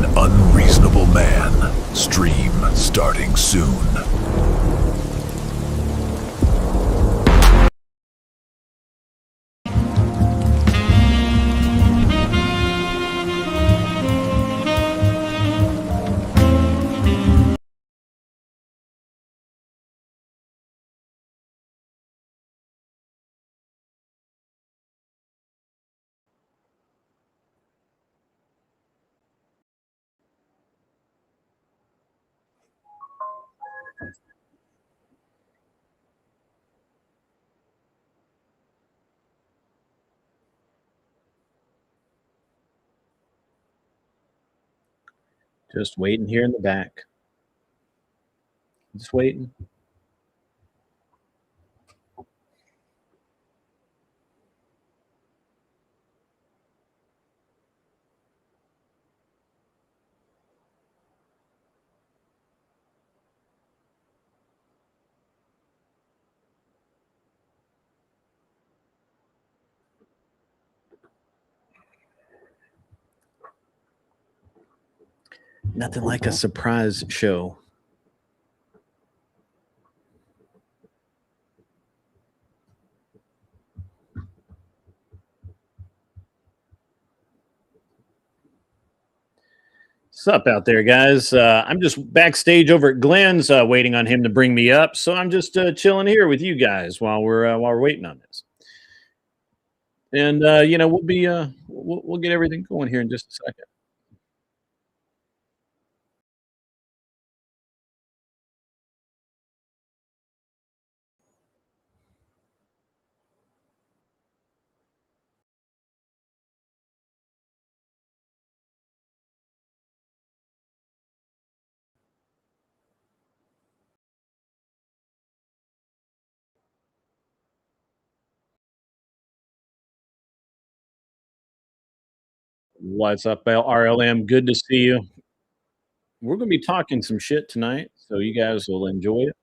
An Unreasonable Man. Stream starting soon. Just waiting here in the back. Just waiting. Nothing like a surprise show. What's up out there, guys? I'm just backstage over at Glenn's, waiting on him to bring me up. So I'm just chilling here with you guys while we're waiting on this. And we'll be we'll get everything going here in just a second. What's up, RLM? Good to see you. We're going to be talking some shit tonight, so you guys will enjoy it.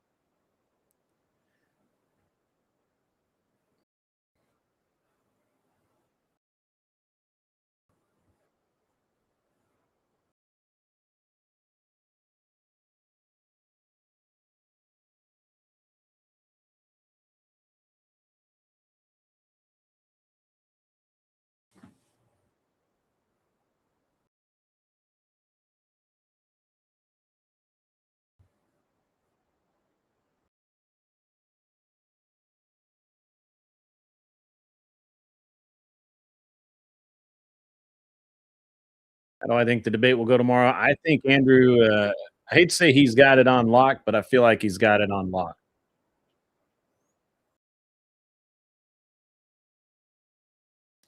How do I think the debate will go tomorrow? I think Andrew. I hate to say he's got it on lock, but I feel like he's got it on lock.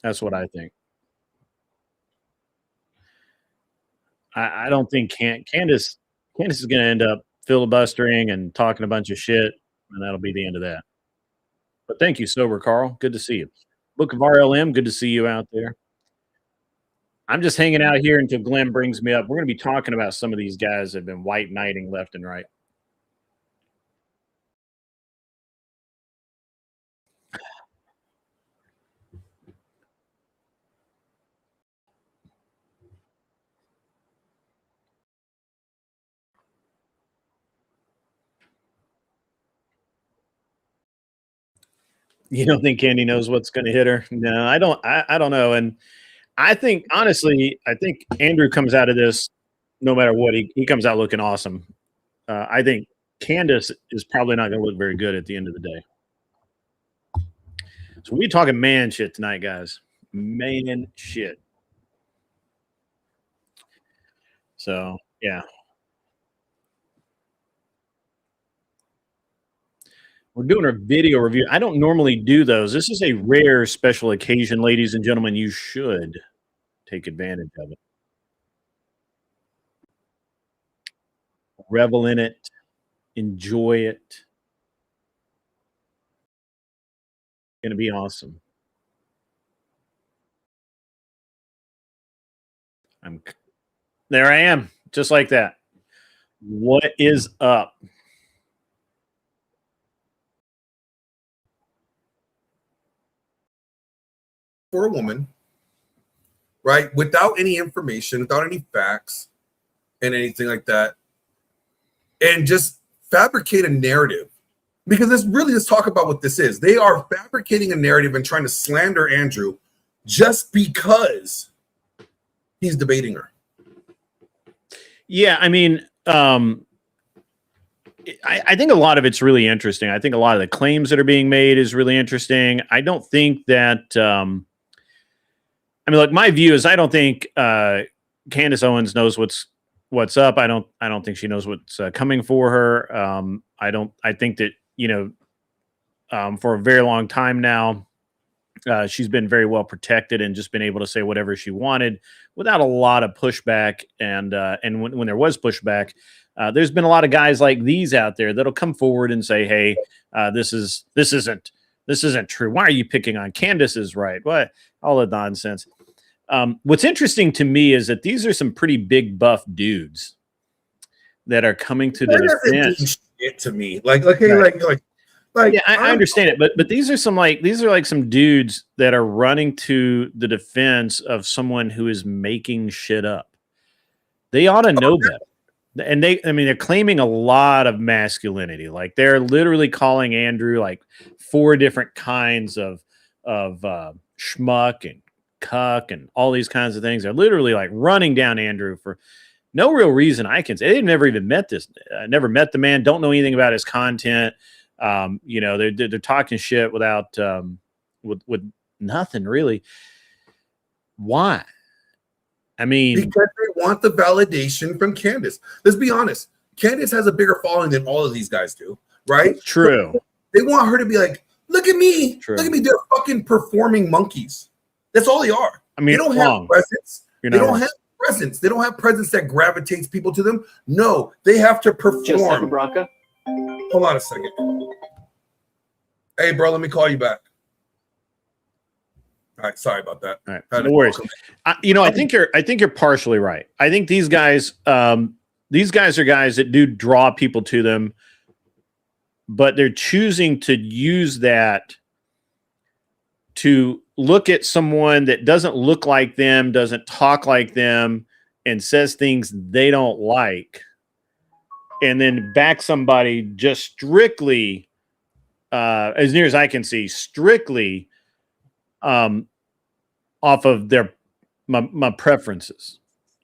That's what I think. I don't think Candace is going to end up filibustering and talking a bunch of shit, and that'll be the end of that. But thank you, sober Carl. Good to see you. Book of RLM. Good to see you out there. I'm just hanging out here until Glenn brings me up. We're going to be talking about some of these guys that have been white knighting left and right. You don't think Candy knows what's going to hit her? No, I don't. I don't know. And I think honestly, I think Andrew comes out of this no matter what. He comes out looking awesome. I think Candace is probably not going to look very good at the end of the day. So we're talking man shit tonight, guys. Man shit. So yeah, we're doing our video review. I don't normally do those. This is a rare special occasion, ladies and gentlemen. You should take advantage of it. Revel in it. Enjoy it. It's gonna be awesome. I'm there. I am just like that. What is up? For a woman, right, without any information, without any facts, and anything like that, and just fabricate a narrative. Because let's talk about what this is. They are fabricating a narrative and trying to slander Andrew just because he's debating her. Yeah, I mean, I think a lot of it's really interesting. I think a lot of the claims that are being made is really interesting. I don't think that, I mean, look, my view is I don't think Candace Owens knows what's up. I don't think she knows what's coming for her. I think that, for a very long time now, she's been very well protected and just been able to say whatever she wanted without a lot of pushback. And when there was pushback, there's been a lot of guys like these out there that'll come forward and say, "Hey, this isn't true. Why are you picking on Candace? Is right? What? All the nonsense." What's interesting to me is that these are some pretty big buff dudes that are coming to the defense. To me, like yeah, I understand it, but these are some dudes that are running to the defense of someone who is making shit up. They ought to know better. And they're claiming a lot of masculinity. Like they're literally calling Andrew like 4 different kinds of schmuck and cuck and all these kinds of things. They're literally like running down Andrew for no real reason I can say. They've never even met never met the man, don't know anything about his content. They're talking shit without with nothing really. Why? I mean, because they want the validation from Candace. Let's be honest. Candace has a bigger following than all of these guys do, right? True. So they want her to be like, look at me. True. Look at me. They're fucking performing monkeys. That's all they are. I mean, they don't have presence. They don't have presence. They don't have presence that gravitates people to them. No, they have to perform. Just like a Bronca. Hold on a second. Hey, bro, let me call you back. All right, sorry about that. All right, no worries. I think you're partially right. I think these guys are guys that do draw people to them, but they're choosing to use that to look at someone that doesn't look like them, doesn't talk like them, and says things they don't like, and then back somebody just strictly, as near as I can see, strictly off of my preferences,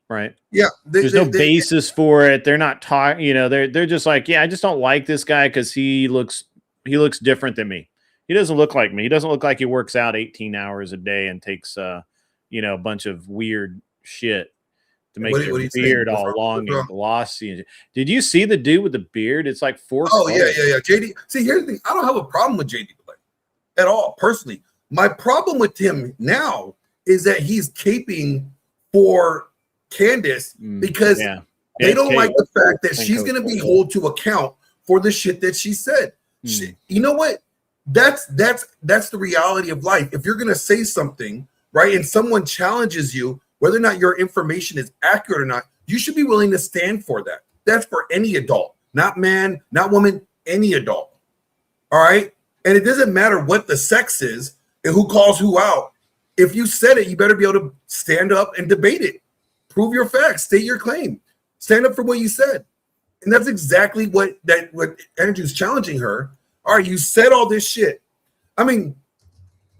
right? Yeah, there's no basis for it. They're not talking. They're just like, yeah, I just don't like this guy because he looks different than me. He doesn't look like me. He doesn't look like he works out 18 hours a day and takes a bunch of weird shit to make their beard all long and glossy. Did you see the dude with the beard? It's like 4 Oh, yeah. JD. See, here's the thing. I don't have a problem with JD at all, personally. My problem with him now is that he's caping for Candace because they don't like the fact that she's going to be held to account for the shit that she said. You know what? That's the reality of life. If you're going to say something, right, and someone challenges you, whether or not your information is accurate or not, you should be willing to stand for that. That's for any adult, not man, not woman, any adult. All right? And it doesn't matter what the sex is and who calls who out. If you said it, you better be able to stand up and debate it. Prove your facts, state your claim, stand up for what you said. And that's exactly what Andrew's challenging her. All right, you said all this shit. I mean,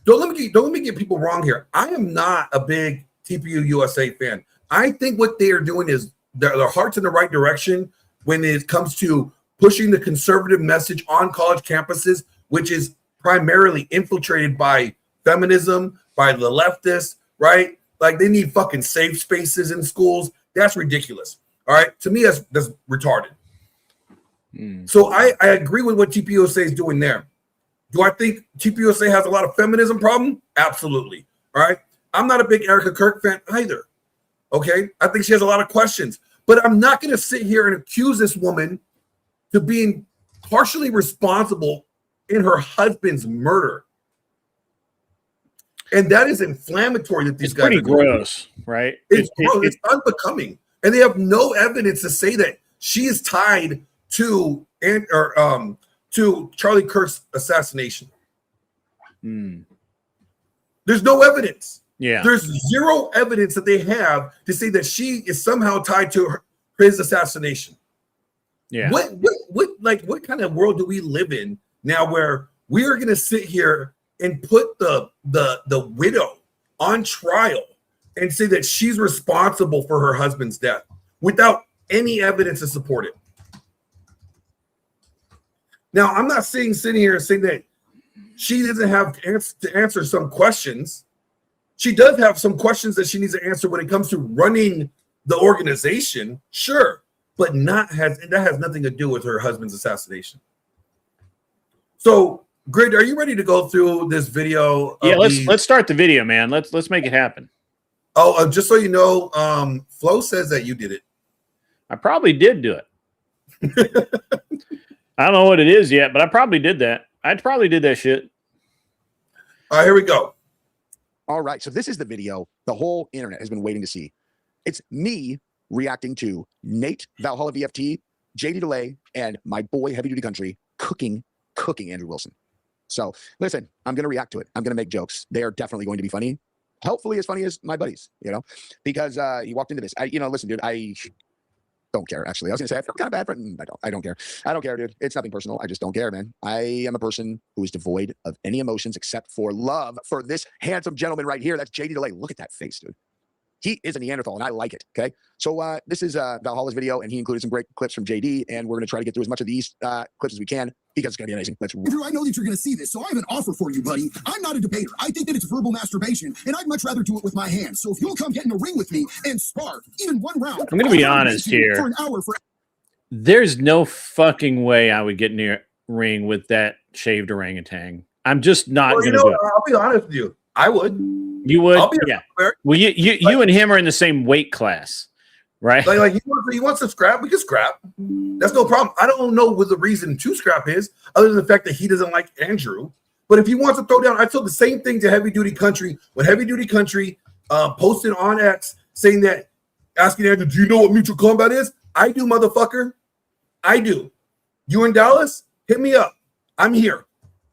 don't let me get people wrong here. I am not a big TPU USA fan. I think what they are doing is their heart's in the right direction when it comes to pushing the conservative message on college campuses, which is primarily infiltrated by feminism, by the leftists, right? Like they need fucking safe spaces in schools. That's ridiculous. All right. To me, that's retarded. So I agree with what TPUSA is doing there. Do I think TPUSA has a lot of feminism problem? Absolutely. All right. I'm not a big Erica Kirk fan either. Okay. I think she has a lot of questions, but I'm not going to sit here and accuse this woman to being partially responsible in her husband's murder. And that is inflammatory that these guys pretty gross, right? It's gross. It's unbecoming. And they have no evidence to say that she is tied to Charlie Kirk's assassination. There's no evidence. Yeah. There's zero evidence that they have to say that she is somehow tied to his assassination. Yeah. What kind of world do we live in now where we are going to sit here and put the widow on trial and say that she's responsible for her husband's death without any evidence to support it? Now, I'm not sitting here and saying that she doesn't have to answer some questions. She does have some questions that she needs to answer when it comes to running the organization, sure, but that has nothing to do with her husband's assassination. So, Grid, are you ready to go through this video? Yeah, let's start the video, man. Let's make it happen. Oh, just so you know, Flo says that you did it. I probably did do it. I don't know what it is yet, but I probably did that. I probably did that shit. All right, here we go. All right, so this is the video the whole internet has been waiting to see. It's me reacting to Nate, Valhalla VFT, JD Delay, and my boy Heavy Duty Country cooking Andrew Wilson. So listen, I'm going to react to it. I'm going to make jokes. They are definitely going to be funny. Hopefully as funny as my buddies, because he walked into this. Listen, dude, I don't care, actually. I was going to say, I feel kind of bad for it. I don't care. I don't care, dude. It's nothing personal. I just don't care, man. I am a person who is devoid of any emotions except for love for this handsome gentleman right here. That's JD Delay. Look at that face, dude. He is a Neanderthal, and I like it, okay? So this is Valhalla's video, and he included some great clips from JD, and we're going to try to get through as much of these clips as we can, because it's going to be amazing. Andrew, I know that you're going to see this, so I have an offer for you, buddy. I'm not a debater. I think that it's verbal masturbation, and I'd much rather do it with my hands. So if you'll come get in the ring with me and spar, even one round. I'm going to be honest here. For an hour for There's no fucking way I would get near ring with that shaved orangutan. I'm just not going to do it. I'll be honest with you. I would. You would? Yeah. Well, you and him are in the same weight class, right? Like he wants to scrap, we can scrap. That's no problem. I don't know what the reason to scrap is, other than the fact that he doesn't like Andrew. But if he wants to throw down, I told the same thing to Heavy Duty Country when Heavy Duty Country posted on X saying that, asking Andrew, do you know what mutual combat is? I do, motherfucker. I do. You in Dallas? Hit me up. I'm here.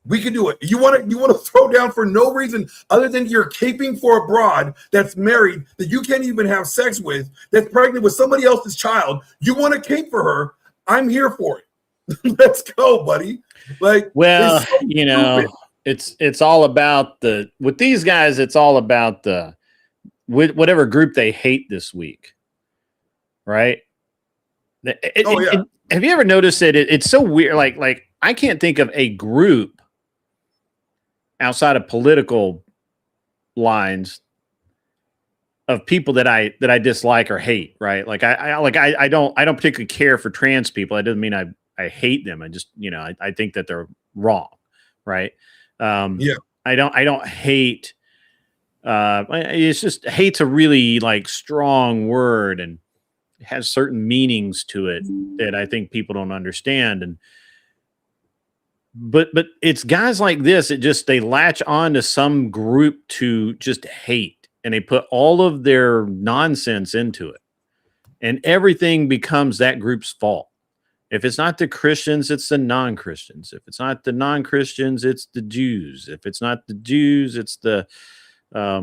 We can do it. You want to throw down for no reason other than you're caping for a broad that's married that you can't even have sex with, that's pregnant with somebody else's child. You want to cape for her? I'm here for it. Let's go, buddy. Well, so it's all about with these guys. It's all about whatever group they hate this week, right? Have you ever noticed that it's so weird? Like I can't think of a group outside of political lines of people that I dislike or hate, right? Like I don't particularly care for trans people. That doesn't mean I hate them. I just, I think that they're wrong, right? Yeah. I don't hate. It's just hate's a really strong word, and it has certain meanings to it that I think people don't understand. But it's guys like this that they latch on to some group to just hate, and they put all of their nonsense into it, and everything becomes that group's fault. If it's not the Christians, it's the non-Christians. If it's not the non-Christians, it's the Jews. If it's not the Jews, it's I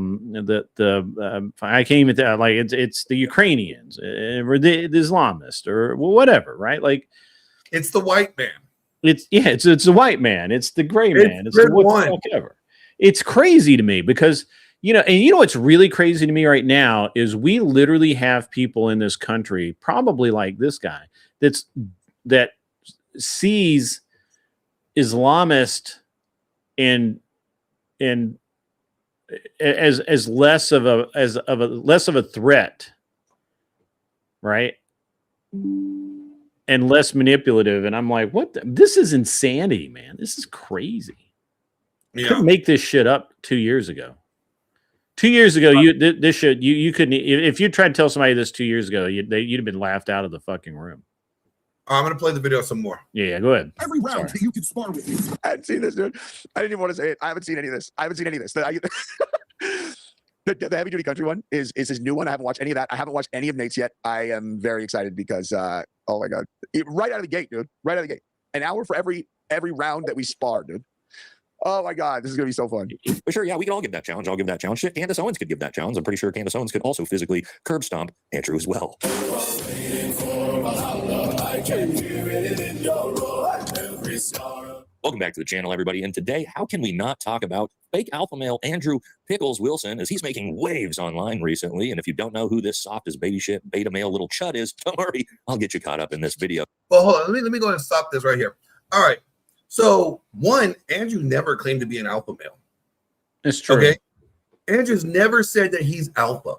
can't even it's the Ukrainians or the Islamists or whatever, right? It's the white man. It's the white man. It's the gray man. It's the whatever. It's crazy to me because, what's really crazy to me right now is we literally have people in this country, probably like this guy, that sees Islamist and as less of a threat, right? And less manipulative. And I'm like, this is insanity, man. This is crazy. Yeah. Couldn't make this shit up 2 years ago. 2 years ago, you couldn't, if you tried to tell somebody this 2 years ago, you'd have been laughed out of the fucking room. I'm going to play the video some more. Yeah, go ahead. Every round that you can spar with me. I hadn't seen this, dude. I didn't even want to say it. I haven't seen any of this. The Heavy Duty Country one is his new one. I haven't watched any of that. I haven't watched any of Nate's yet. I am very excited because, oh my God, right out of the gate, dude. Right out of the gate. An hour for every round that we spar, dude. Oh my God, this is gonna be so fun. But sure, yeah, we can all give that challenge. I'll give that challenge. Shit, Candace Owens could give that challenge. I'm pretty sure Candace Owens could also physically curb stomp Andrew as well. Welcome back to the channel, everybody. And today, how can we not talk about fake alpha male Andrew Pickles Wilson, as he's making waves online recently? And if you don't know who this soft as baby shit beta male little chud is, don't worry, I'll get you caught up in this video. Well, hold on. Let me go ahead and stop this right here. All right. So, one, Andrew never claimed to be an alpha male. It's true. Okay. Andrew's never said that he's alpha.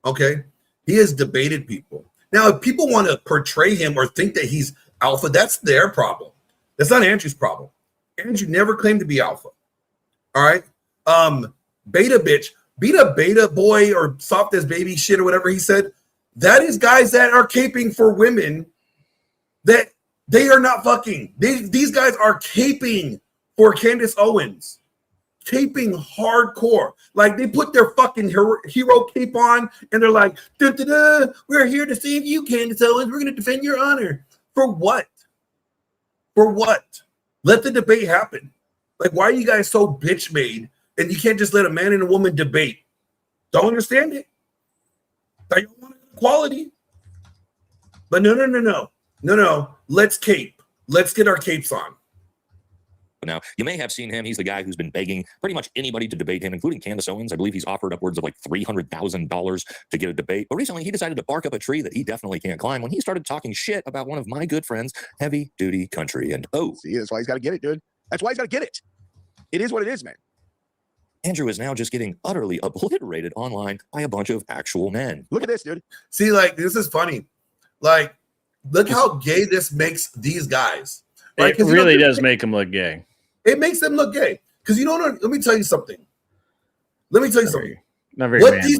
Okay. He has debated people. Now, if people want to portray him or think that he's alpha, that's their problem. That's not Andrew's problem. Andrew never claimed to be alpha. All right. Beta bitch, beta boy, or soft as baby shit, or whatever he said. That is guys that are caping for women that they are not fucking. These guys are caping for Candace Owens. Caping hardcore. Like, they put their fucking hero cape on and they're like, dun, dun, dun, we're here to save you, Candace Owens. We're going to defend your honor. For what? For what? Let the debate happen. Like, why are you guys so bitch made and you can't just let a man and a woman debate? Don't understand it. I don't want equality. But no. Let's cape. Let's get our capes on. Now, you may have seen him. He's the guy who's been begging pretty much anybody to debate him, including Candace Owens. I believe he's offered upwards of like $300,000 to get a debate. But recently, he decided to bark up a tree that he definitely can't climb when he started talking shit about one of my good friends, Heavy Duty Country. And see, that's why he's got to get it, dude. That's why he's got to get it. It is what it is, man. Andrew is now just getting utterly obliterated online by a bunch of actual men. Look at this, dude. See, like, this is funny. Like, look how gay this makes these guys. Right? It really does make them look gay. It makes them look gay. Because you don't know, let me tell you something. Something. Not very what manly.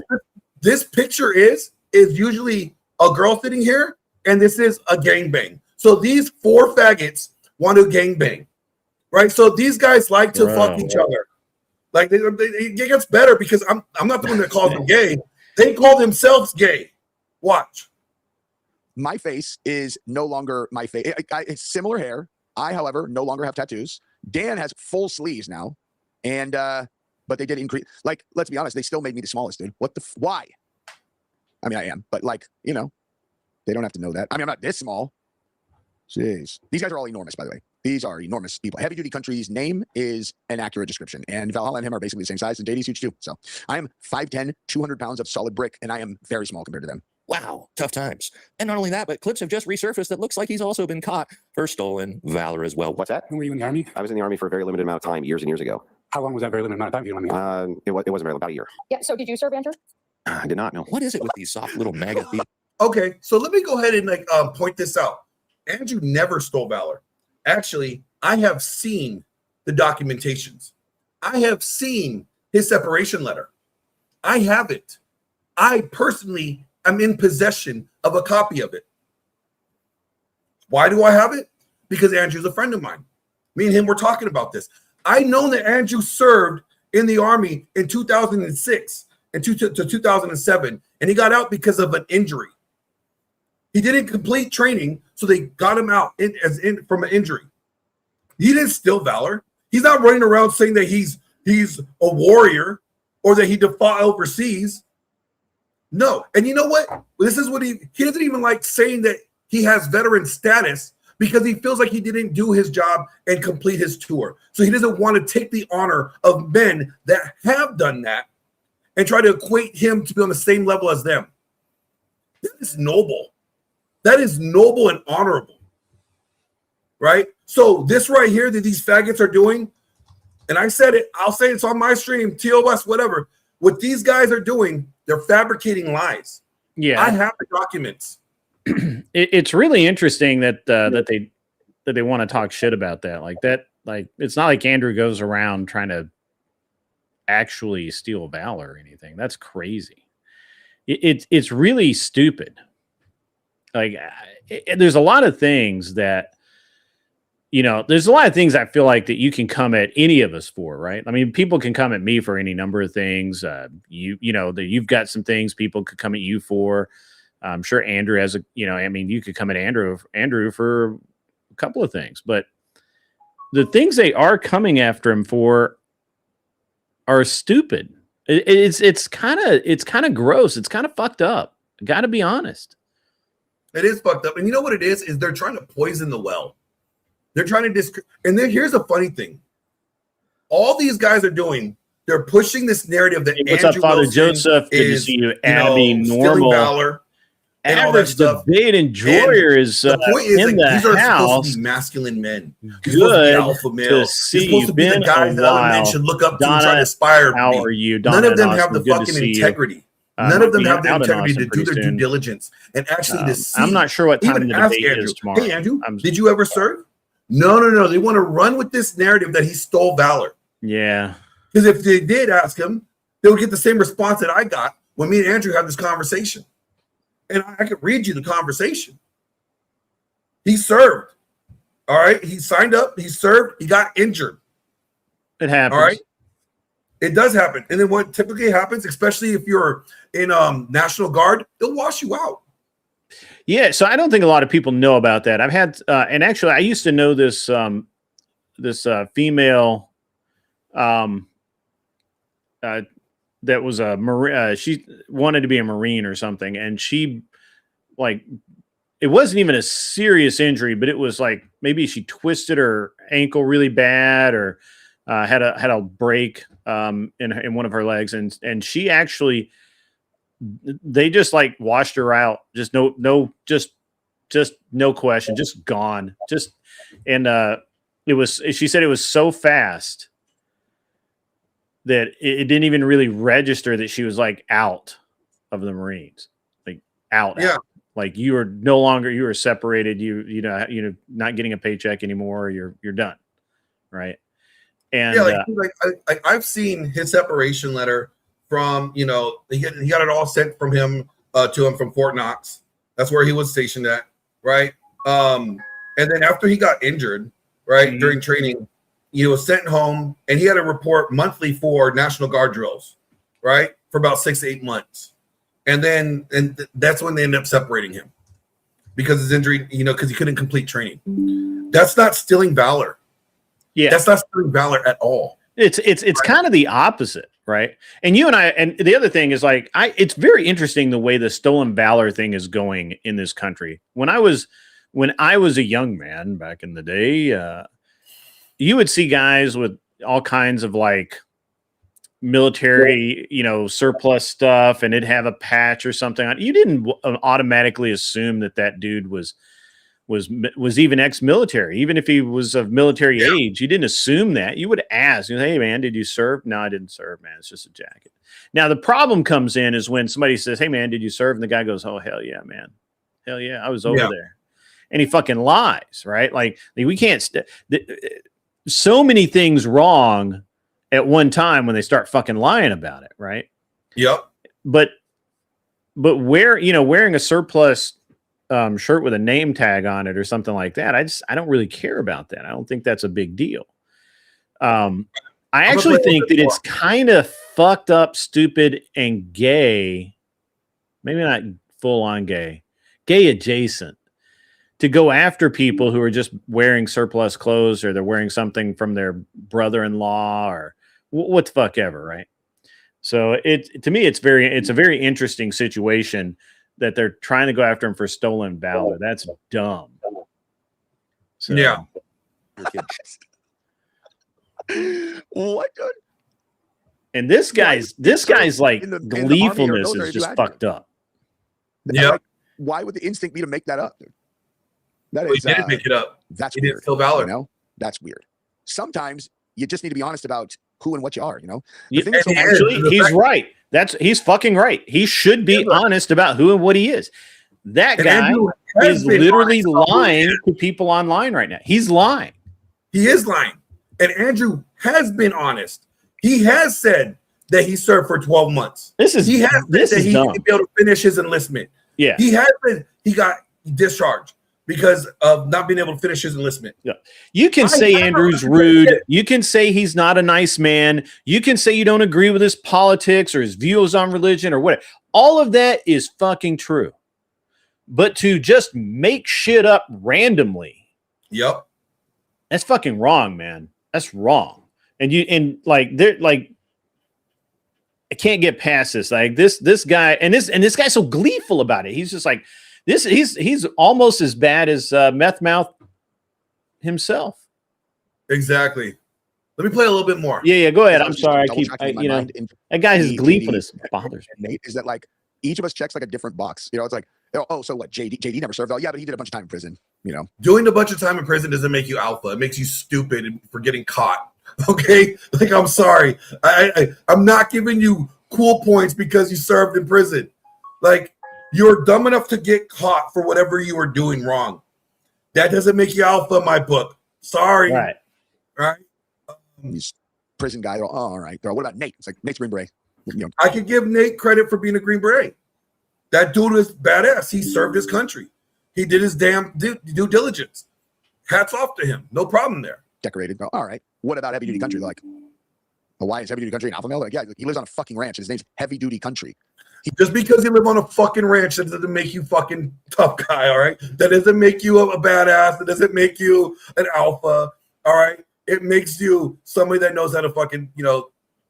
This picture is usually a girl sitting here, and this is a gangbang. So these four faggots want to gangbang. Right? So these guys like to fuck each other. Like, it gets better because I'm not the one that calls them gay. They call themselves gay. Watch. My face is no longer my face. It's similar hair. I, however, no longer have tattoos. Dan has full sleeves now, and but they did increase. Like, let's be honest, they still made me the smallest, dude. What the why? I mean, I am, but like, you know, they don't have to know that. I mean, I'm not this small. Jeez, these guys are all enormous, by the way. These are enormous people. Heavy Duty Country's name is an accurate description, and Valhalla and him are basically the same size, and JD's huge too. So I am 5'10", 200 pounds of solid brick, and I am very small compared to them. Wow, tough times. And not only that, but clips have just resurfaced that looks like he's also been caught for stolen valor as well. What's that? Were you in the Army? I was in the Army for a very limited amount of time, years and years ago. How long was that very limited amount of time, if you don't mind me? It wasn't very long, about a year. Yeah, so did you serve, Andrew? I did not know. What is it with these soft little MAGA people? Okay, so let me go ahead and like point this out. Andrew never stole valor. Actually, I have seen the documentations. I have seen his separation letter. I have it. I personally am in possession of a copy of it. Why do I have it? Because Andrew's a friend of mine. Me and him were talking about this. I know that Andrew served in the Army in 2006 and to 2007, and he got out because of an injury. He didn't complete training, so they got him out from an injury. He didn't steal valor. He's not running around saying that he's a warrior or that he fought overseas. No. And you know what? This is what he doesn't even like saying that he has veteran status because he feels like he didn't do his job and complete his tour. So he doesn't want to take the honor of men that have done that and try to equate him to be on the same level as them. That is noble. That is noble and honorable. Right? So this right here that these faggots are doing, and I said it, I'll say it's on my stream, TOS, whatever. What these guys are doing, they're fabricating lies. Yeah, I have the documents. It's really interesting that they want to talk shit about that. Like that, like it's not like Andrew goes around trying to actually steal valor or anything. That's crazy. It's really stupid. Like there's a lot of things that, you know, there's a lot of things I feel like that you can come at any of us for, right? I mean, people can come at me for any number of things. You know, that you've got some things people could come at you for. I'm sure Andrew has I mean, you could come at Andrew for a couple of things, but the things they are coming after him for are stupid. It's kind of gross. It's kind of fucked up. Got to be honest. It is fucked up. And you know what it is they're trying to poison the well. They're trying to and then here's the funny thing. All these guys are doing, they're pushing this narrative that What's Andrew up, Father Wilson Joseph? Good to see you. Abby, Normal. Valor, and all that Average stuff. Debate Enjoyer is the point is, in like, these are house. supposed to be masculine men. Good supposed to be alpha male. to You're see supposed to be the guys that other men should look up to and try to aspire to. How are you? Donna, None of them have awesome. the Good fucking integrity. None of them have the integrity to do their due diligence and actually to see. I'm not sure what time Even the ask debate Andrew, is tomorrow. hey, Andrew, did you ever serve? No. They want to run with this narrative that he stole valor. Yeah. Because if they did ask him, they would get the same response that I got when me and Andrew had this conversation. And I could read you the conversation. He served. All right. He signed up. He served. He got injured. It happens. All right. It does happen. And then what typically happens, especially if you're in National Guard, they'll wash you out. Yeah. So I don't think a lot of people know about that. I've had, and actually I used to know this, this female, that was a Marine. She wanted to be a Marine or something. And she it wasn't even a serious injury, but it was like, maybe she twisted her ankle really bad or had a break in one of her legs. And she actually, they just like washed her out. Just no question, just gone. She said it was so fast that it didn't even really register that she was like out of the Marines, like out. Yeah. Out. Like you were separated. You know, not getting a paycheck anymore. You're done. Right. And I've seen his separation letter from, he got it all sent from him to him from Fort Knox. That's where he was stationed at. Right. And then after he got injured, right, during training, he was sent home and he had to report monthly for National Guard drills, right, for about 6 to 8 months. And then that's when they ended up separating him because his injury, because he couldn't complete training. That's not stealing valor. Yeah. That's not stealing valor at all. It's kind of the opposite, right? And you and I, and the other thing is it's very interesting the way the stolen valor thing is going in this country. When I was a young man back in the day, you would see guys with all kinds of military, surplus stuff, and it'd have a patch or something on. You didn't automatically assume that dude was even ex-military, even if he was of military age. You didn't assume that. You would ask, hey man, did you serve? No, I didn't serve, man. It's just a jacket. Now the problem comes in is when somebody says, hey man, did you serve? And the guy goes, oh hell yeah, man. Hell yeah, I was over there. And he fucking lies, right? We can't so many things wrong at one time when they start fucking lying about it, right? Yep. But wearing a surplus shirt with a name tag on it or something like that, I don't really care about that. I don't think that's a big deal. I actually think that it's kind of fucked up, stupid, and gay. Maybe not full on gay adjacent, to go after people who are just wearing surplus clothes or they're wearing something from their brother-in-law or what the fuck ever, right? So to me, it's a very interesting situation that they're trying to go after him for stolen valor. That's dumb. So, yeah. What? And this guy's gleefulness is just fucked up. Yeah. Why would the instinct be to make that up? That He didn't make it up. That's he weird. Didn't steal valor. That's weird. Sometimes you just need to be honest about who and what you are. Actually, he's right. He's fucking right. He should be honest about who and what he is. That guy is literally lying to people online right now. He's lying. He is lying. And Andrew has been honest. He has said that he served for 12 months. He has said that he didn't be able to finish his enlistment. Yeah. He has said he got discharged because of not being able to finish his enlistment. Yeah. You can say Andrew's rude. You can say he's not a nice man. You can say you don't agree with his politics or his views on religion or whatever. All of that is fucking true. But to just make shit up randomly. Yep. That's fucking wrong, man. That's wrong. I can't get past this. This guy, and this guy's so gleeful about it. He's just like, He's almost as bad as Meth Mouth himself. Exactly. Let me play a little bit more. Yeah, go ahead. I'm Just sorry. double checking in my mind, and that guy, his JD gleefulness bothers me. Nate, is that like each of us checks like a different box. You know, it's like, oh, so what? JD never served. Oh, yeah, but he did a bunch of time in prison. You know, doing a bunch of time in prison doesn't make you alpha. It makes you stupid for getting caught. Okay, like I'm sorry, I'm not giving you cool points because you served in prison. Like you're dumb enough to get caught for whatever you were doing wrong. That doesn't make you alpha in my book. Sorry. Right. these prison guys. Oh, all right. What about Nate? It's like Nate's Green Beret. You know, I could give Nate credit for being a Green Beret. That dude is badass. He served his country. He did his damn due diligence. Hats off to him. No problem there. decorated. Oh, all right. What about heavy duty country? They're like, well, why is heavy duty country an alpha male? Like, yeah, he lives on a fucking ranch. And his name's Heavy Duty Country. Just because you live on a fucking ranch, that doesn't make you fucking tough guy, all right? That doesn't make you a badass. That doesn't make you an alpha, all right? It makes you somebody that knows how to fucking,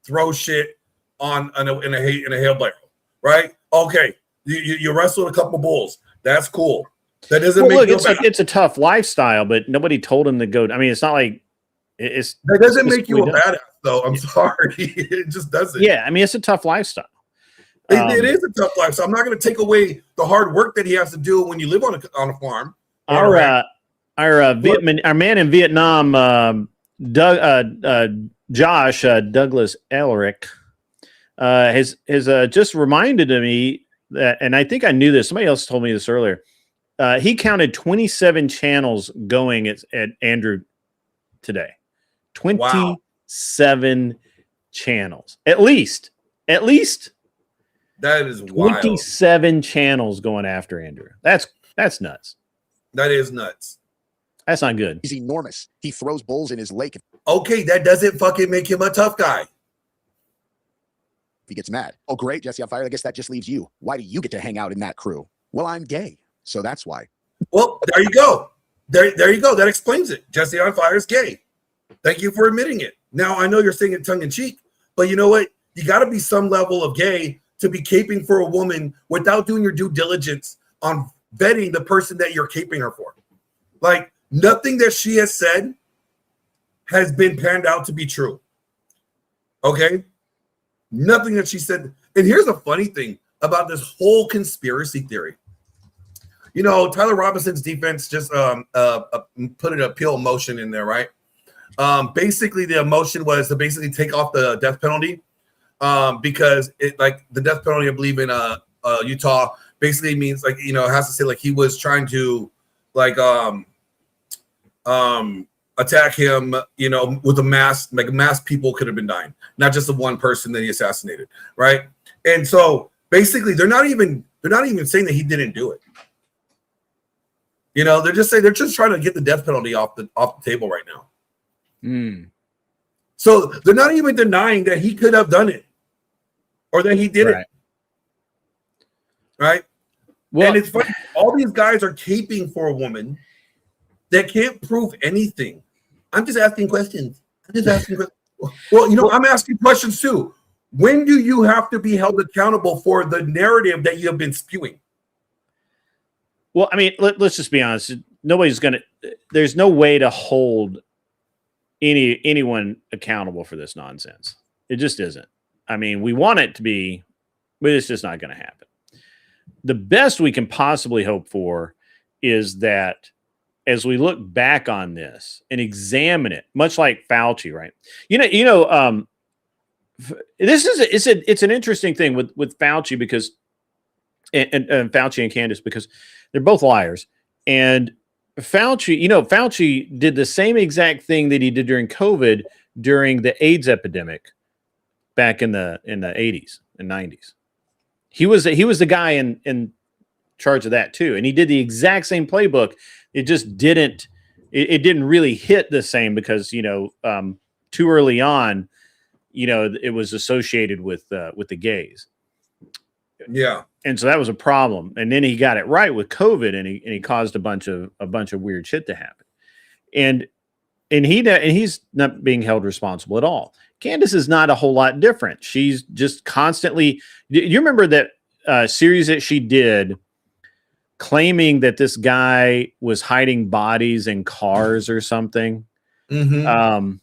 throw shit in a hail barrel, right? Okay, you wrestled a couple bulls. That's cool. That doesn't make you it's a tough lifestyle, but nobody told him to go. I mean, it's not like it's. That doesn't make you a badass, though. I'm sorry, it just doesn't. Yeah, I mean, it's a tough lifestyle. It is a tough life, so I'm not going to take away the hard work that he has to do when you live on a farm. Our man in Vietnam, Josh Douglas Elric, has just reminded me that, and I think I knew this. Somebody else told me this earlier. He counted 27 channels going at Andrew today. 27 channels, at least. That is wild. 27 channels going after Andrew. That's nuts. That is nuts. That's not good. He's enormous. He throws bulls in his lake. Okay, that doesn't fucking make him a tough guy. If he gets mad. Oh, great, Jesse on fire. I guess that just leaves you. Why do you get to hang out in that crew? Well, I'm gay, so that's why. Well, there you go. There you go. That explains it. Jesse on fire is gay. Thank you for admitting it. Now, I know you're saying it tongue in cheek, but you know what? You got to be some level of gay to be caping for a woman without doing your due diligence on vetting the person that you're caping her for. Like, nothing that she has said has been panned out to be true. Okay? Nothing that she said. And here's the funny thing about this whole conspiracy theory. Tyler Robinson's defense just put an appeal motion in there, right? Basically, the motion was to basically take off the death penalty. Because the death penalty, I believe in Utah, basically means it has to say he was trying to attack him, with a mass, mass people could have been dying, not just the one person that he assassinated, right? And so basically, they're not even saying that he didn't do it. They're just trying to get the death penalty off the table right now. So they're not even denying that he could have done it or that he did it. Right? Well, and it's funny. All these guys are caping for a woman that can't prove anything. I'm just asking questions. Well, I'm asking questions too. When do you have to be held accountable for the narrative that you have been spewing? Well, I mean, let's just be honest. There's no way to hold anyone accountable for this nonsense. It just isn't. I mean, we want it to be, but it's just not going to happen. The best we can possibly hope for is that as we look back on this and examine it, much like Fauci, right? This is it's an interesting thing with Fauci because and Fauci and Candace, because they're both liars. And Fauci did the same exact thing that he did during COVID, during the AIDS epidemic back in the 80s and 90s. He was the guy in charge of that too. And he did the exact same playbook. It just didn't really hit the same because, too early on, it was associated with the gays. Yeah. And so that was a problem. And then he got it right with COVID, and he caused a bunch of weird shit to happen. And he's not being held responsible at all. Candace is not a whole lot different. She's just constantly. You remember that series that she did claiming that this guy was hiding bodies in cars or something. Mhm.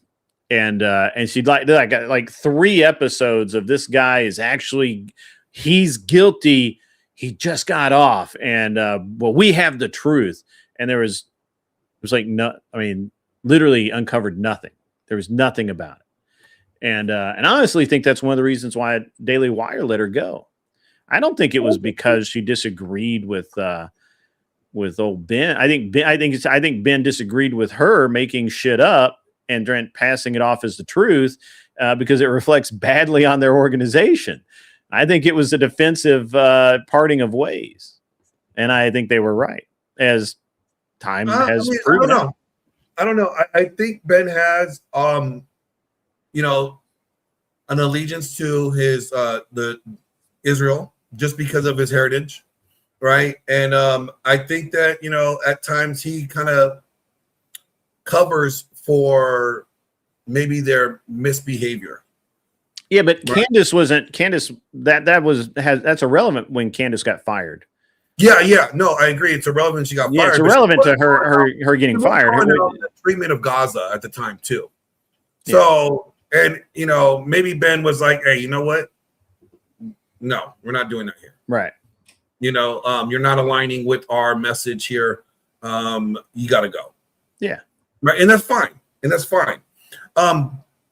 And she'd like 3 episodes of this guy is actually, he's guilty. He just got off, and well, we have the truth. And there was like no, I mean, literally uncovered nothing. There was nothing about it. And I honestly think that's one of the reasons why Daily Wire let her go. I don't think it was because she disagreed with old Ben. I think Ben disagreed with her making shit up and passing it off as the truth because it reflects badly on their organization. I think it was a defensive parting of ways, and I think they were right, as time has proven. I don't know. I think Ben has, you know, an allegiance to his the Israel just because of his heritage, right? And I think that, you know, at times he kind of covers for maybe their misbehavior. Yeah, but right. Candace that's irrelevant when Candace got fired. Yeah, no, I agree. It's irrelevant she got fired. It's irrelevant to her getting fired. The treatment of Gaza at the time too. So, and you know, maybe Ben was like, "Hey, you know what? No, we're not doing that here." Right. You know, you're not aligning with our message here. You got to go. Yeah. Right, and that's fine.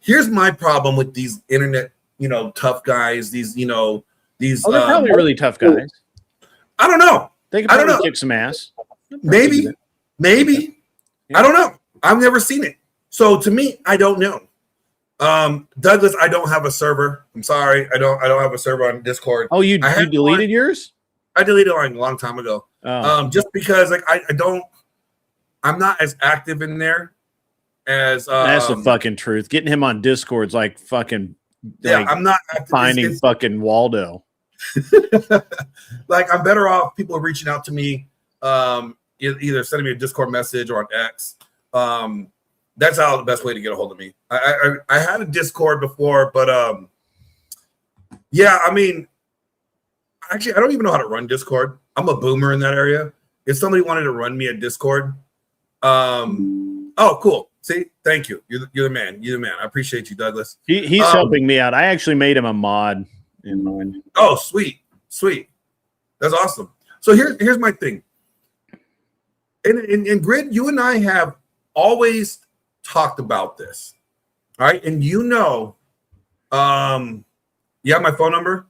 Here's my problem with these internet, you know, tough guys. These, you know, these. Oh, they're probably really tough guys. I don't know. They could probably kick some ass. Maybe. Yeah. I don't know. I've never seen it. So to me, I don't know. Douglas, I don't have a server. I'm sorry. I don't have a server on Discord. Oh, you deleted yours? I deleted it like a long time ago. Oh. Just because like I'm not as active in there as that's the fucking truth. Getting him on Discord's like fucking I'm not finding fucking Waldo. Like I'm better off people reaching out to me, either sending me a Discord message or on X. That's how the best way to get a hold of me. I had a Discord before, but yeah, I mean, actually, I don't even know how to run Discord. I'm a boomer in that area. If somebody wanted to run me a Discord, oh, cool. See, thank you. You're the man. You're the man. I appreciate you, Douglas. He's helping me out. I actually made him a mod in mine. Oh, sweet. That's awesome. So here's my thing. In Grid, you and I have always talked about this. All right. And you know, you have my phone number.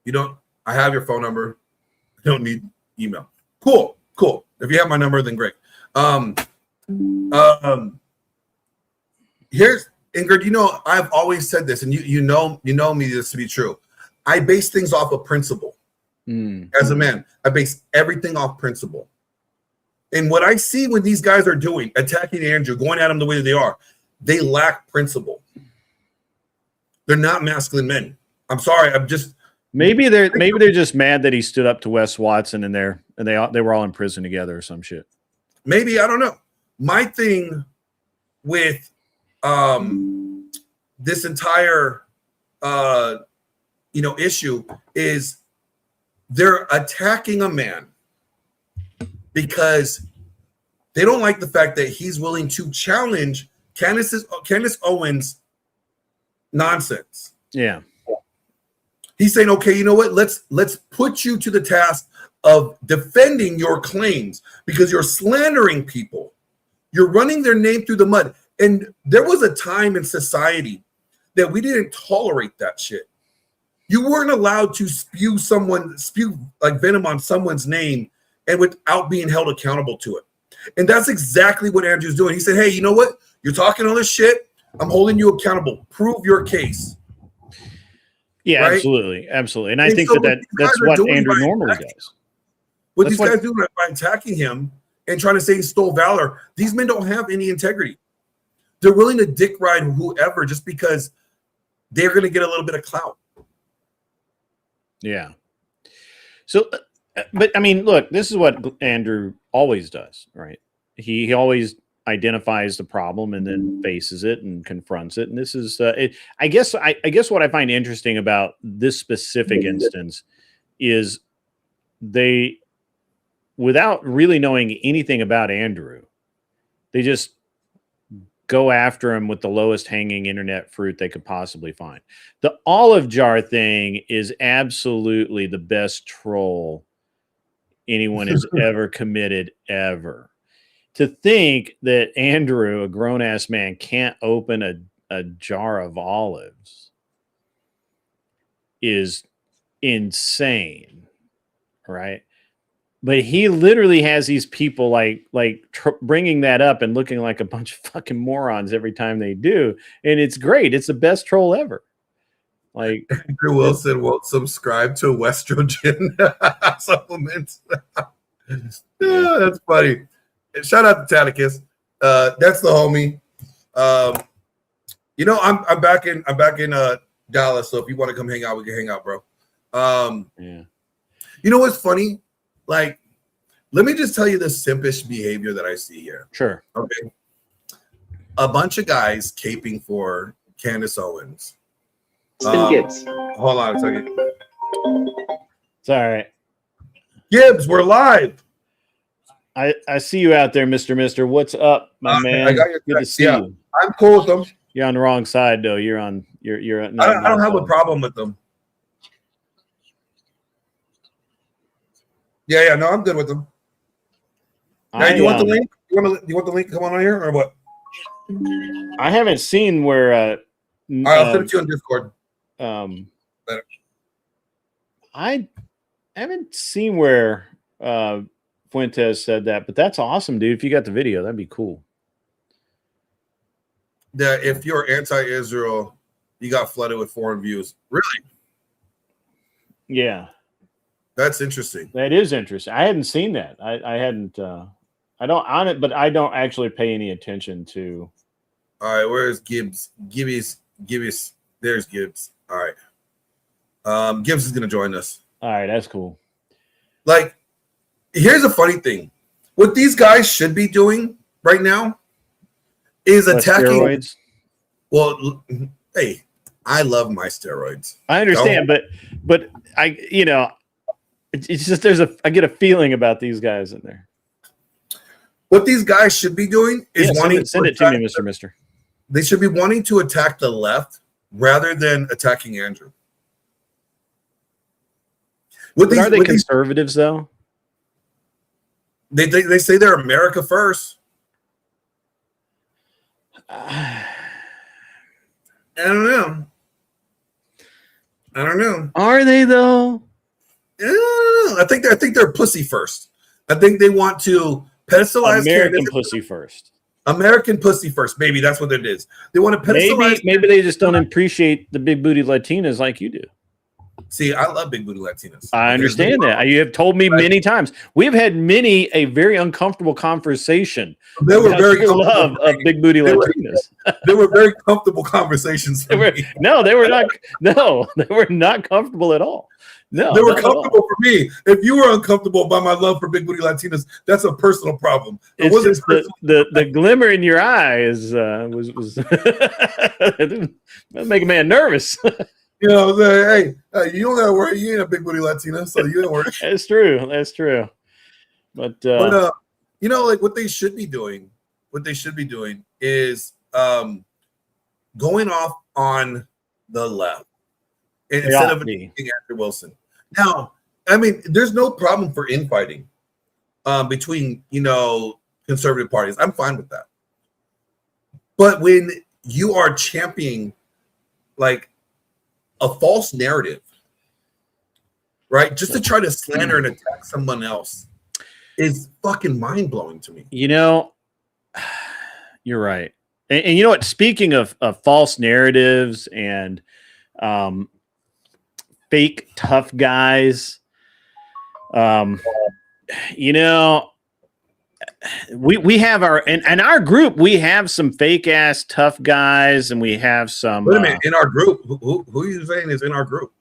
You don't, I have your phone number. I don't need email. Cool. If you have my number, then great. Here's Ingrid, you know, I've always said this, and you know me this to be true. I base things off of principle. As a man, I base everything off principle. And what I see when these guys are doing, attacking Andrew, going at him the way that they are, they lack principle. They're not masculine men. I'm sorry. I'm just maybe they're just mad that he stood up to Wes Watson and they were all in prison together or some shit. Maybe, I don't know. My thing with this entire issue is they're attacking a man because they don't like the fact that he's willing to challenge Candace Owens' nonsense. Yeah. He's saying, okay, you know what? Let's put you to the task of defending your claims because you're slandering people. You're running their name through the mud. And there was a time in society that we didn't tolerate that shit. You weren't allowed to spew like venom on someone's name and without being held accountable to it. And that's exactly what Andrew's doing. He said, hey, you know what? You're talking all this shit. I'm holding you accountable. Prove your case. Yeah, right? Absolutely. And I think so that's what Andrew normally does. What these guys do by attacking him and trying to say he stole valor, these men don't have any integrity. They're willing to dick ride whoever just because they're going to get a little bit of clout. Yeah. So, but I mean, look, this is what Andrew always does, right? He always identifies the problem and then faces it and confronts it. And this is, I guess what I find interesting about this specific instance is without really knowing anything about Andrew, they just go after him with the lowest hanging internet fruit they could possibly find. The olive jar thing is absolutely the best troll anyone has ever committed ever. To think that Andrew, a grown-ass man, can't open a jar of olives is insane, right? But he literally has these people bringing that up and looking like a bunch of fucking morons every time they do, and it's great. It's the best troll ever. Like Andrew Wilson won't subscribe to Westrogen supplements. Yeah, that's funny. And shout out to Taticus. That's the homie. I'm back in Dallas, so if you want to come hang out, we can hang out, bro. Yeah. You know what's funny? Like, let me just tell you the simpish behavior that I see here. Sure. Okay. A bunch of guys caping for Candace Owens. Gibbs. Hold on a second. It's all right. Gibbs, we're live. I see you out there, Mr. What's up, my man? I got your Good to text. see Yeah. you. I'm cool with them. You're on the wrong side, though. You're I don't have a problem with them. Yeah, no, I'm good with them. Now, you want the link? You want the link to come on here or what? I haven't seen where. All right, I'll send it to you on Discord. I haven't seen where Fuentes said that, but that's awesome, dude. If you got the video, that'd be cool. That if you're anti-Israel, you got flooded with foreign views. Really? Yeah. That's interesting. That is interesting. I hadn't seen that. I hadn't. I don't on it, but I don't actually pay any attention to. All right, where's Gibbs? Gibbs. There's Gibbs. All right. Gibbs is gonna join us. All right, that's cool. Like, here's a funny thing. What these guys should be doing right now is attacking. Steroids? Well, hey, I love my steroids. I understand, but it's just I get a feeling about these guys in there. What these guys should be doing is wanting send it to me, Mr. They should be wanting to attack the left rather than attacking Andrew. Are they conservatives though? They say they're America first. I don't know. Are they though? I think they're pussy first. I think they want to pedestalize American pussy first. American pussy first, baby. That's what it is. They want to pedestalize. Maybe they just don't appreciate the big booty Latinas like you do. See, I love big booty Latinas. I understand that. You have told me many times. We've had a very uncomfortable conversation. They were very love of big booty Latinas. They were very comfortable conversations. They were not. No, they were not comfortable at all. No, they were comfortable for me. If you were uncomfortable by my love for big booty Latinas, that's a personal problem. It wasn't just the glimmer in your eye was make a man nervous. You know, hey, you don't gotta worry. You ain't a big booty Latina, so you don't worry. That's true. But like what they should be doing is going off on the left instead of attacking Andrew Wilson. Now, I mean, there's no problem for infighting between conservative parties. I'm fine with that. But when you are championing like a false narrative, right? Just to try to slander and attack someone else is fucking mind-blowing to me. You're right. And you know what? Speaking of false narratives and fake tough guys, we have our group, we have some fake ass tough guys, and we have some. Wait a minute, in our group, who are you saying is in our group?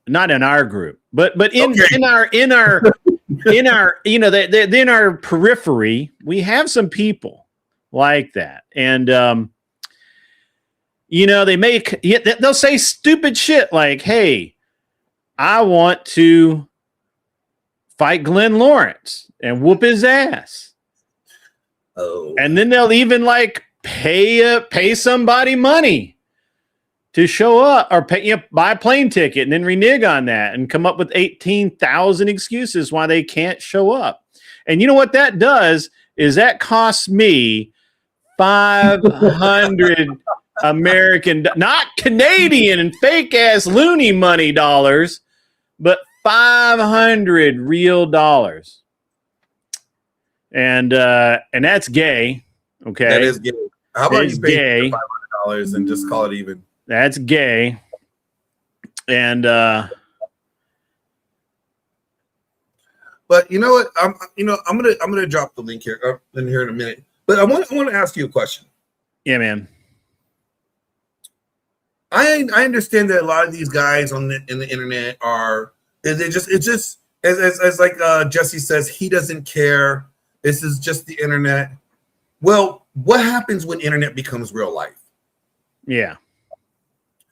Not in our group, but in our in our periphery, we have some people like that, and they'll say stupid shit like, "Hey, I want to fight Glenn Lawrence and whoop his ass. Oh, And then they'll even like pay somebody money to show up or buy a plane ticket and then renege on that and come up with 18,000 excuses why they can't show up. And you know what that does is that costs me 500 American, not Canadian and fake ass loony money dollars, but 500 real dollars. And that's gay. Okay. that is gay. How about It's you pay gay. $500 and just call it even? That's gay. And but you know what? I'm gonna drop the link here in a minute. But I want to ask you a question. yeah, man. I understand that a lot of these guys in the internet it's just as like Jesse says, he doesn't care. This is just the internet. Well, what happens when internet becomes real life? Yeah.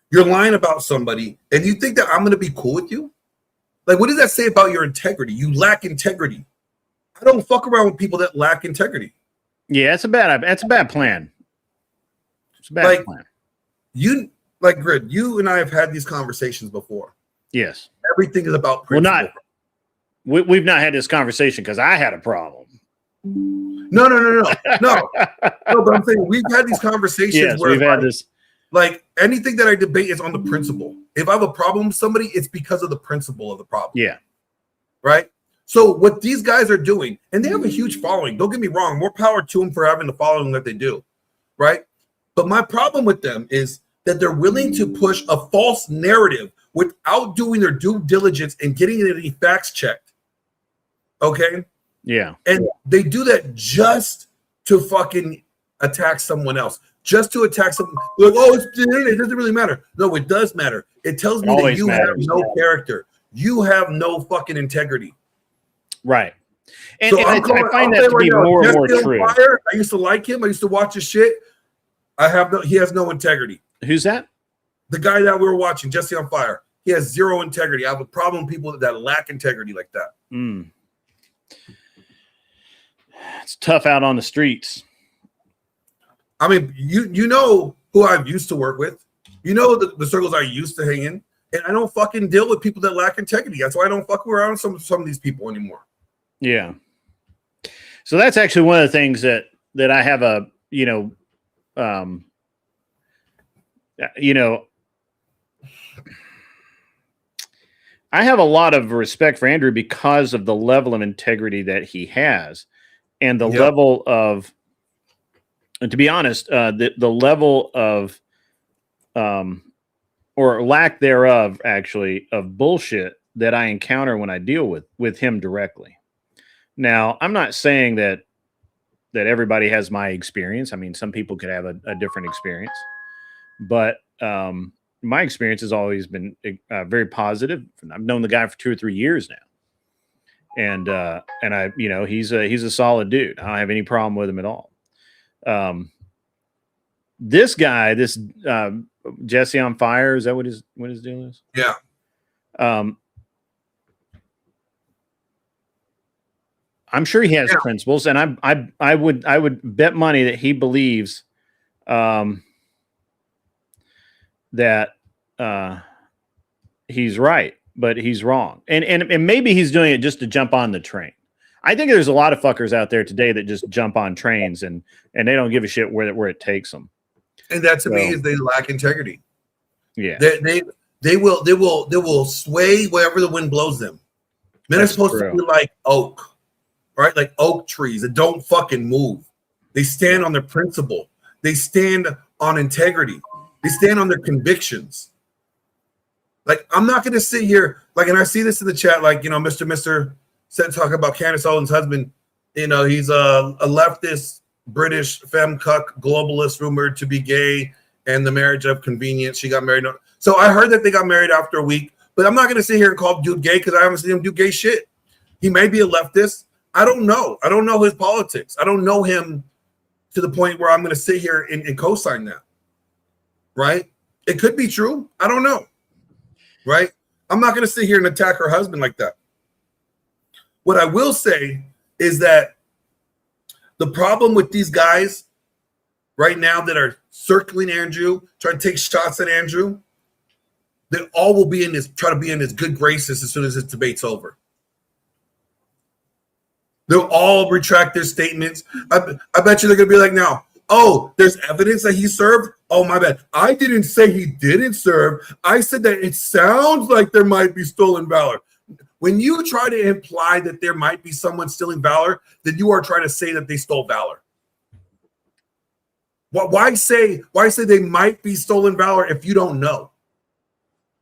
You're lying about somebody, and you think that I'm going to be cool with you? Like, what does that say about your integrity? You lack integrity. I don't fuck around with people that lack integrity. Yeah, that's a bad plan. It's a bad plan. Grid, you and I have had these conversations before. Yes. Everything is about principle. We've not had this conversation because I had a problem. No. But I'm saying we've had these conversations. Yes, where we've had this. Like anything that I debate is on the principle. If I have a problem with somebody, it's because of the principle of the problem. Yeah. Right. So what these guys are doing, and they have a huge following. Don't get me wrong. More power to them for having the following that they do. Right. But my problem with them is that they're willing to push a false narrative without doing their due diligence and getting any facts checked. Okay. Yeah. And they do that just to fucking attack someone else. Just to attack someone. Like, oh, it's the internet. It doesn't really matter. No, it does matter. It tells me that you have no character. You have no fucking integrity. Right. And, So I find that to be more and more true. Fire, I used to like him. I used to watch his shit. He has no integrity. Who's that? The guy that we were watching, Jesse on Fire. He has zero integrity. I have a problem with people that lack integrity like that. It's tough out on the streets. I mean, you know who I used to work with. You know the circles I used to hang in. And I don't fucking deal with people that lack integrity. That's why I don't fuck around some of these people anymore. Yeah. So that's actually one of the things that I have I have a lot of respect for Andrew because of the level of integrity that he has and the level of, and to be honest, the level of, or lack thereof, actually, of bullshit that I encounter when I deal with him directly. Now, I'm not saying that everybody has my experience. I mean, some people could have a different experience, but my experience has always been very positive. I've known the guy for 2 or 3 years now, and I, he's a solid dude. I don't have any problem with him at all. This guy, Jesse on Fire, is that what his deal is? Yeah. I'm sure he has principles, and I would bet money that he believes that he's right, but he's wrong, and maybe he's doing it just to jump on the train. I think there's a lot of fuckers out there today that just jump on trains and they don't give a shit where it takes them. And that to me is they lack integrity. Yeah, they will sway wherever the wind blows them. Men are supposed to be like oak, right? Like oak trees that don't fucking move. They stand on their principle. They stand on integrity. They stand on their convictions. Like, I'm not going to sit here, like, and I see this in the chat, like, Mr. said, talking about Candace Owens' husband. He's a leftist British femme cuck globalist rumored to be gay and the marriage of convenience. She got married. So I heard that they got married after a week, but I'm not going to sit here and call dude gay because I haven't seen him do gay shit. He may be a leftist. I don't know. I don't know his politics. I don't know him to the point where I'm going to sit here and co-sign that. Right? It could be true. I don't know. Right? I'm not going to sit here and attack her husband like that. what I will say is that the problem with these guys right now that are circling Andrew, trying to take shots at Andrew, they all will be in this, try to be in his good graces as soon as this debate's over. They'll all retract their statements. I bet you they're going to be like, now, oh, there's evidence that he served? Oh, my bad. I didn't say he didn't serve. I said that it sounds like there might be stolen valor. When you try to imply that there might be someone stealing valor, then you are trying to say that they stole valor. Why say they might be stolen valor if you don't know?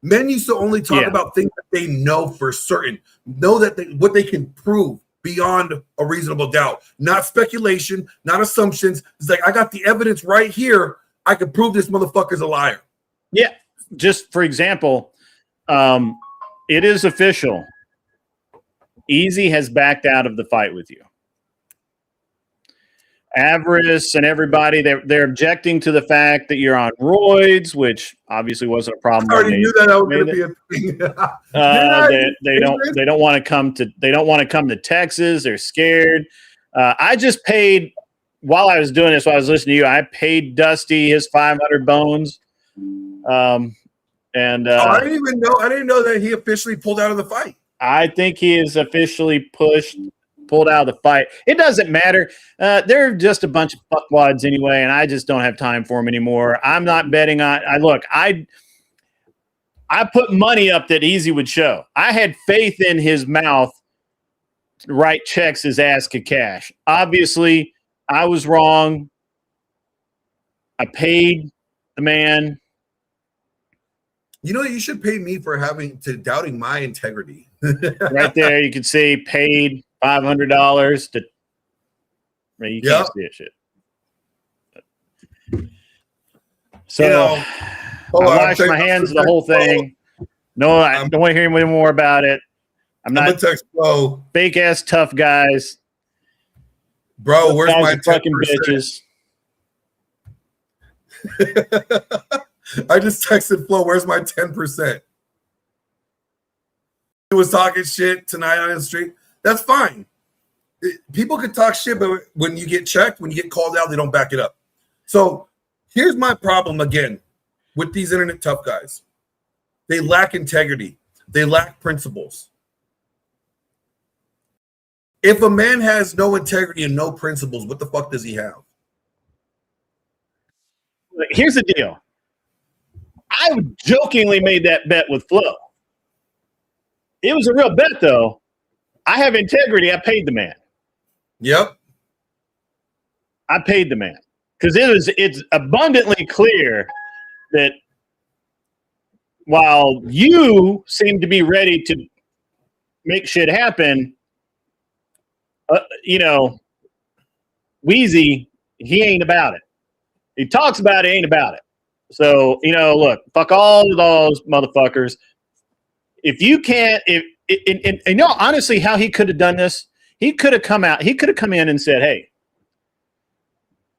Men used to only talk about things that they know for certain, know that what they can prove beyond a reasonable doubt, not speculation, not assumptions. It's like, I got the evidence right here. I can prove this motherfucker's a liar. Yeah. Just for example, it is official. Easy has backed out of the fight with you. Avarice and everybody, they're objecting to the fact that you're on roids, which obviously wasn't a problem. I already knew that was going to be a thing. They don't want to come to Texas. They're scared. I just paid while I was doing this. While I was listening to you, I paid Dusty his 500 bones. I didn't even know. I didn't know that he officially pulled out of the fight. I think he is officially pulled out of the fight. It doesn't matter. They're just a bunch of fuckwads anyway, and I just don't have time for them anymore. I'm not betting on. I put money up that Easy would show. I had faith in his mouth to write checks his ass could cash. Obviously, I was wrong. I paid the man. You know, you should pay me for doubting my integrity. Right there, you can see paid $500 to. You can't see it, shit. So I washed my hands of the whole thing. No, I don't want to hear any more about it. I'm not text Flo. Fake ass tough guys. Bro, where's my fucking bitches? I just texted Flo, where's my 10%? He was talking shit tonight on the street. That's fine. People could talk shit, but when you get checked, when you get called out, they don't back it up. So here's my problem again with these internet tough guys. They lack integrity. They lack principles. If a man has no integrity and no principles, what the fuck does he have? Here's the deal. I jokingly made that bet with Flo. It was a real bet, though. I have integrity. I paid the man. Yep. I paid the man because it's abundantly clear that while you seem to be ready to make shit happen, Wheezy, he ain't about it. He talks about it, ain't about it. So, look, fuck all of those motherfuckers. If you can't, honestly, how he could have done this, he could have come in and said, hey,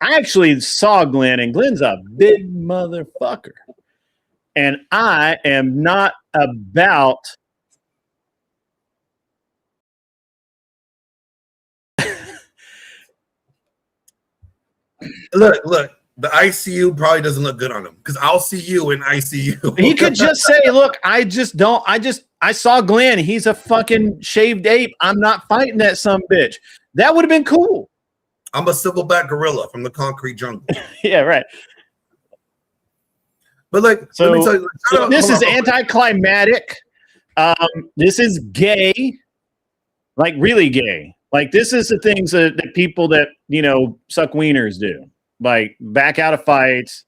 I actually saw Glenn, and Glenn's a big motherfucker. And I am not about Look, the ICU probably doesn't look good on him because I'll see you in ICU. He could just say, look, I saw Glenn. He's a fucking shaved ape. I'm not fighting that some bitch. That would have been cool. I'm a silverback gorilla from the concrete jungle. Yeah, right. But let me tell you, this is anticlimactic. This is gay, like really gay. Like this is the things that people that suck wieners do. Like back out of fights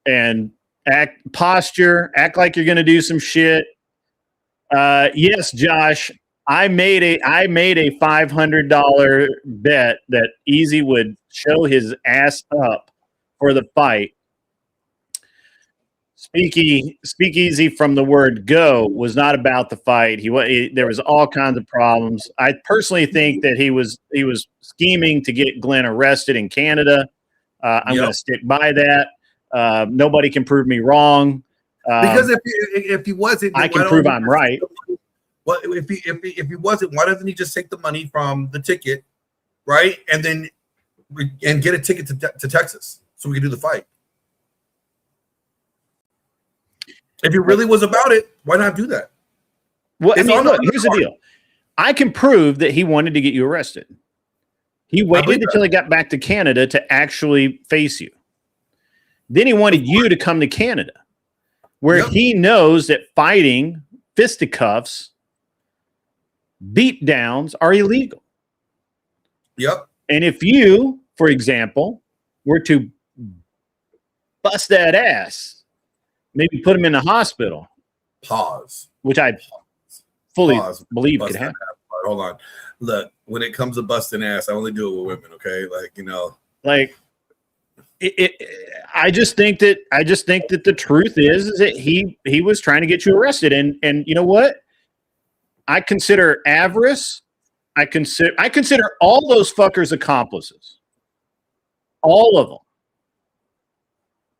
and act like you're going to do some shit. Yes, Josh, I made a $500 bet that Easy would show his ass up for the fight. Speakeasy from the word go was not about the fight. There was all kinds of problems. I personally think that he was scheming to get Glenn arrested in Canada. I'm going to stick by that. Nobody can prove me wrong. Because if he wasn't, I can prove I'm right. Well, if he wasn't, why doesn't he just take the money from the ticket, right, and then get a ticket to Texas so we can do the fight? If he really was about it, why not do that? Well, I mean, look, here's the deal. I can prove that he wanted to get you arrested. He waited until he got back to Canada to actually face you. Then he wanted you to come to Canada, where he knows that fighting, fisticuffs, beatdowns are illegal. Yep. And if you, for example, were to bust that ass, maybe put him in the hospital. Pause. Which I fully believe could happen. Hold on. Look, when it comes to busting ass, I only do it with women, okay? Like, you know. Like, I just think that the truth is that he was trying to get you arrested. And you know what? I consider avarice. I consider all those fuckers accomplices. All of them.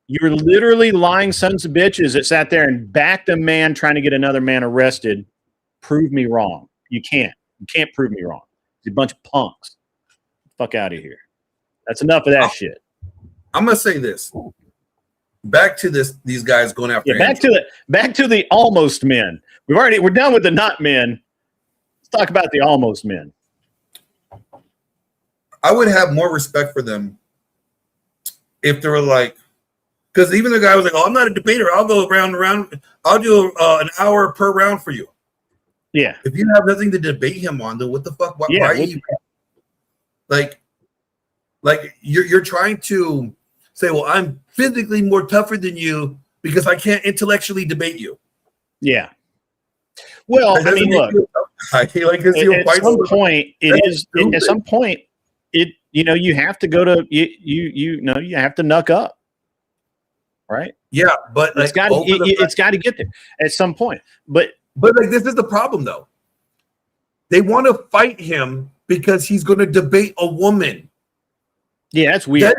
You're literally lying sons of bitches that sat there and backed a man trying to get another man arrested. Prove me wrong. You can't. You can't prove me wrong. It's a bunch of punks. Fuck out of here. That's enough of that shit. I'm gonna say this. Back to these guys going after. Yeah, back to the almost men. We're done with the not men. Let's talk about the almost men. I would have more respect for them if they were like, because even the guy was like, "Oh, I'm not a debater. I'll go round and round. I'll do an hour per round for you." Yeah. If you have nothing to debate him on, then what the fuck? Why are you like you're trying to say, well, I'm physically more tougher than you because I can't intellectually debate you. Yeah. Well, I mean, look, at some point, you have to go to you have to knuck up, right? Yeah, but it's got to get there at some point. But like, this is the problem, though. They want to fight him because he's going to debate a woman. Yeah, that's weird.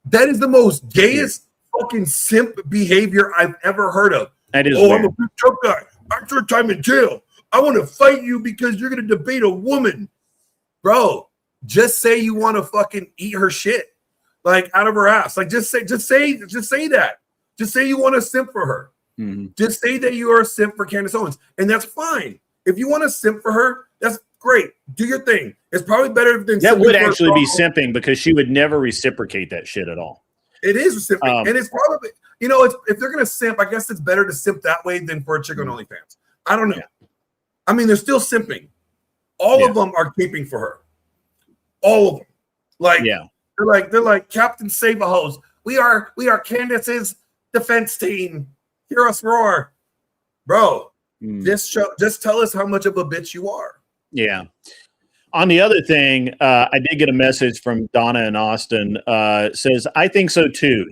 That is the most gayest fucking simp behavior I've ever heard of. That is weird. I'm a big tough guy. I served time in jail. I want to fight you because you're going to debate a woman. Bro, just say you want to fucking eat her shit, like, out of her ass. Like, just say that. Just say you want to simp for her. Mm-hmm. Just say that you are a simp for Candace Owens, and that's fine. If you want to simp for her, that's great. Do your thing. It's probably better than that would actually be simping, because she would never reciprocate that shit at all. It is simping, and it's probably, if they're gonna simp, I guess it's better to simp that way than for a chick on OnlyFans. I don't know. Yeah. I mean, they're still simping. All of them are keeping for her. All of them. Like, they're like Captain Save-A-Hose. We are Candace's defense team. Hear us roar, bro. Just tell us how much of a bitch you are. Yeah. On the other thing, I did get a message from Donna in Austin. Says, I think so too.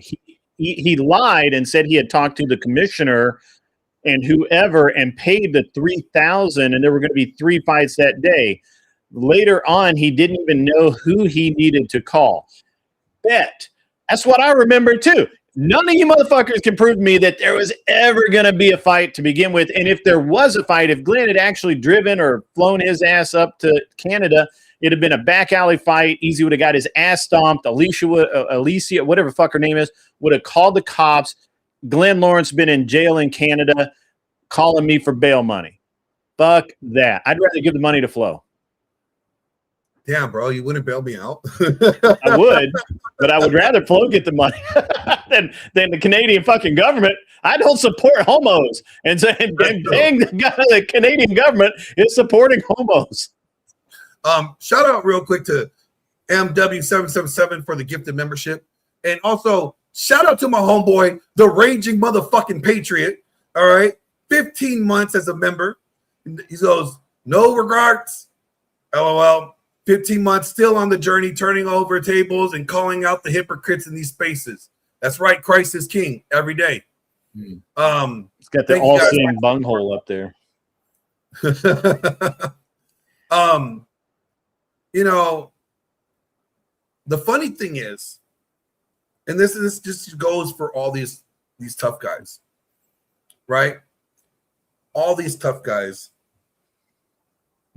He lied and said he had talked to the commissioner and whoever and paid the $3,000, and there were going to be 3 fights that day. Later on, he didn't even know who he needed to call. Bet. That's what I remember too. None of you motherfuckers can prove to me that there was ever going to be a fight to begin with. And if there was a fight, if Glenn had actually driven or flown his ass up to Canada, it'd have been a back alley fight. Easy would have got his ass stomped. Alicia, whatever fuck her name is, would have called the cops. Glenn Lawrence been in jail in Canada calling me for bail money. Fuck that. I'd rather give the money to Flo. Damn, bro, you wouldn't bail me out? I would, but I would rather Flo get the money than the Canadian fucking government. I don't support homos, and paying the Canadian government is supporting homos. Shout out real quick to MW777 for the gifted membership, and also shout out to my homeboy, the raging motherfucking patriot. All right, 15 months as a member. He goes, no regrets. LOL. 15 months still on the journey, turning over tables and calling out the hypocrites in these spaces. That's right. Christ is king every day. It's got the all-seeing bunghole up there. The funny thing is, and this just goes for all these tough guys, right? All these tough guys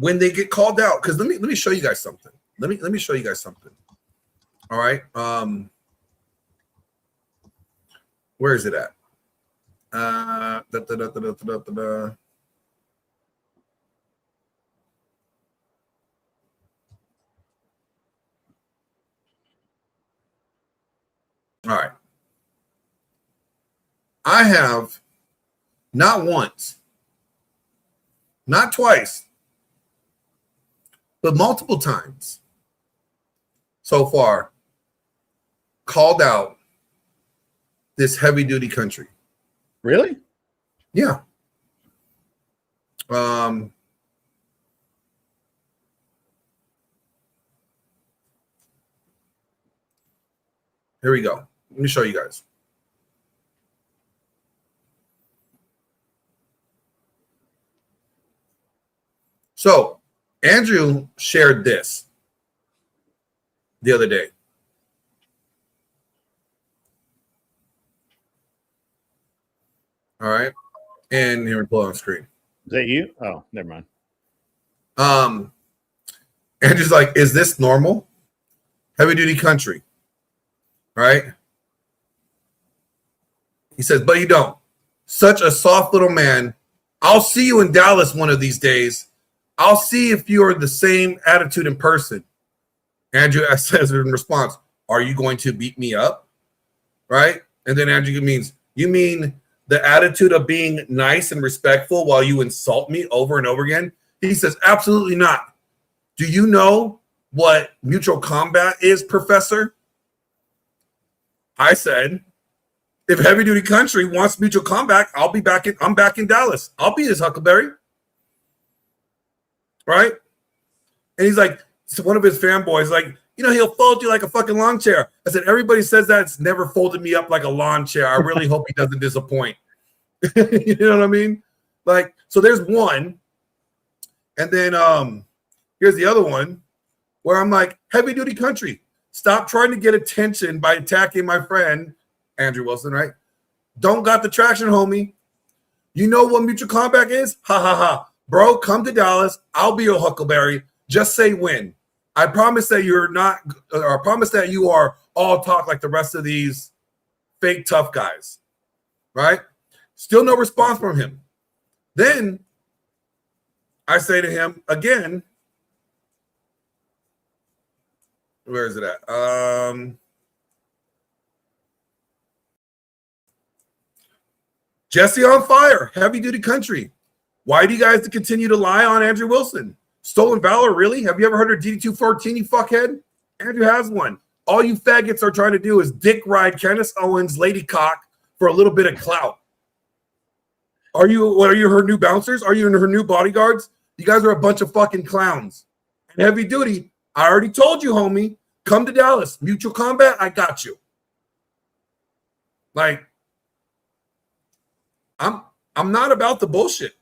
when they get called out, because let me show you guys something. Let me show you guys something. All right. Where is it at? All right. I have not once, not twice, but multiple times so far called out this heavy duty country. Really? Yeah. Here we go. Let me show you guys. So Andrew shared this the other day. All right. And here we pull on screen. Is that you? Oh, never mind. Andrew's like, is this normal? Heavy duty country. Right? He says, but you don't. Such a soft little man. I'll see you in Dallas one of these days. I'll see if you are the same attitude in person. Andrew says in response, are you going to beat me up? Right? And then Andrew means, you mean the attitude of being nice and respectful while you insult me over and over again? He says, absolutely not. Do you know what mutual combat is, Professor? I said, if heavy duty country wants mutual combat, I'm back in Dallas. I'll be his Huckleberry. Right? And he's like, so one of his fanboys, like, you know, he'll fold you like a fucking lawn chair. I said, everybody says that. It's never folded me up like a lawn chair. I really hope he doesn't disappoint. You know what I mean? Like, so there's one. And then here's the other one where I'm like, heavy duty country. Stop trying to get attention by attacking my friend, Andrew Wilson, right? Don't got the traction, homie. You know what mutual combat is? Ha, ha, ha. Bro, come to Dallas. I'll be your Huckleberry. Just say when. I promise that you're not, or I promise that you are all talk like the rest of these fake tough guys, right? Still no response from him. Then I say to him again, where is it at? Jesse on fire, heavy duty country. Why do you guys continue to lie on Andrew Wilson? Stolen valor, really? Have you ever heard of DD214, you fuckhead? Andrew has one. All you faggots are trying to do is dick ride Candace Owens' lady cock for a little bit of clout. Are you her new bouncers? Are you her new bodyguards? You guys are a bunch of fucking clowns. And heavy duty, I already told you, homie. Come to Dallas. Mutual combat, I got you. Like, I'm not about the bullshit.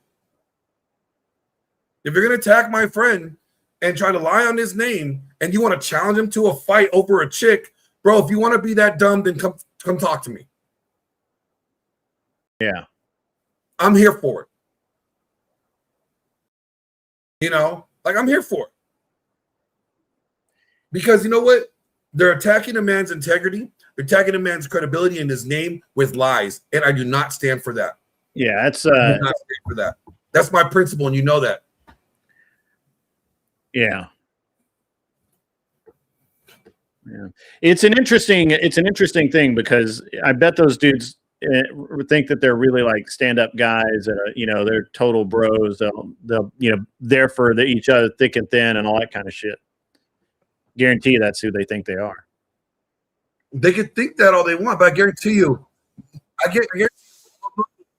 If you're going to attack my friend and try to lie on his name and you want to challenge him to a fight over a chick, bro, if you want to be that dumb, then come talk to me. Yeah. I'm here for it. You know, like I'm here for it. Because you know what? They're attacking a man's integrity. They're attacking a man's credibility in his name with lies. And I do not stand for that. Yeah, that's I do not stand for that. That's my principle, and you know that. Yeah. Yeah. It's an interesting thing because I bet those dudes think that they're really like stand-up guys that you know, they're total bros. They'll you know, there for each other thick and thin and all that kind of shit. Guarantee that's who they think they are. They can think that all they want, but I guarantee you, I get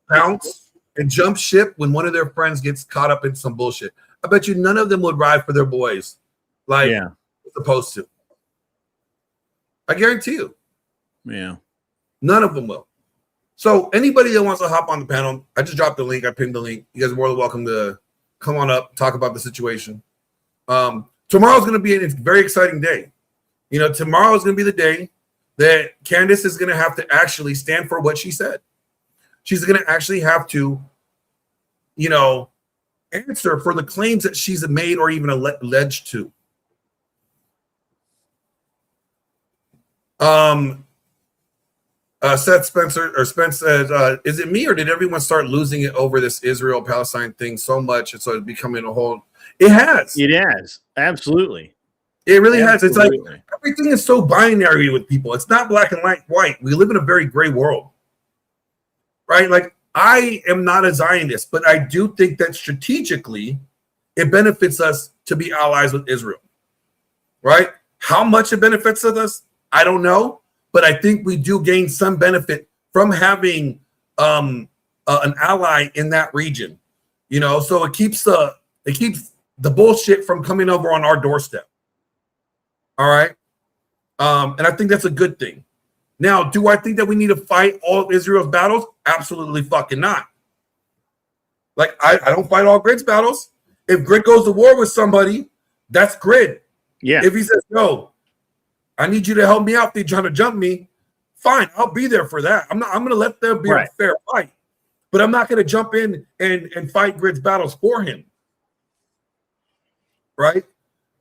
bounce and jump ship when one of their friends gets caught up in some bullshit. I bet you none of them would ride for their boys like they're supposed to. I guarantee you. Yeah. None of them will. So anybody that wants to hop on the panel, I just dropped the link. I pinned the link. You guys are more than welcome to come on up, talk about the situation. Tomorrow's going to be a very exciting day. You know, tomorrow is going to be the day that Candace is going to have to actually stand for what she said. She's going to actually have to, you know, answer for the claims that she's made or even alleged to. Seth Spencer or Spence said, is it me or did everyone start losing it over this Israel-Palestine thing so much and so it's becoming a whole? It has. It has. Absolutely. It really has. It's like Absolutely. everything is so binary with people. It's not black and white. We live in a very gray world, right? Like, I am not a Zionist, but I do think that strategically it benefits us to be allies with Israel, right? How much it benefits us, I don't know, but I think we do gain some benefit from having an ally in that region, you know. So it keeps the bullshit from coming over on our doorstep. All right, and I think that's a good thing. Now, do I think that we need to fight all of Israel's battles? Absolutely fucking not. Like, I don't fight all Grid's battles. If Grid goes to war with somebody, that's Grid. Yeah. If he says, no, I need you to help me out, they're trying to jump me, fine, I'll be there for that. I'm going to let there be a fair fight. But I'm not going to jump in and fight Grid's battles for him. Right?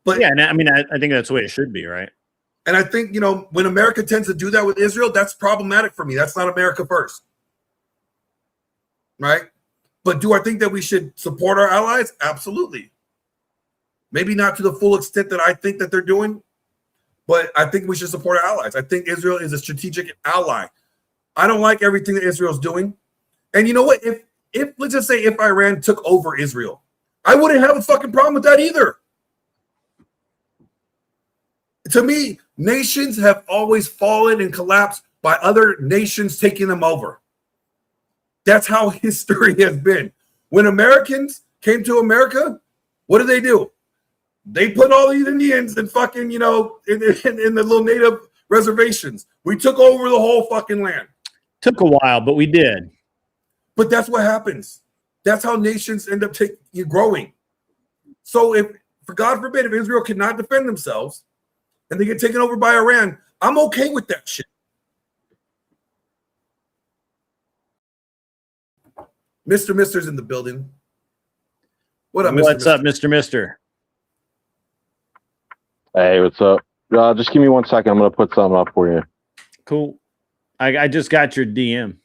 But yeah, and I mean, I think that's the way it should be, right? And I think, you know, when America tends to do that with Israel, that's problematic for me. That's not America first. Right? But do I think that we should support our allies? Absolutely. Maybe not to the full extent that I think that they're doing, but I think we should support our allies. I think Israel is a strategic ally. I don't like everything that Israel's doing. And you know what? If let's just say if Iran took over Israel, I wouldn't have a fucking problem with that either. To me, nations have always fallen and collapsed by other nations taking them over. That's how history has been. When Americans came to America, what did they do? They put all these Indians in fucking, you know, in the little native reservations. We took over the whole fucking land. Took a while, but we did. But that's what happens. That's how nations end up growing. So if, for God forbid, if Israel cannot defend themselves, and they get taken over by Iran, I'm okay with that shit. Mr. Mister's in the building. What up, Mr. What's up, Mr. Mister? Hey, what's up? Just give me 1 second. I'm going to put something up for you. Cool. I just got your DM.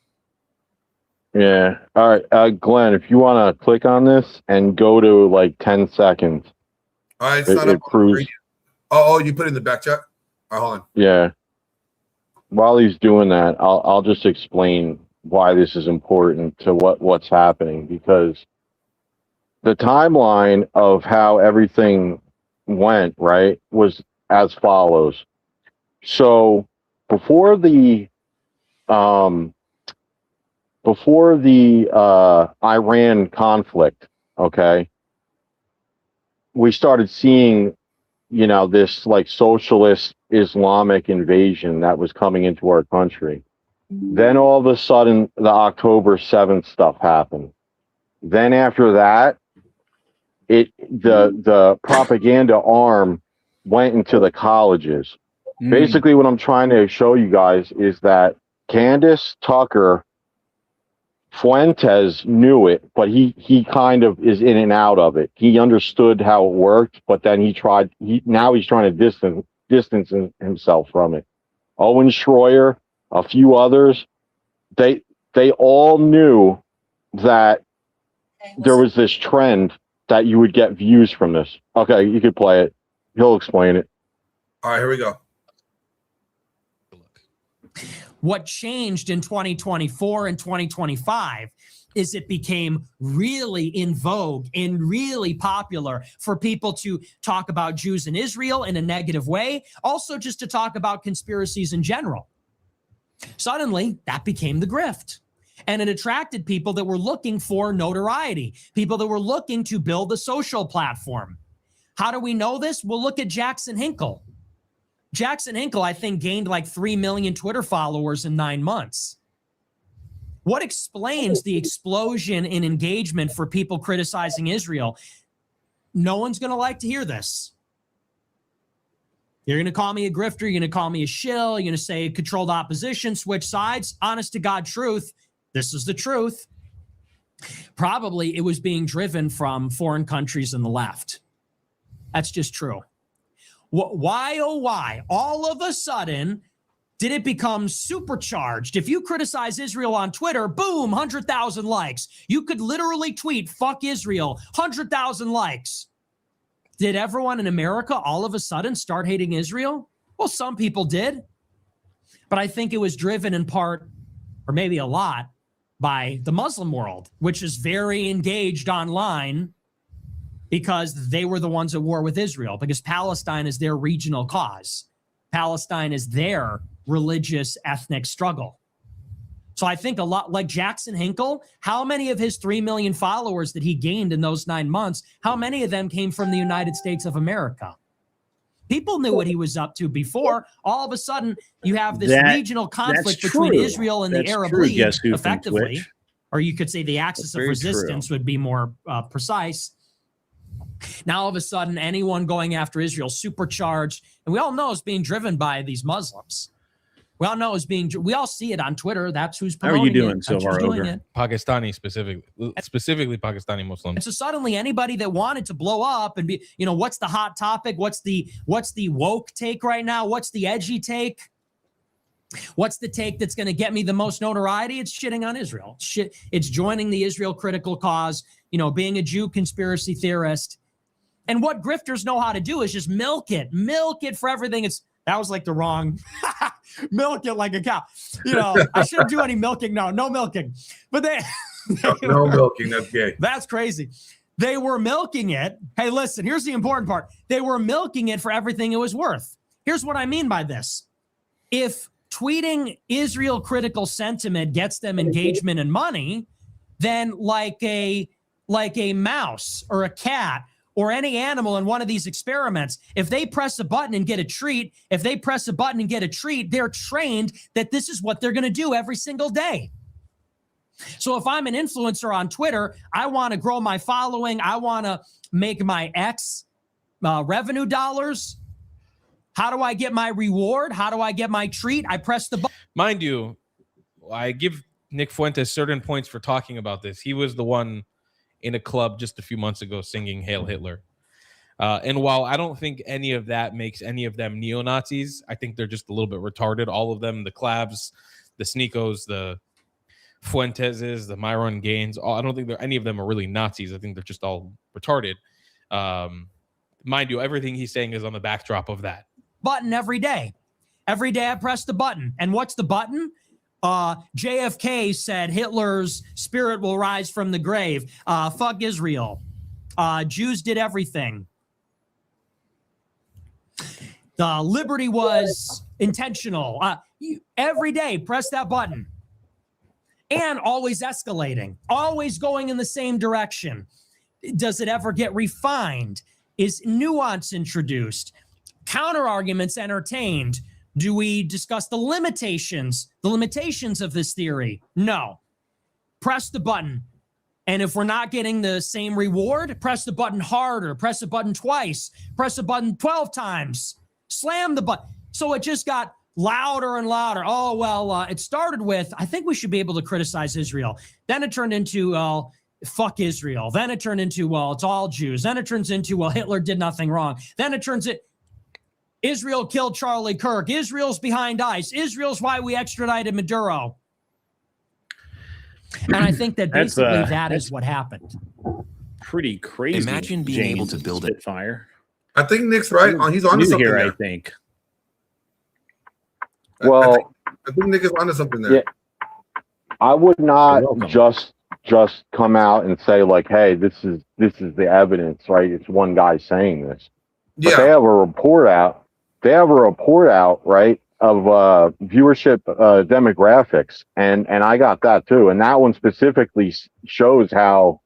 Yeah. All right. Glenn, if you want to click on this and go to like 10 seconds. All right, it's not up. Oh, you put it in the back chat? All right, hold on. Yeah. While he's doing that, I'll just explain why this is important to what's happening, because the timeline of how everything went, right, was as follows. So before the Iran conflict, okay, we started seeing, you know, this like socialist Islamic invasion that was coming into our country. Then all of a sudden, the October 7th stuff happened. Then after that, the propaganda arm went into the colleges. Basically, what I'm trying to show you guys is that Candace, Tucker, Fuentes knew it, but he kind of is in and out of it. He understood how it worked, but then now he's trying to distance himself from it. Owen Schroyer, a few others, they all knew that there was this trend that you would get views from this. Okay, you could play it. He'll explain it. All right, here we go. What changed in 2024 and 2025 is it became really in vogue and really popular for people to talk about Jews in Israel in a negative way, also just to talk about conspiracies in general. Suddenly, that became the grift. And it attracted people that were looking for notoriety, people that were looking to build a social platform. How do we know this? Well, look at Jackson Hinkle. Jackson Hinkle, I think, gained like 3 million Twitter followers in 9 months. What explains the explosion in engagement for people criticizing Israel? No one's going to like to hear this. You're going to call me a grifter. You're going to call me a shill. You're going to say controlled opposition, switch sides. Honest to God truth. This is the truth. Probably it was being driven from foreign countries and the left. That's just true. Why, oh, why? All of a sudden, did it become supercharged? If you criticize Israel on Twitter, boom, 100,000 likes. You could literally tweet, fuck Israel, 100,000 likes. Did everyone in America all of a sudden start hating Israel? Well, some people did. But I think it was driven in part, or maybe a lot, by the Muslim world, which is very engaged online because they were the ones at war with Israel, because Palestine is their regional cause. Palestine is their religious ethnic struggle. So I think a lot like Jackson Hinkle, how many of his 3 million followers that he gained in those 9 months, how many of them came from the United States of America? People knew what he was up to before. All of a sudden, you have this regional conflict between Israel and the Arab League, effectively, or you could say the axis of resistance would be more precise. Now, all of a sudden, anyone going after Israel supercharged, and we all know it's being driven by these Muslims. We all know it's being. We all see it on Twitter. That's who's promoting it. How are you doing, Silvar Ogre? Pakistani specifically Pakistani Muslims. And so suddenly, anybody that wanted to blow up and be, you know, what's the hot topic? What's the woke take right now? What's the edgy take? What's the take that's going to get me the most notoriety? It's shitting on Israel. It's joining the Israel critical cause. You know, being a Jew conspiracy theorist. And what grifters know how to do is just milk it for everything. That was like the wrong milk it like a cow. You know, I shouldn't do any milking. No milking. But no milking. That's gay. That's crazy. They were milking it. Hey, listen, here's the important part. They were milking it for everything it was worth. Here's what I mean by this. If tweeting Israel critical sentiment gets them engagement and money, then like a mouse or a cat or any animal in one of these experiments, if they press a button and get a treat, they're trained that this is what they're going to do every single day. So if I'm an influencer on Twitter, I want to grow my following. I want to make my X revenue dollars. How do I get my reward? How do I get my treat? I press the button. Mind you, I give Nick Fuentes certain points for talking about this. He was the one in a club just a few months ago singing Hail Hitler. And while I don't think any of that makes any of them neo-Nazis, I think they're just a little bit retarded. All of them, the Clabs, the Sneakos, the Fuenteses, the Myron Gaines, I don't think any of them are really Nazis. I think they're just all retarded. Mind you, everything he's saying is on the backdrop of that. Button every day. Every day I press the button. And what's the button? JFK said Hitler's spirit will rise from the grave. Fuck Israel. Jews did everything. The liberty was intentional. Every day, press that button. And always escalating. Always going in the same direction. Does it ever get refined? Is nuance introduced? Counter arguments entertained? Do we discuss the limitations of this theory? No. Press the button. And if we're not getting the same reward, press the button harder. Press the button twice. Press the button 12 times. Slam the button. So it just got louder and louder. Oh, well, it started with, I think we should be able to criticize Israel. Then it turned into, fuck Israel. Then it turned into, well, it's all Jews. Then it turns into, well, Hitler did nothing wrong. Then it turns it, Israel killed Charlie Kirk. Israel's behind ICE. Israel's why we extradited Maduro. And I think that basically that is what happened. Pretty crazy. Imagine being able to build it. Fire. I think Nick's right. He's onto something here, there. I think. Well, I think Nick is onto something there. Yeah, I would not just come out and say like, "Hey, this is the evidence," right? It's one guy saying this. But they have a report out. They have a report out, right, of viewership demographics, and I got that too. And that one specifically shows how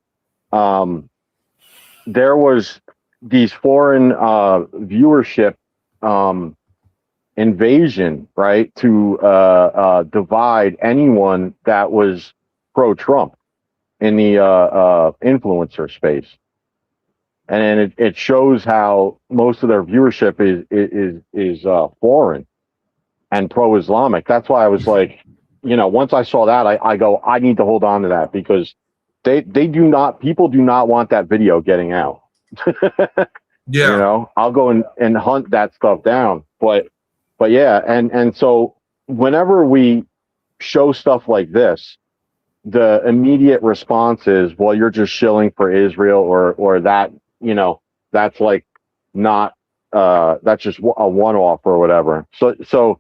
there was these foreign viewership invasion, right, to divide anyone that was pro-Trump in the influencer space. And it shows how most of their viewership is foreign and pro-Islamic. That's why I was like, you know, once I saw that, I go, I need to hold on to that, because they do not, people do not want that video getting out. Yeah. You know, I'll go and hunt that stuff down. But yeah, and so whenever we show stuff like this, the immediate response is, well, you're just shilling for Israel, or that, you know, that's like not that's just a one-off or whatever. So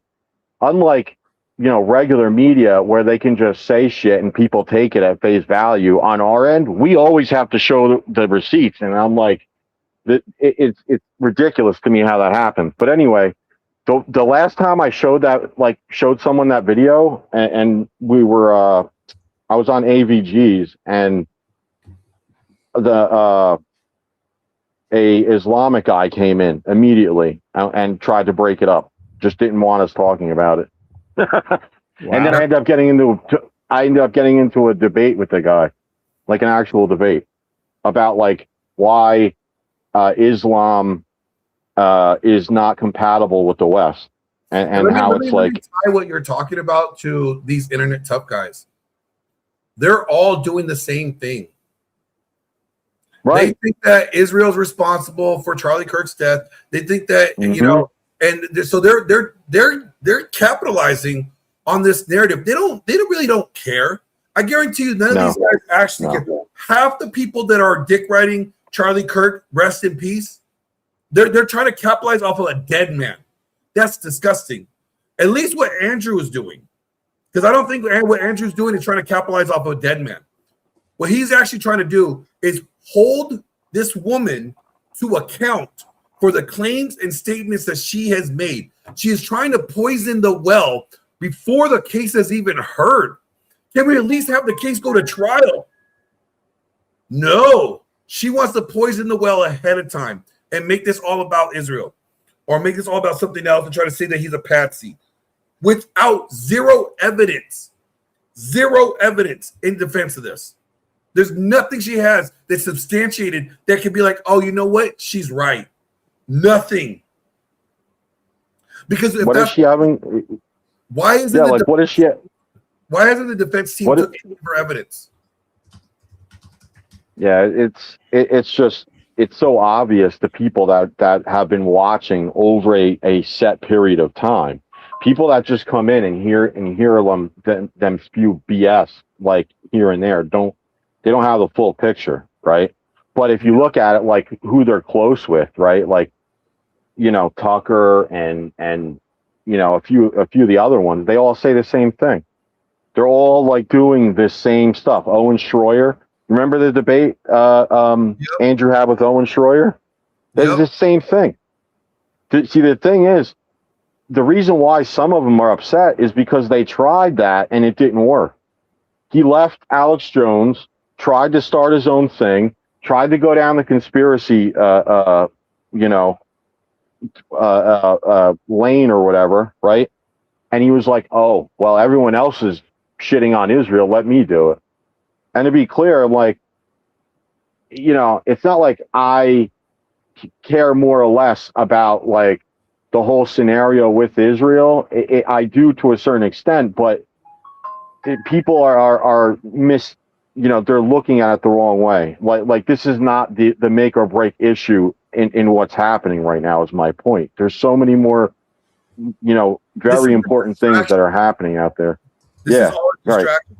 unlike, you know, regular media where they can just say shit and people take it at face value, on our end, we always have to show the receipts. And I'm like, it's ridiculous to me how that happens. But anyway, the last time I showed someone that video, and we were, I was on AVGs, and a Islamic guy came in immediately and tried to break it up. Just didn't want us talking about it. And then I ended up getting into a debate with the guy, like an actual debate about like why Islam is not compatible with the West, and how it's like, tie what you're talking about to these internet tough guys. They're all doing the same thing. right? They think that Israel's responsible for Charlie Kirk's death. They think that you know, and so they're capitalizing on this narrative. They really don't care. I guarantee you, none of these guys actually care. Half the people that are dick writing Charlie Kirk, rest in peace, they're trying to capitalize off of a dead man. That's disgusting. At least what Andrew is doing, because I don't think what Andrew's doing is trying to capitalize off of a dead man. What he's actually trying to do is hold this woman to account for the claims and statements that she has made. She is trying to poison the well before the case has even heard. Can we at least have the case go to trial? No. She wants to poison the well ahead of time and make this all about Israel, or make this all about something else and try to say that he's a patsy without zero evidence in defense of this. There's nothing she has that's substantiated that can be like, oh, you know what? She's right. Nothing. Because what is she having? Why isn't what is she? Why hasn't the defense team took for evidence? Yeah, it's just, it's so obvious to people that have been watching over a set period of time. People that just come in and hear them spew BS like here and there, they don't have the full picture, right? But if you look at it like who they're close with, right? Like, you know, Tucker and you know, a few of the other ones, they all say the same thing. They're all like doing this same stuff. Owen Schroyer, remember the debate Andrew had with Owen Schroyer? It's the same thing. See, the thing is, the reason why some of them are upset is because they tried that and it didn't work. He left Alex Jones, tried to start his own thing, tried to go down the conspiracy, lane or whatever, right? And he was like, oh, well, everyone else is shitting on Israel, let me do it. And to be clear, I'm like, you know, it's not like I care more or less about like the whole scenario with Israel. I do to a certain extent, but people are you know, they're looking at it the wrong way. Like this is not the make or break issue in what's happening right now, is my point. There's so many more, you know, very important things that are happening out there. This is all a distraction.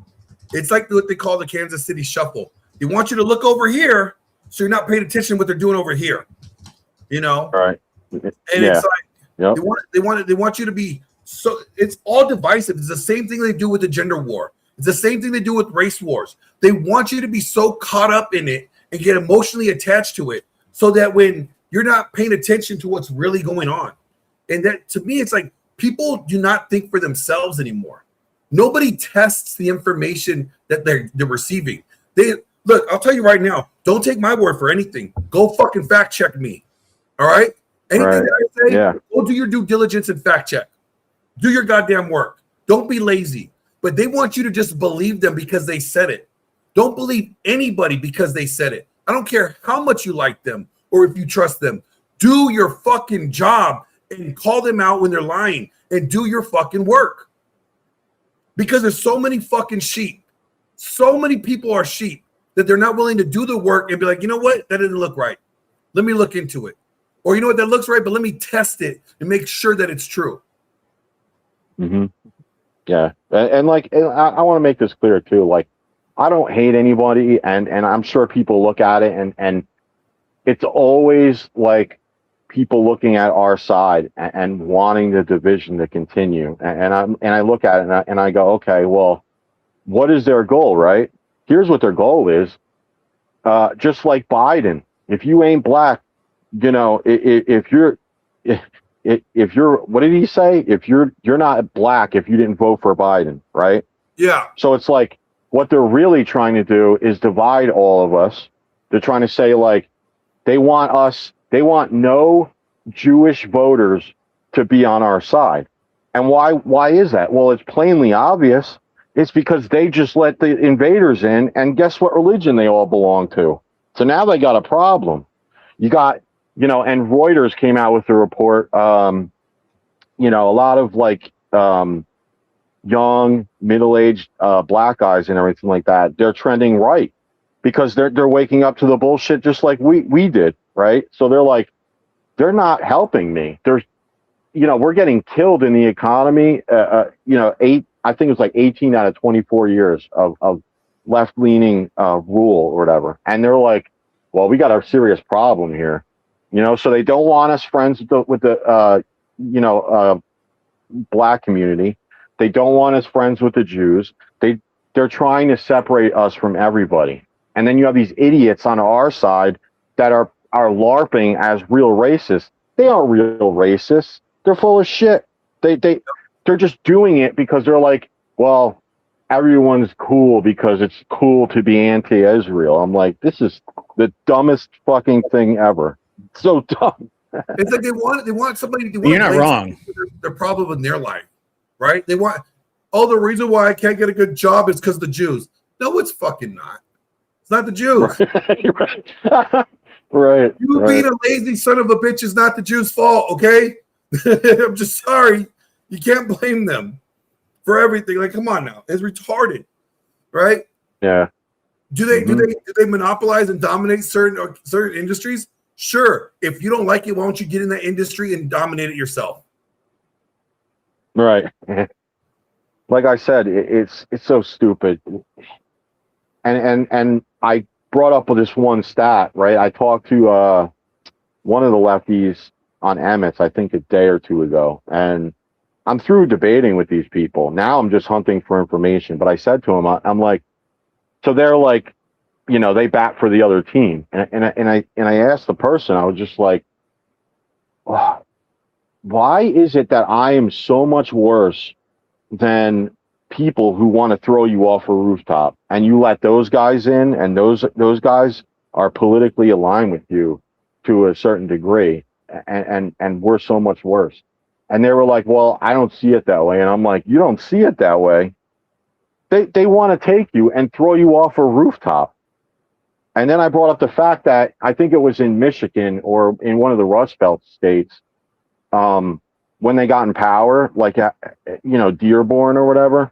It's like what they call the Kansas City shuffle. They want you to look over here, so you're not paying attention to what they're doing over here. You know, right? And it's like they want you to be so. It's all divisive. It's the same thing they do with the gender war. It's the same thing they do with race wars. They want you to be so caught up in it and get emotionally attached to it, so that when you're not paying attention to what's really going on, and that to me, it's like people do not think for themselves anymore. Nobody tests the information that they're receiving. Look, I'll tell you right now, don't take my word for anything. Go fucking fact check me. All right? Anything that I say, go do your due diligence and fact check. Do your goddamn work. Don't be lazy. But they want you to just believe them because they said it. Don't believe anybody because they said it. I don't care how much you like them or if you trust them. Do your fucking job and call them out when they're lying, and do your fucking work. Because there's so many fucking sheep. So many people are sheep that they're not willing to do the work and be like, you know what, that didn't look right. Let me look into it. Or you know what, that looks right, but let me test it and make sure that it's true. Mm-hmm. Yeah, and like I want to make this clear too. Like, I don't hate anybody, and I'm sure people look at it, and it's always like people looking at our side and wanting the division to continue. And I look at it and I go, okay, well, what is their goal, right? Here's what their goal is. Just like Biden, if you ain't black, you know, if you're what did he say? If you're not black, if you didn't vote for Biden, right? Yeah. So it's like what they're really trying to do is divide all of us. They're trying to say like they want no Jewish voters to be on our side. And why is that? Well, it's plainly obvious. It's because they just let the invaders in, and guess what religion they all belong to? So now they got a problem. You got, you know, and Reuters came out with a report, you know, a lot of like young, middle-aged black guys and everything like that, they're trending right because they're waking up to the bullshit just like we did, right? So they're like, they're not helping me. There's, you know, we're getting killed in the economy. You know, I think it was like 18 out of 24 years of left-leaning rule or whatever. And they're like, well, we got a serious problem here, you know. So they don't want us friends with the you know, black community. They don't want us friends with the Jews. They're trying to separate us from everybody. And then you have these idiots on our side that are LARPing as real racists. They aren't real racists. They're full of shit. They're just doing it because they're like, well, everyone's cool because it's cool to be anti-Israel. I'm like, this is the dumbest fucking thing ever. It's so dumb. It's like they want somebody. You're not wrong. Their problem in their life, right? They want. Oh, the reason why I can't get a good job is because of the Jews. No, it's fucking not. It's not the Jews. Right. Right. You being a lazy son of a bitch is not the Jews' fault. Okay, I'm just sorry. You can't blame them for everything. Like, come on now, it's retarded, right? Yeah. Do they monopolize and dominate certain industries? Sure. If you don't like it, why don't you get in that industry and dominate it yourself? Right. Like I said, it's so stupid. And I brought up with this one stat, right? I talked to one of the lefties on Emmett's, I think a day or two ago, and I'm through debating with these people. Now I'm just hunting for information. But I said to him, I'm like, so they're like, you know, they bat for the other team. And I asked the person, I was just like, oh, why is it that I am so much worse than people who want to throw you off a rooftop, and you let those guys in, and those guys are politically aligned with you to a certain degree, and we're so much worse. And they were like, well, I don't see it that way. And I'm like, you don't see it that way. They want to take you and throw you off a rooftop. And then I brought up the fact that I think it was in Michigan or in one of the Rust Belt states, when they got in power, like, you know, Dearborn or whatever,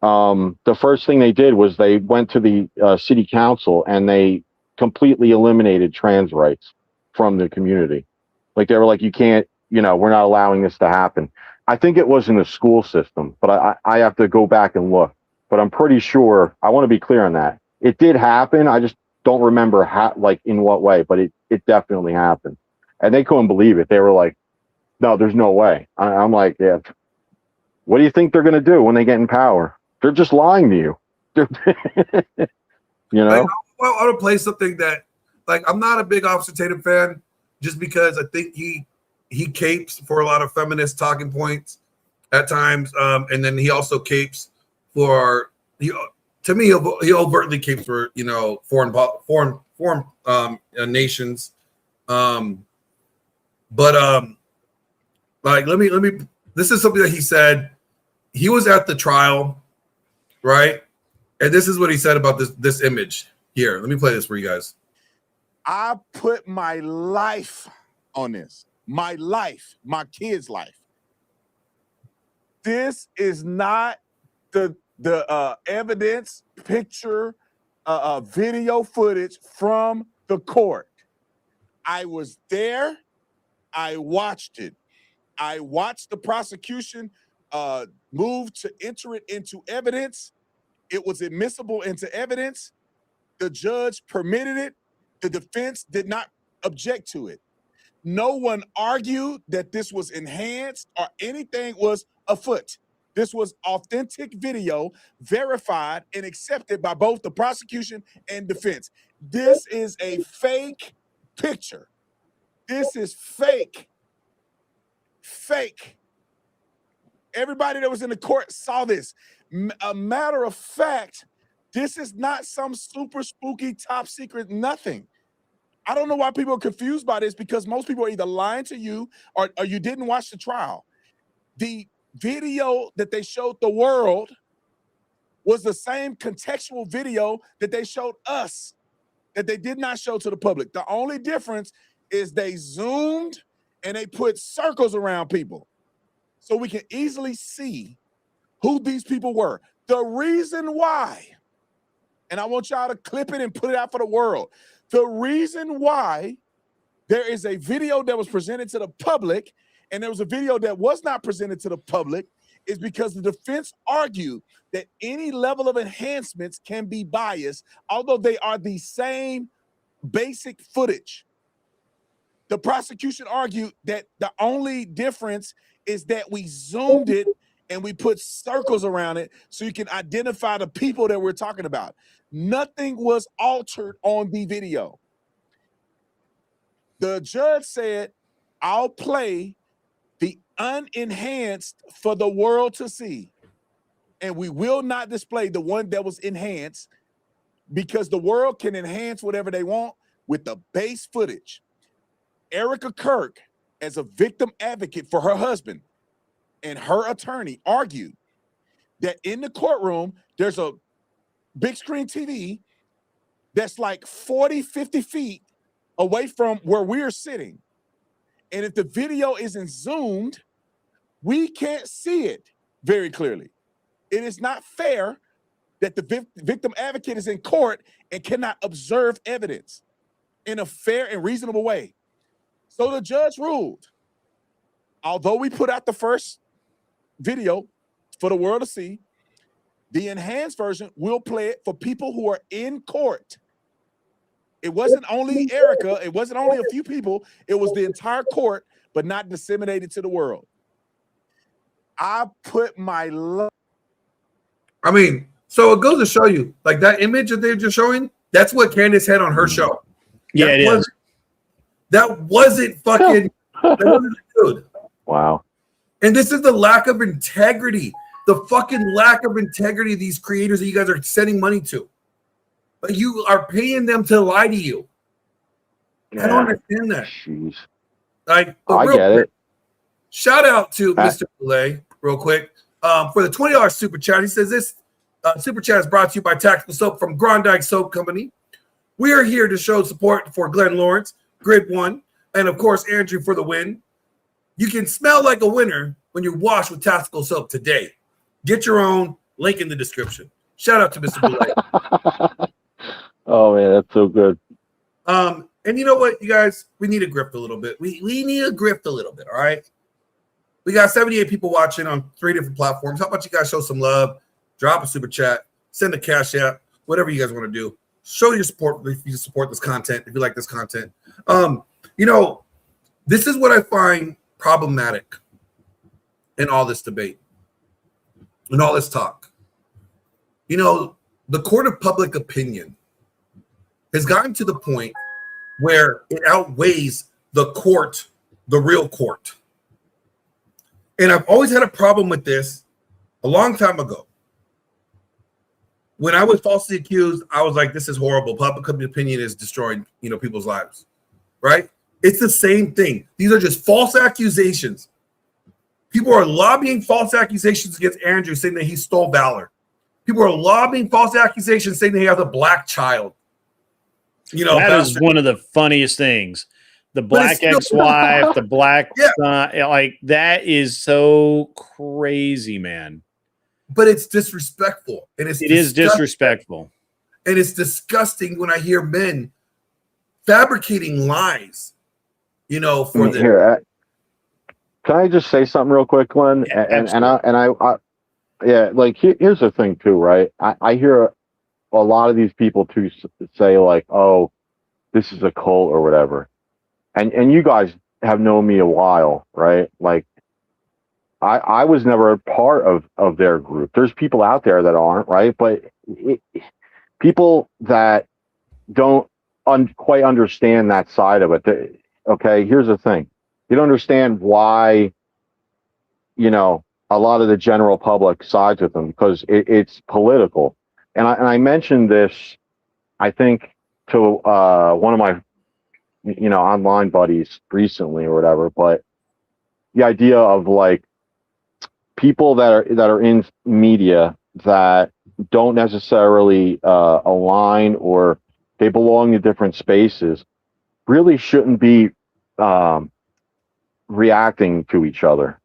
the first thing they did was they went to the city council and they completely eliminated trans rights from the community. Like, they were like, you can't, you know, we're not allowing this to happen. I think it was in the school system, but I have to go back and look. But I'm pretty sure, I want to be clear on that. It did happen. I just don't remember how, like, in what way, but it definitely happened. And they couldn't believe it. They were like, no, there's no way. I'm like, yeah. What do you think they're going to do when they get in power? They're just lying to you. You know? Like, I want to play something that, like, I'm not a big Officer Tatum fan just because I think he capes for a lot of feminist talking points at times. And then he also capes for, to me, he overtly capes for, you know, foreign nations. Like, let me, this is something that he said. He was at the trial, right? And this is what he said about this image here. Let me play this for you guys. I put my life on this. My life, my kid's life. This is not the evidence, picture, video footage from the court. I was there. I watched it. I watched the prosecution move to enter it into evidence. It was admissible into evidence. The judge permitted it. The defense did not object to it. No one argued that this was enhanced or anything was afoot. This was authentic video, verified and accepted by both the prosecution and defense. This is a fake picture. This is fake. Fake. Everybody that was in the court saw this. A matter of fact, this is not some super spooky, top secret, nothing. I don't know why people are confused by this, because most people are either lying to you or you didn't watch the trial. The video that they showed the world was the same contextual video that they showed us, that they did not show to the public. The only difference is they zoomed and they put circles around people so we can easily see who these people were. The reason why, and I want y'all to clip it and put it out for the world. The reason why there is a video that was presented to the public and there was a video that was not presented to the public is because the defense argued that any level of enhancements can be biased, although they are the same basic footage. The prosecution argued that the only difference is that we zoomed it and we put circles around it so you can identify the people that we're talking about. Nothing was altered on the video. The judge said, I'll play the unenhanced for the world to see. And we will not display the one that was enhanced, because the world can enhance whatever they want with the base footage. Erica Kirk, as a victim advocate for her husband and her attorney, argued that in the courtroom, there's a big screen TV that's like 40, 50 feet away from where we're sitting. And if the video isn't zoomed, we can't see it very clearly. It is not fair that the victim advocate is in court and cannot observe evidence in a fair and reasonable way. So the judge ruled, although we put out the first video for the world to see, the enhanced version will play it for people who are in court. It wasn't only Erica, it wasn't only a few people, it was the entire court, but not disseminated to the world. I put my love. I mean, so it goes to show you, like that image that they're just showing, that's what Candace had on her show. Yeah, it is. That wasn't fucking, that wasn't good. Wow. And this is the lack of integrity, the fucking lack of integrity of these creators that you guys are sending money to. But you are paying them to lie to you. Yeah. I don't understand that. Jeez. Like, I get it. Shout out to Mr. Boulay, real quick, for the $20 super chat. He says this super chat is brought to you by Tactical Soap from Grondike Soap Company. We are here to show support for Glenn Lawrence, Grid 1, and of course Andrew for the win. You can smell like a winner when you wash with Tactical Soap today. Get your own, link in the description. Shout out to Mr. Boulay. Oh man, that's so good. And you know what, you guys, we need to grift a little bit. We need to grift a little bit, all right? We got 78 people watching on 3 different platforms. How about you guys show some love, drop a super chat, send a cash app, whatever you guys want to do. Show your support if you support this content, if you like this content. You know, this is what I find problematic in all this debate and all this talk. You know, the court of public opinion has gotten to the point where it outweighs the court, the real court. And I've always had a problem with this a long time ago. When I was falsely accused, I was like, this is horrible. Public opinion is destroying, you know, people's lives, right? It's the same thing. These are just false accusations. People are lobbying false accusations against Andrew, saying that he stole valor. People are lobbying false accusations, saying that he has a black child. You know, that is one of the funniest things. The black ex-wife, the black son, like that is so crazy, man. But it's disrespectful, and it is disrespectful. And it's disgusting when I hear men fabricating lies, you know, for the Here, can I just say something real quick, Glenn? Yeah, I yeah, like here's the thing too, right? I hear a lot of these people too say like, "Oh, this is a cult or whatever," and you guys have known me a while, right? Like, I was never a part of their group. There's people out there that aren't, right? But people that don't quite understand that side of it. Okay, here's the thing: you don't understand why, you know, a lot of the general public sides with them because it's political. And I mentioned this, I think, to one of my, you know, online buddies recently or whatever. But the idea of like people that are in media that don't necessarily align or they belong to different spaces really shouldn't be reacting to each other,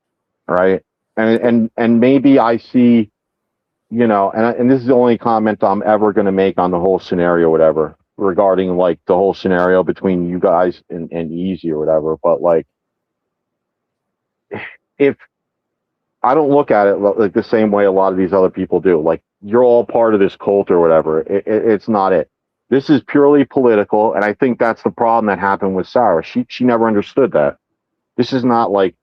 right? And maybe I see, you know, and this is the only comment I'm ever going to make on the whole scenario, whatever, regarding like the whole scenario between you guys and Easy or whatever. But like, if I don't look at it like the same way a lot of these other people do, like you're all part of this cult or whatever. It's not it. This is purely political, and I think that's the problem that happened with Sarah. She never understood that. This is not like,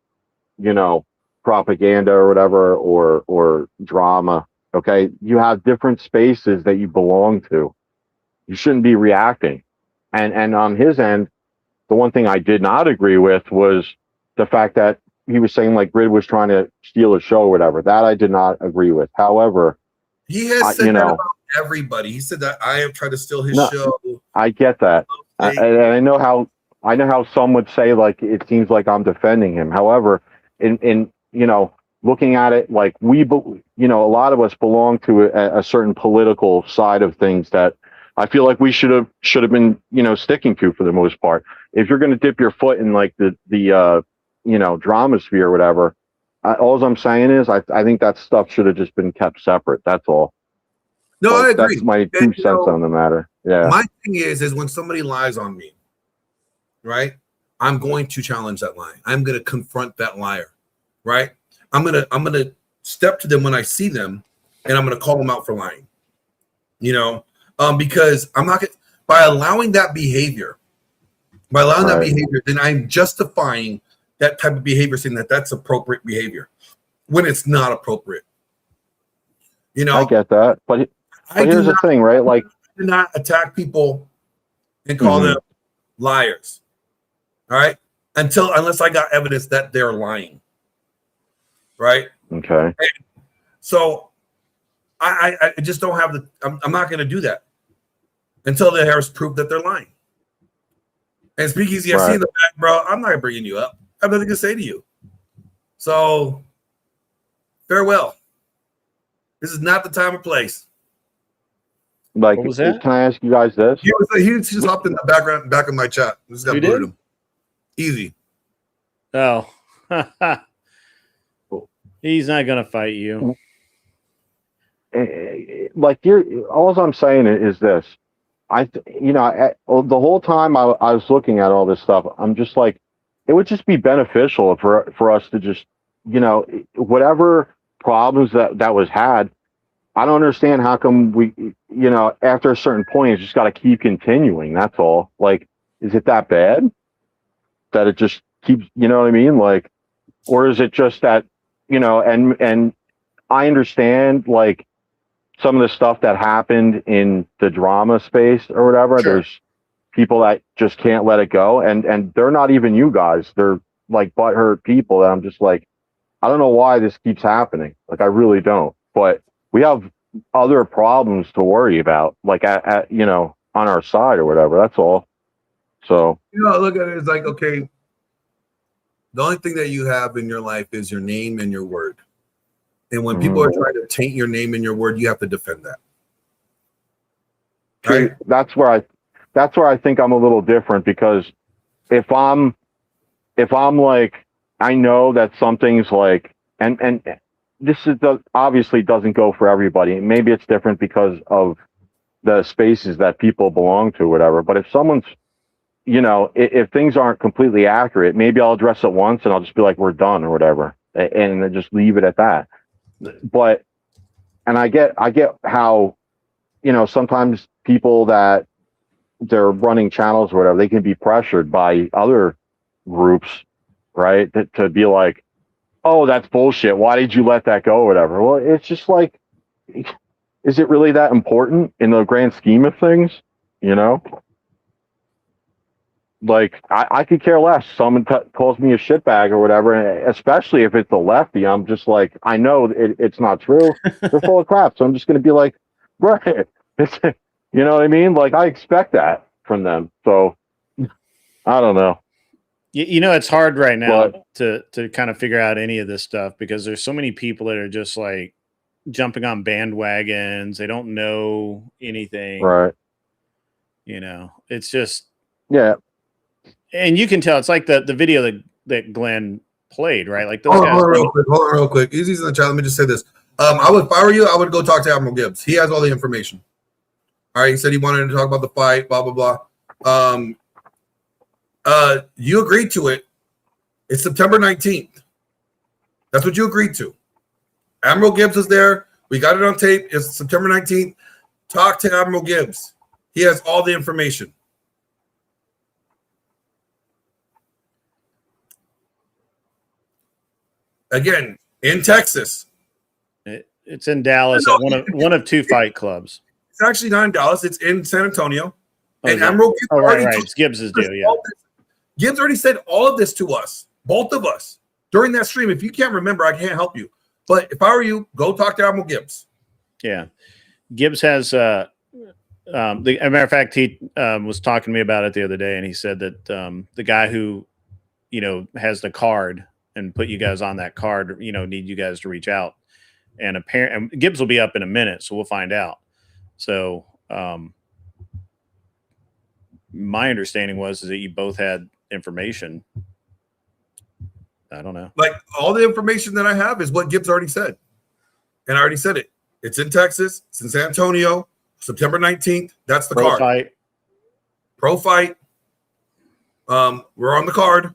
you know, propaganda or whatever or drama. Okay, you have different spaces that you belong to. You shouldn't be reacting. And on his end, the one thing I did not agree with was the fact that he was saying like Grid was trying to steal a show or whatever. That I did not agree with. However, he has said you that know, about everybody. He said that I have tried to steal his no, show. I get that. And I know how some would say like it seems like I'm defending him. However, in you know, looking at it like you know, a lot of us belong to a certain political side of things that I feel like we should have been, you know, sticking to for the most part. If you're going to dip your foot in like the you know, drama sphere or whatever, all I'm saying is I think that stuff should have just been kept separate. That's all. No, But I agree. that's my 2 cents on the matter. Yeah. My thing is when somebody lies on me, right? I'm going to challenge that lie. I'm going to confront that liar, right? I'm gonna step to them when I see them, and I'm gonna call them out for lying. You know, because I'm not by allowing that behavior, then I'm justifying that type of behavior, saying that that's appropriate behavior when it's not appropriate. You know, I get that, but here's the thing, right? Like, I do not attack people and call them liars. All right, unless I got evidence that they're lying. Right. Okay. And so I just don't have I'm not going to do that until there's proof that they're lying. And Speakeasy, I see in the back, bro. I'm not bringing you up. I have nothing to say to you. So farewell. This is not the time or place. Like, What was that? Can I ask you guys this? He just hopped in the back of my chat. Just got booted him. Easy. Oh. He's not going to fight you. Like all I'm saying is this. You know, the whole time I was looking at all this stuff, I'm just like, it would just be beneficial for us to just, you know, whatever problems that was had. I don't understand how come we, you know, after a certain point, it's just got to keep continuing. That's all. Like, is it that bad that it just keeps, you know what I mean? Like, or is it just that, you know, and I understand like some of the stuff that happened in the drama space or whatever. Sure. There's people that just can't let it go, and they're not even you guys. They're like butthurt people that I'm just like, I don't know why this keeps happening. Like, I really don't. But we have other problems to worry about, like at you know, on our side or whatever. That's all. So, you know, look at it as like, okay, the only thing that you have in your life is your name and your word. And when people are trying to taint your name and your word, you have to defend that. Right? That's where I think I'm a little different, because if I'm like, I know that something's like, and this is obviously doesn't go for everybody. Maybe it's different because of, the spaces that people belong to, whatever. But if someone's, if things aren't completely accurate, maybe I'll address it once and I'll just be like, we're done or whatever, and then just leave it at that. But, and I get how, sometimes people that they're running channels or whatever, they can be pressured by other groups, right? To be like, oh, that's bullshit. Why did you let that go or whatever? Well, it's just like, is it really that important in the grand scheme of things? Like, I could care less. Someone calls me a shitbag or whatever, and especially if it's a lefty, I'm just like, I know it's not true. They're full of crap. So I'm just going to be like, right. You know what I mean? Like, I expect that from them. So I don't know. It's hard right now to kind of figure out any of this stuff because there's so many people that are just like jumping on bandwagons. They don't know anything. Right. It's just, yeah. And you can tell it's like the video that Glenn played, right? Like those hold guys. On real quick. Easy's in the chat. Let me just say this. If I were you, I would go talk to Admiral Gibbs. He has all the information. All right. He said he wanted to talk about the fight, blah, blah, blah. You agreed to it. It's September 19th. That's what you agreed to. Admiral Gibbs is there. We got it on tape. It's September 19th. Talk to Admiral Gibbs. He has all the information. Again, in Texas. It's in Dallas at one of two fight clubs. It's actually not in Dallas. It's in San Antonio. And yeah. Admiral Gibbs right. It's Gibbs's deal, yeah. Gibbs already said all of this to us, both of us, during that stream. If you can't remember, I can't help you. But if I were you, go talk to Admiral Gibbs. Yeah. Gibbs has, as a matter of fact, he was talking to me about it the other day, and he said that the guy who, has the card and put you guys on that card, need you guys to reach out. And apparently Gibbs will be up in a minute, so we'll find out. So my understanding was that you both had information. I don't know. Like, all the information that I have is what Gibbs already said. And I already said it. It's in Texas. It's in San Antonio. September 19th. That's the card. Fight. Pro fight. We're on the card.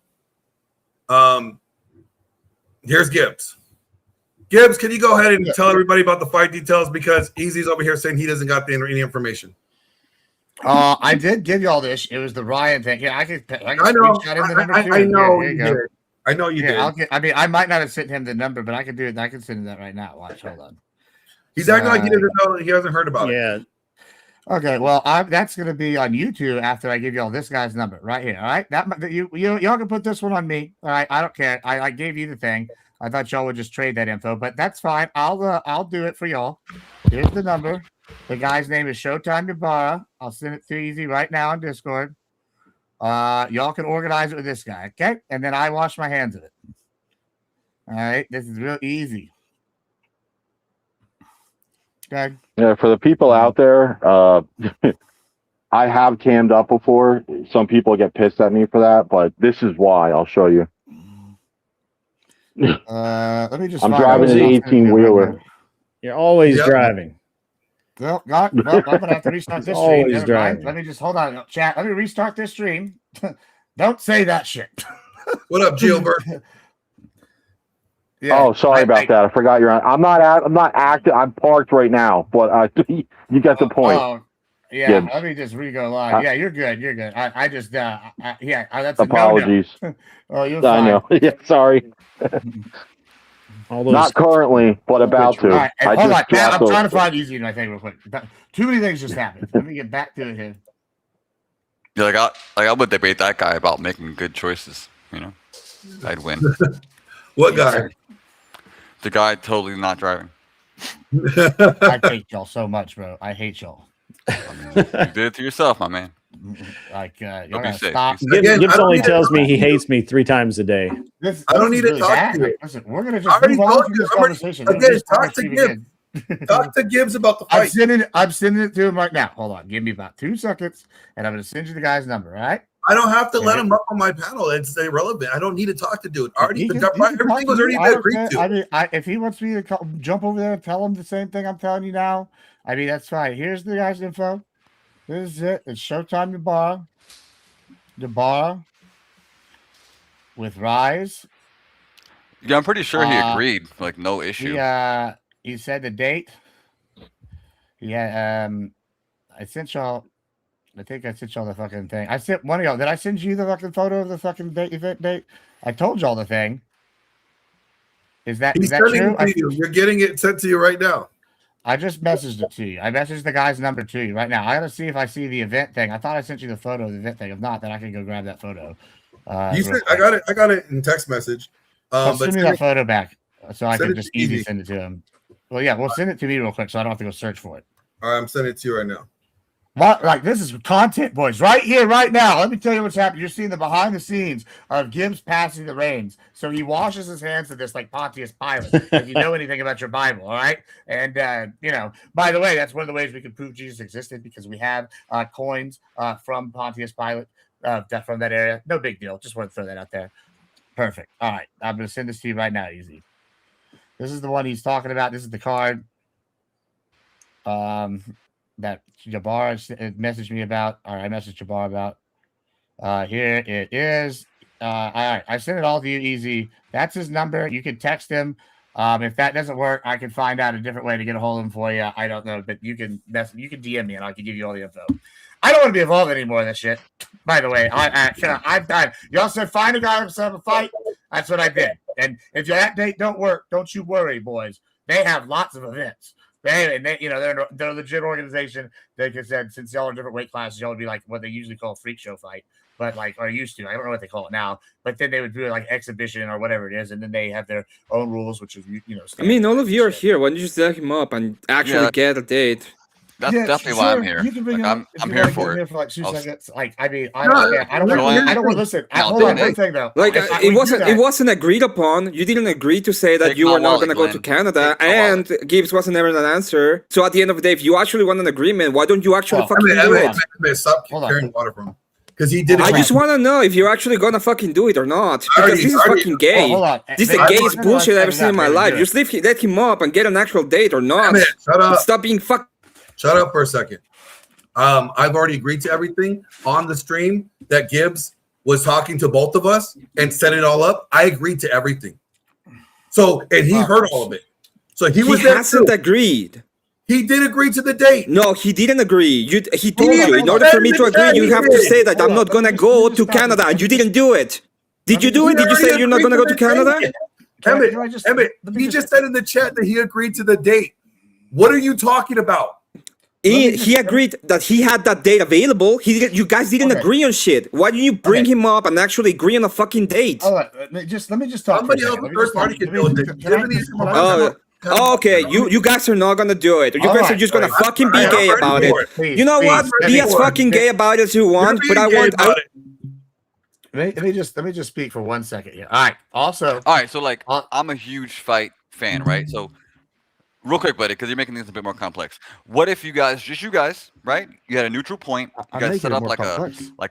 Here's Gibbs. Gibbs, can you go ahead and tell everybody about the fight details? Because Easy's over here saying he doesn't got any information. I did give you all this. It was the Ryan thing. Yeah, I know. I know. I know you did. I might not have sent him the number, but I could do it. I can send him that right now. Watch. Hold on. He's acting like he doesn't know. He hasn't heard about it. Yeah. Okay. Well, that's going to be on YouTube after I give you all this guy's number right here. All right. Y'all can put this one on me. All right. I don't care. I gave you the thing. I thought y'all would just trade that info, but that's fine. I'll do it for y'all. Here's the number. The guy's name is Showtime Ybarra. I'll send it to Easy right now on Discord. Y'all can organize it with this guy, okay? And then I wash my hands of it. All right, this is real easy. Okay. Yeah, for the people out there, I have cammed up before. Some people get pissed at me for that, but this is why. I'll show you. Let me just. I'm driving an 18-wheeler. You're always driving. Well, I'm gonna have to restart this stream. Always driving. Let me just hold on, chat. Let me restart this stream. Don't say that shit. What up, Gilbert? Yeah, oh, sorry about that. I forgot you're on. I'm not active. I'm parked right now, but you get the point. Yeah, Gibbs. Let me just re-go live. Yeah, you're good. You're good. I just that's apologies. Oh, you're fine. I know. Yeah, sorry. Not currently, but about to. All right, hold on. Man, I'm trying to find Easy in my thing real quick. Too many things just happened. Let me get back to it here. Yeah, I would debate that guy about making good choices. I'd win. What guy? The guy totally not driving. I hate y'all so much, bro. I hate y'all. You did it to yourself, my man. Like, Be gotta safe. stop. Gibbs only tells me he hates me 3 times a day. I don't need to talk to you. Listen, we're gonna just move on from this conversation. Again, talk to Gibbs. Talk to Gibbs about the fight. I'm sending it to him right now. Hold on. Give me about 2 seconds, and I'm gonna send you the guy's number. All right? I don't have to let Yeah. him up on my panel. It's irrelevant. I don't need to talk to dude. Already, He can everything talk to was already me. I don't agreed care. to. I mean, if he wants me to jump over there and tell him the same thing I'm telling you now, I mean, that's fine. Here's the guy's info. This is it. It's Showtime Jabbar. Jabbar with Rise. Yeah, I'm pretty sure he agreed. Like, no issue. He said the date. Yeah, I sent y'all. I think I sent y'all the fucking thing. I sent one of y'all. Did I send you the fucking photo of the fucking event date? I told y'all the thing. Is that He's true? sending it to you. You're getting it sent to you right now. I just messaged it to you. I messaged the guy's number to you right now. I gotta see if I see the event thing. I thought I sent you the photo of the event thing. If not, then I can go grab that photo. You said I got it. I got it in text message. But send me that photo back so I send can it just to easy Easy. send it to him. Well, yeah, well, send it to me real quick so I don't have to go search for it. All right, I'm sending it to you right now. What? Like, this is content, boys, right here, right now. Let me tell you what's happening. You're seeing the behind the scenes of Gibbs passing the reins. So he washes his hands of this like Pontius Pilate. If you know anything about your Bible, all right? And, by the way, that's one of the ways we can prove Jesus existed because we have coins from Pontius Pilate from that area. No big deal. Just want to throw that out there. Perfect. All right. I'm going to send this to you right now, Easy. This is the one he's talking about. This is the card. That Jabbar messaged me about, or I messaged Jabbar about. Here it is. All right, I sent it all to you, Easy. That's his number. You can text him. If that doesn't work, I can find out a different way to get a hold of him for you. I don't know, but you can DM me and I can give you all the info. I don't want to be involved anymore in this shit. By the way, I'm done. Y'all said find a guy himself a fight. That's what I did. And if that date don't work, don't you worry, boys. They have lots of events. They're a legit organization. Like I said, since y'all are different weight classes, y'all would be like what they usually call a freak show fight, but like are used to. I don't know what they call it now, but then they would do like exhibition or whatever it is, and then they have their own rules, which is I mean, all of you are here. Why don't you set him up and actually get a date? That's definitely why I'm here. You can bring like, I'm here for it. Here for like 2 seconds. Like, I mean, I don't want to listen. Hold on, one thing though. Like, it wasn't agreed upon. You didn't agree to say that you were not going to go to Canada, and Gibbs wasn't ever an answer. So at the end of the day, if you actually want an agreement, why don't you actually fucking do it? Stop carrying water from him. Because he did it. I just want to know if you're actually gonna fucking do it or not. Because this is fucking gay. Hold on. This is the gayest bullshit I've ever seen in my life. Just let him up and get an actual date or not. Shut up. Stop being fuck. Shut up for a second. I've already agreed to everything on the stream that Gibbs was talking to both of us and set it all up. I agreed to everything. So, and he heard all of it. So he hasn't agreed. He did agree to the date. No, he didn't agree. He told you, in order for me to agree, you have to say that I'm not going to go to Canada. And you didn't do it. Did you do it? Did you say you're not going to go to Canada? Emmett, he just said in the chat that he agreed to the date. What are you talking about? He agreed that he had that date available. You guys didn't agree on shit. Why didn't you bring him up and actually agree on a fucking date? All right, let me just talk. Somebody else, third party can deal with it. Okay, you guys are not gonna do it. You guys are just gonna fucking be gay about it. You know what? Be as fucking gay about it as you want, but I want. Let me just speak for 1 second here. All right. Also, all right. So like, I'm a huge fight fan, right? So. Real quick, buddy, because you're making things a bit more complex. What if you guys, right? You had a neutral point. You guys set up like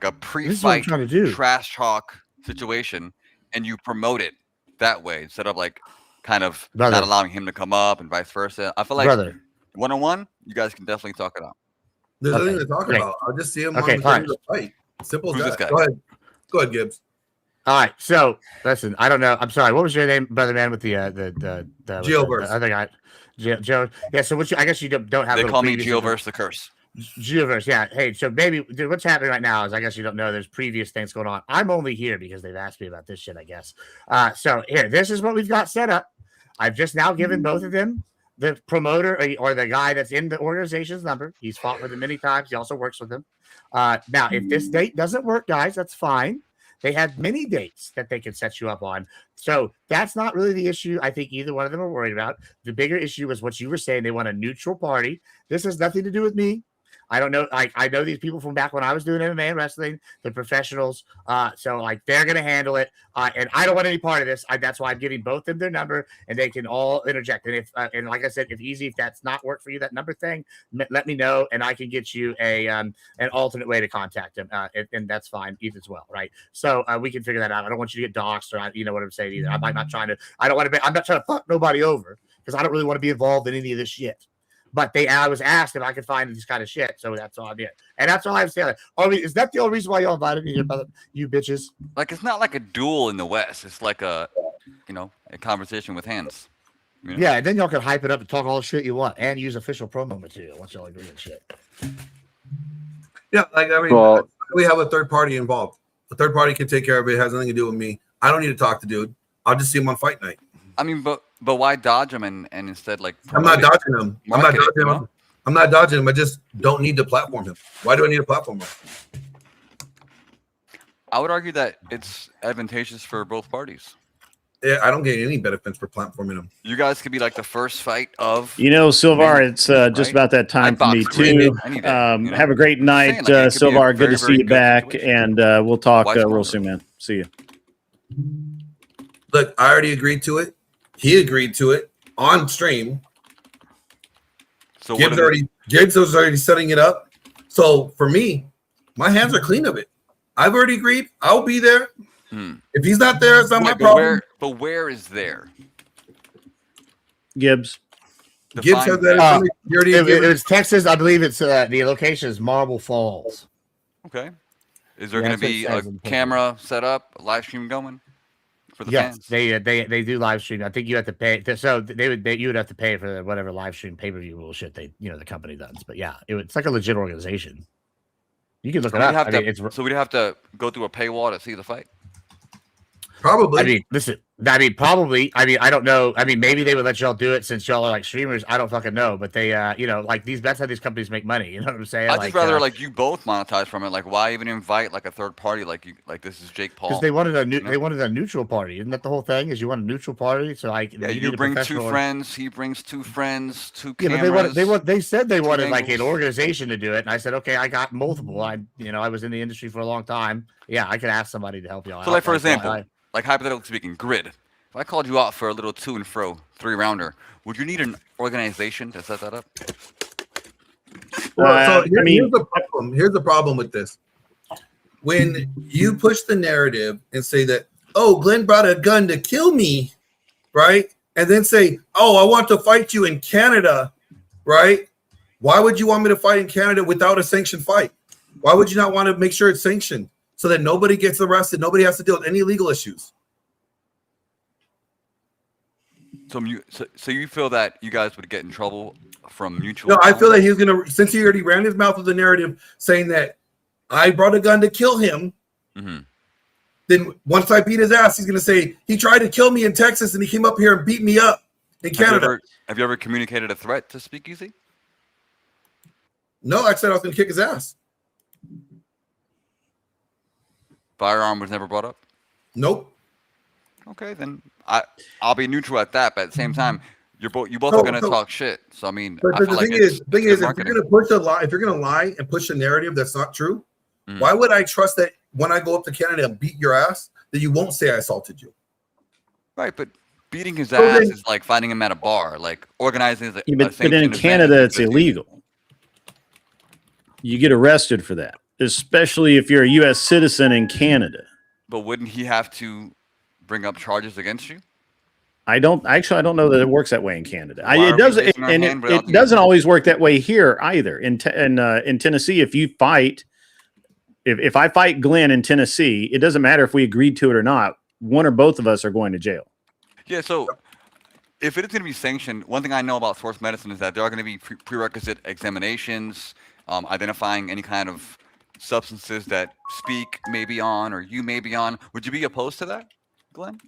a pre-fight trash talk situation, and you promote it that way instead of like kind of not allowing him to come up and vice versa. I feel like one-on-one, you guys can definitely talk it out. There's nothing to talk about. I'll just see him on the fight. Simple as that. Go ahead, Gibbs. All right. So listen, I don't know. I'm sorry. What was your name, brother man, with the Geoverse. The other guy? Joe. Yeah. So I guess you don't have. They call me Geoverse the Curse. Geoverse. Yeah. Hey. So baby, dude, what's happening right now is I guess you don't know. There's previous things going on. I'm only here because they've asked me about this shit. I guess. So here, this is what we've got set up. I've just now given both of them the promoter or the guy that's in the organization's number. He's fought with him many times. He also works with them. Now, if this date doesn't work, guys, that's fine. They have many dates that they can set you up on. So that's not really the issue I think either one of them are worried about. The bigger issue is what you were saying. They want a neutral party. This has nothing to do with me. I don't know. I know these people from back when I was doing MMA and wrestling. They're professionals. So like they're gonna handle it. And I don't want any part of this. That's why I'm giving both of them their number, and they can all interject. And if and like I said, if that's not work for you, that number thing, let me know, and I can get you an alternate way to contact them, and that's fine as well, right? So we can figure that out. I don't want you to get doxxed, or you know what I'm saying either. I'm not trying to. I'm not trying to fuck nobody over because I don't really want to be involved in any of this shit. But I was asked if I could find this kind of shit, so that's all I did, and that's all I'm saying. Is that the only reason why y'all invited me here, you bitches? Like it's not like a duel in the West. It's like a conversation with hands. You know? Yeah, and then y'all can hype it up and talk all the shit you want, and use official promo material once y'all agree on shit. Yeah, like I mean, we have a third party involved. The third party can take care of it. It has nothing to do with me. I don't need to talk to dude. I'll just see him on fight night. I mean, but why dodge him and instead like I'm not dodging him. I'm not dodging him. I just don't need to platform him. Why do I need to platform him? I would argue that it's advantageous for both parties. Yeah, I don't get any benefits for platforming him. You guys could be like the first fight of. Silvar, it's just about that time for me too. Have a great night, Silvar. Good to see you back, and we'll talk real soon, man. See you. Look, I already agreed to it. He agreed to it on stream. So Gibbs was already setting it up. So for me, my hands are clean of it. I've already agreed. I'll be there. If he's not there, it's not my problem. But where is there? Gibbs. Gibbs has that. It was Texas. I believe it's the location is Marble Falls. Okay. Is there going to be a camera set up, a live stream going? Yes, they do live stream. I think you have to pay. So you would have to pay for whatever live stream pay-per-view bullshit the company does. But yeah, it's like a legit organization. You can look it up. So we'd have to go through a paywall to see the fight. Probably. I mean, listen. Probably. I don't know. Maybe they would let y'all do it since y'all are like streamers. I don't fucking know. But they, like that's how these companies make money. You know what I'm saying? I'd just rather you both monetize from it. Like, why even invite like a third party? Like this is Jake Paul. Because they wanted a neutral party. Isn't that the whole thing? Is you want a neutral party? So you bring two friends. He brings two friends. Two cameras. Yeah, but they said they wanted like an organization to do it, and I said, okay, I got multiple. I was in the industry for a long time. Yeah, I could ask somebody to help y'all. So like for example. Like hypothetically speaking, grid. If I called you out for a little to and fro 3-rounder, would you need an organization to set that up? Well, here's the problem. Here's the problem with this. When you push the narrative and say that, oh, Glenn brought a gun to kill me, right? And then say, oh, I want to fight you in Canada, right? Why would you want me to fight in Canada without a sanctioned fight? Why would you not want to make sure it's sanctioned? So that nobody gets arrested, nobody has to deal with any legal issues. So you feel that you guys would get in trouble from mutual? No, I feel that he's gonna, since he already ran his mouth with the narrative saying that I brought a gun to kill him. Then once I beat his ass, he's gonna say he tried to kill me in Texas and he came up here and beat me up in Canada. Have you ever communicated a threat to Speakeasy? No, I said I was gonna kick his ass. Firearm was never brought up? Nope. Okay, then I'll be neutral at that, but at the same time, you both are gonna talk shit. So I mean, but the thing is, if you're gonna push a lie, if you're gonna lie and push a narrative that's not true, why would I trust that when I go up to Canada and beat your ass, that you won't say I assaulted you? Right, but beating his ass is like finding him at a bar, like organizing. But in Canada, it's illegal. You get arrested for that, especially if you're a U.S. citizen in Canada. But wouldn't he have to bring up charges against you? I don't know that it works that way in Canada. It doesn't always work that way here either. In Tennessee, if you fight, if I fight Glenn in Tennessee, it doesn't matter if we agreed to it or not. One or both of us are going to jail. Yeah. So if it is going to be sanctioned, one thing I know about sports medicine is that there are going to be prerequisite examinations, identifying any kind of substances that Speak may be on or you may be on. Would you be opposed to that, Glenn?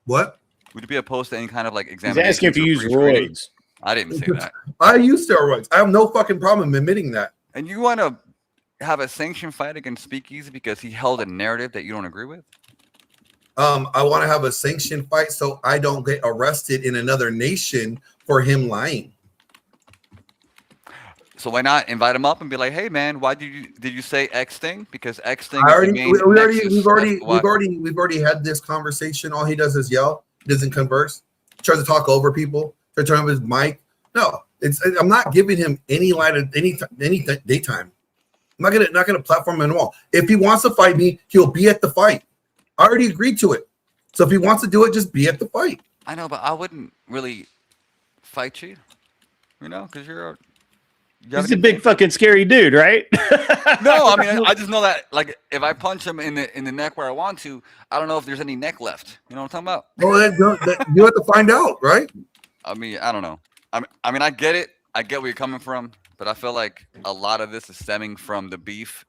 What? Would you be opposed to any kind of like examination? He's asking if you use roids. I didn't say that. I use steroids. I have no fucking problem admitting that. And you want to have a sanctioned fight against Speakeasy because he held a narrative that you don't agree with? I want to have a sanctioned fight so I don't get arrested in another nation for him lying. So why not invite him up and be like, "Hey, man, why did you say X thing? Because X thing I is already, the main we've nexus as to why- we've already had this conversation. All he does is yell. He doesn't converse. He tries to talk over people. Tries to turn up his mic. No, I'm not giving him any light of any daytime. I'm not gonna platform him at all. If he wants to fight me, he'll be at the fight. I already agreed to it. So if he wants to do it, just be at the fight. I know, but I wouldn't really fight you, because you're. He's a big fucking scary dude, right? No, I mean, I just know that, like, if I punch him in the neck where I want to, I don't know if there's any neck left. You know what I'm talking about? Well, then you have to find out, right? I mean, I don't know. I mean, I get it. I get where you're coming from, but I feel like a lot of this is stemming from the beef,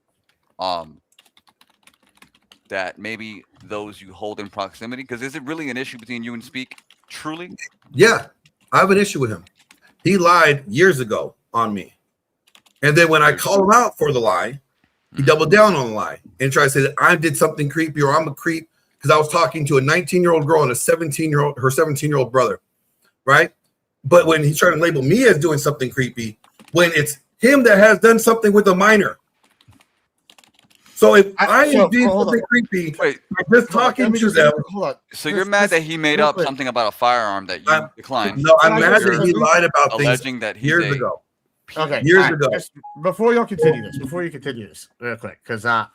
that maybe those you hold in proximity. Because is it really an issue between you and Speak? Truly? Yeah, I have an issue with him. He lied years ago on me. And then when I call him out for the lie, he doubled down on the lie and tried to say that I did something creepy or I'm a creep because I was talking to a 19-year-old girl and her 17-year-old brother, right? But when he's trying to label me as doing something creepy, when it's him that has done something with a minor. So if I am doing something creepy, wait, I'm just talking to them. So you're mad that he made up something about a firearm that you declined? No, I'm mad that he lied about alleging things that he's years ago. Okay, years all right, ago. just before you continue this, real quick, because I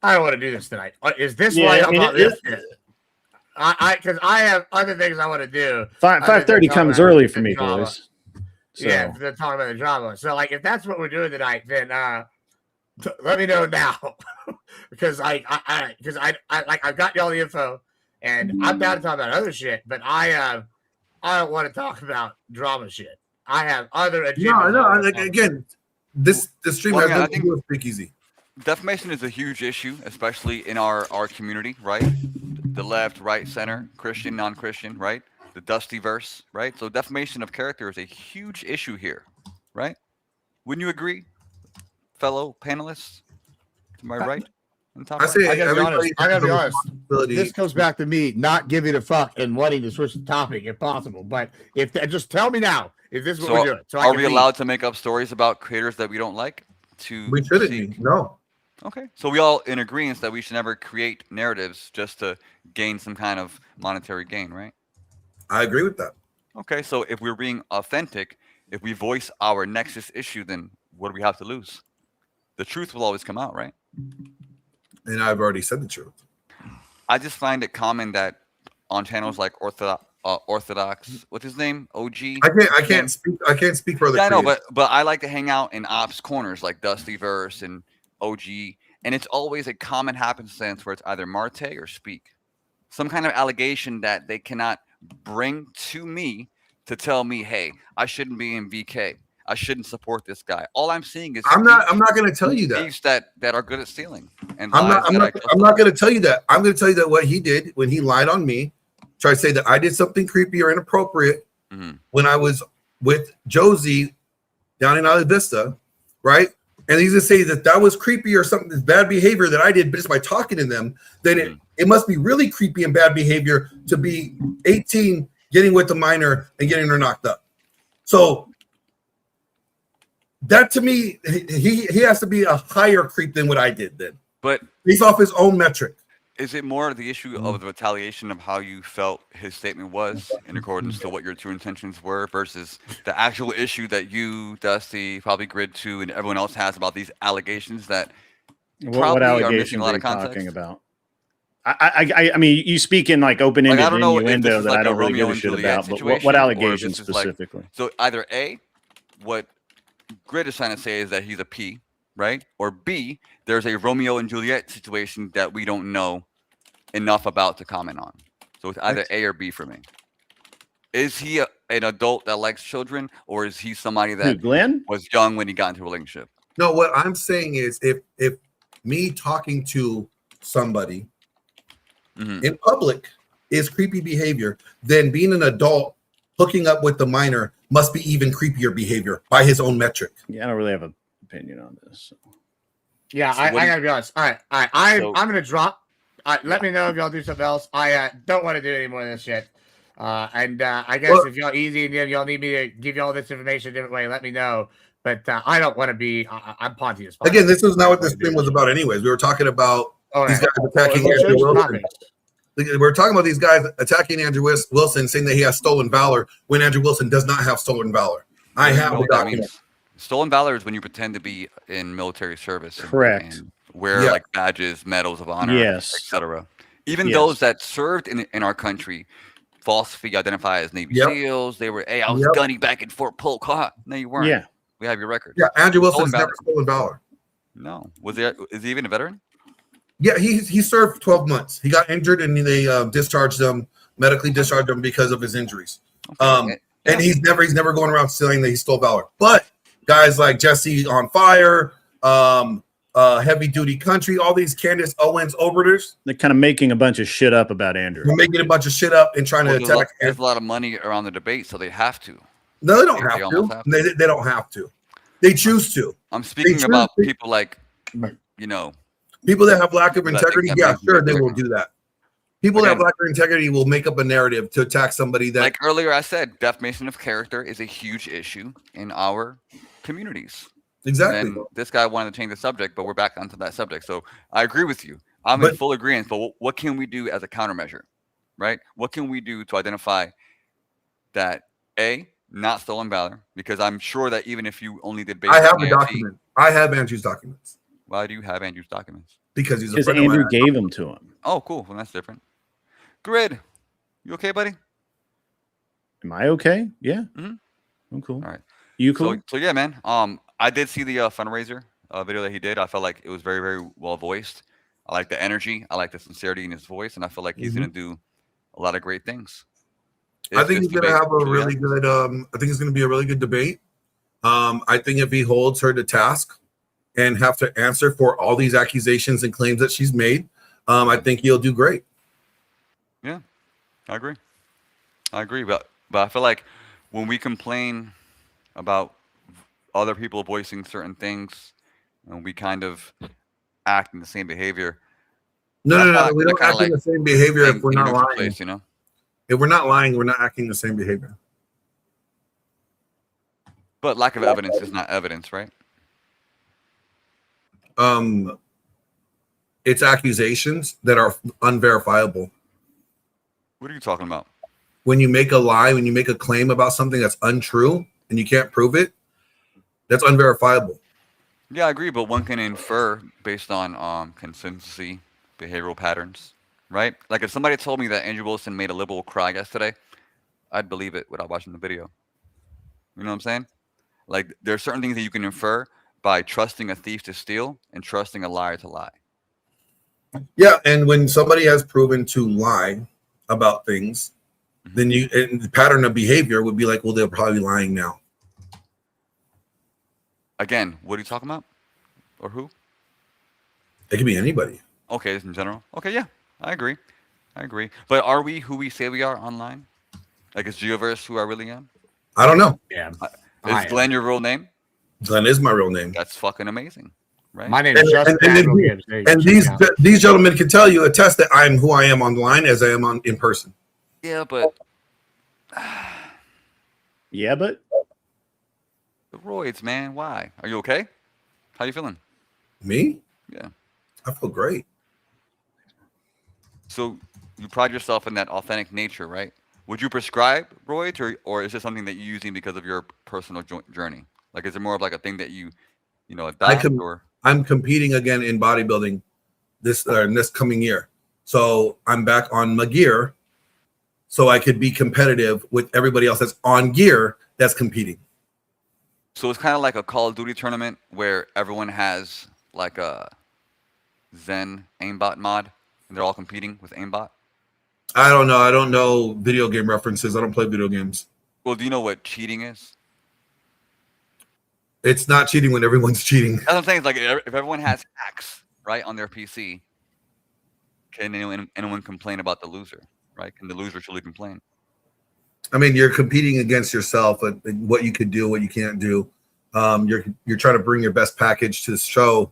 don't want to do this tonight. Is this why I'm not this? Because I have other things I want to do. 5:30 comes early for me, boys. So. Yeah, to talk about the drama. So, like, if that's what we're doing tonight, then let me know now, because I've got y'all the info, and I'm down to talk about other shit, but I don't want to talk about drama shit. I have other agendas. No, like, again, this stream has nothing to do with Speakeasy. Defamation is a huge issue, especially in our community, right? The left, right, center, Christian, non-Christian, right? The Dusty verse, right? So defamation of character is a huge issue here, right? Wouldn't you agree, fellow panelists? Am I right? I say I gotta be honest. responsibility. This goes back to me not giving a fuck and wanting to switch the topic if possible. But if just tell me now if this is what we're doing. So are we allowed to make up stories about creators that we don't like? We shouldn't be. No. Okay. So we all in agreement that we should never create narratives just to gain some kind of monetary gain, right? I agree with that. Okay. So if we're being authentic, if we voice our nexus issue, then what do we have to lose? The truth will always come out, right? And I've already said the truth. I just find it common that on channels like Orthodox, what's his name? OG. I can't speak for other. Yeah, I know, but I like to hang out in ops corners like Dustyverse and OG, and it's always a common happenstance where it's either Marte or Speak, some kind of allegation that they cannot bring to me to tell me, hey, I shouldn't be in VK. I shouldn't support this guy. All I'm seeing is I'm not going to tell you that. that are good at stealing. And I'm not going to tell you that. I'm going to tell you that what he did when he lied on me, tried to say that I did something creepy or inappropriate when I was with Josie down in Isla Vista, right? And he's going to say that was creepy or something, this bad behavior that I did, but just by talking to them, then it must be really creepy and bad behavior to be 18, getting with the minor and getting her knocked up. So that to me, he has to be a higher creep than what I did then. But based off his own metric. Is it more the issue of the retaliation of how you felt his statement was in accordance to what your true intentions were versus the actual issue that you, Dusty, probably Grid 2, and everyone else has about these allegations that what are missing allegations a lot are of you context? talking about? I mean, you speak in like open-ended Like, I don't know if innuendo this is that like I a don't really Romeo give a and shit Juliet about. But situation, what or if allegations this is like- specifically? So either A, what Grid is trying to say is that he's a P, right? Or B, there's a Romeo and Juliet situation that we don't know enough about to comment on. So it's either A or B for me. Is he an adult that likes children, or is he somebody that Glenn? was young when he got into a relationship? No, what I'm saying is if me talking to somebody in public is creepy behavior, then being an adult hooking up with the minor must be even creepier behavior by his own metric. Yeah, I don't really have an opinion on this. So. Yeah, So I what do gotta be honest. All right. I'm gonna drop. Let me know if y'all do something else. I don't want to do any more of this shit. I guess if y'all easy and y'all need me to give y'all this information a different way, let me know. But I don't want to be. I'm Pontius. Again, this was not what this stream was about, anyways. We were talking about these guys attacking Andrew Wilson. We were talking about these guys attacking Andrew Wilson, saying that he has stolen valor when Andrew Wilson does not have stolen valor. I have the document. Stolen valor is when you pretend to be in military service. Correct. And wear like badges, medals of honor, etc. Even those that served in our country falsely identify as Navy SEAls. They were, hey, I was gunning back in Fort Polk. Huh? No, you weren't. Yeah. We have your records. Yeah, Andrew Wilson's never stolen valor. No. Is he even a veteran? Yeah, he served 12 months. He got injured and they discharged him, medically discharged him because of his injuries. And he's never going around saying that he stole valor. But guys like Jesse on Fire, Heavy Duty Country, all these Candace Owens overtures, they're kind of making a bunch of shit up about Andrew. They're making a bunch of shit up and trying to attack. There's a lot of money around the debate, so they have to. No, they don't have to. They don't have to. They choose to. I'm speaking about people like, people that have lack of integrity. Yeah, sure, they will do that. People that have lack of integrity will make up a narrative to attack somebody that. Like earlier, I said defamation of character is a huge issue in our communities. Exactly. And this guy wanted to change the subject, but we're back onto that subject. So I agree with you. I'm in full agreement. But what can we do as a countermeasure, right? What can we do to identify that not stolen valor? Because I'm sure that even if you only did, I have the document. I have Andrew's documents. Why do you have Andrew's documents? Because he's a friend Andrew of mine. gave them to him. Oh, cool. Well, that's different. Grid, you okay, buddy? Am I okay? Yeah. I'm cool. All right. You cool? So yeah, man. I did see the fundraiser video that he did. I felt like it was very, very well voiced. I like the energy. I like the sincerity in his voice, and I feel like he's going to do a lot of great things. I think he's going to have a really good. I think it's going to be a really good debate. I think if he holds her to task and have to answer for all these accusations and claims that she's made, I think he'll do great. Yeah, I agree. But I feel like when we complain about other people voicing certain things and we kind of act in the same behavior. No. We don't act in the same behavior if we're not lying. Place, If we're not lying, we're not acting the same behavior. But lack of evidence is not evidence, right? It's accusations that are unverifiable. What are you talking about? When you make a lie, when you make a claim about something that's untrue and you can't prove it, that's unverifiable. Yeah, I agree, but one can infer based on consistency, behavioral patterns, right? Like if somebody told me that Andrew Wilson made a liberal cry yesterday, I'd believe it without watching the video. You know what I'm saying? Like there are certain things that you can infer by trusting a thief to steal and trusting a liar to lie. Yeah, and when somebody has proven to lie about things, then and the pattern of behavior would be like, well, they're probably lying now. Again, what are you talking about? Or who? It could be anybody. Okay, just in general. Okay, yeah, I agree. But are we who we say we are online? Like is Geoverse who I really am? I don't know. Yeah. Is Glenn your real name? Glenn is my real name. That's fucking amazing. Right? My name is Justin. And these gentlemen can tell you, attest that I'm who I am online as I am in person. Yeah, but the roids, man. Why? Are you okay? How you feeling? Me? Yeah. I feel great. So you pride yourself in that authentic nature, right? Would you prescribe roids, or is this something that you're using because of your personal journey? Like, is it more of like a thing that you adopt, or? I'm competing again in bodybuilding this coming year. So I'm back on my gear so I could be competitive with everybody else that's on gear that's competing. So it's kind of like a Call of Duty tournament where everyone has like a Zen aimbot mod and they're all competing with aimbot. I don't know. I don't know video game references. I don't play video games. Well, do you know what cheating is? It's not cheating when everyone's cheating. That's what I'm saying. It's like if everyone has hacks, right, on their PC, can anyone complain about the loser, right? Can the loser truly complain? I mean, you're competing against yourself and what you could do, what you can't do. You're trying to bring your best package to the show,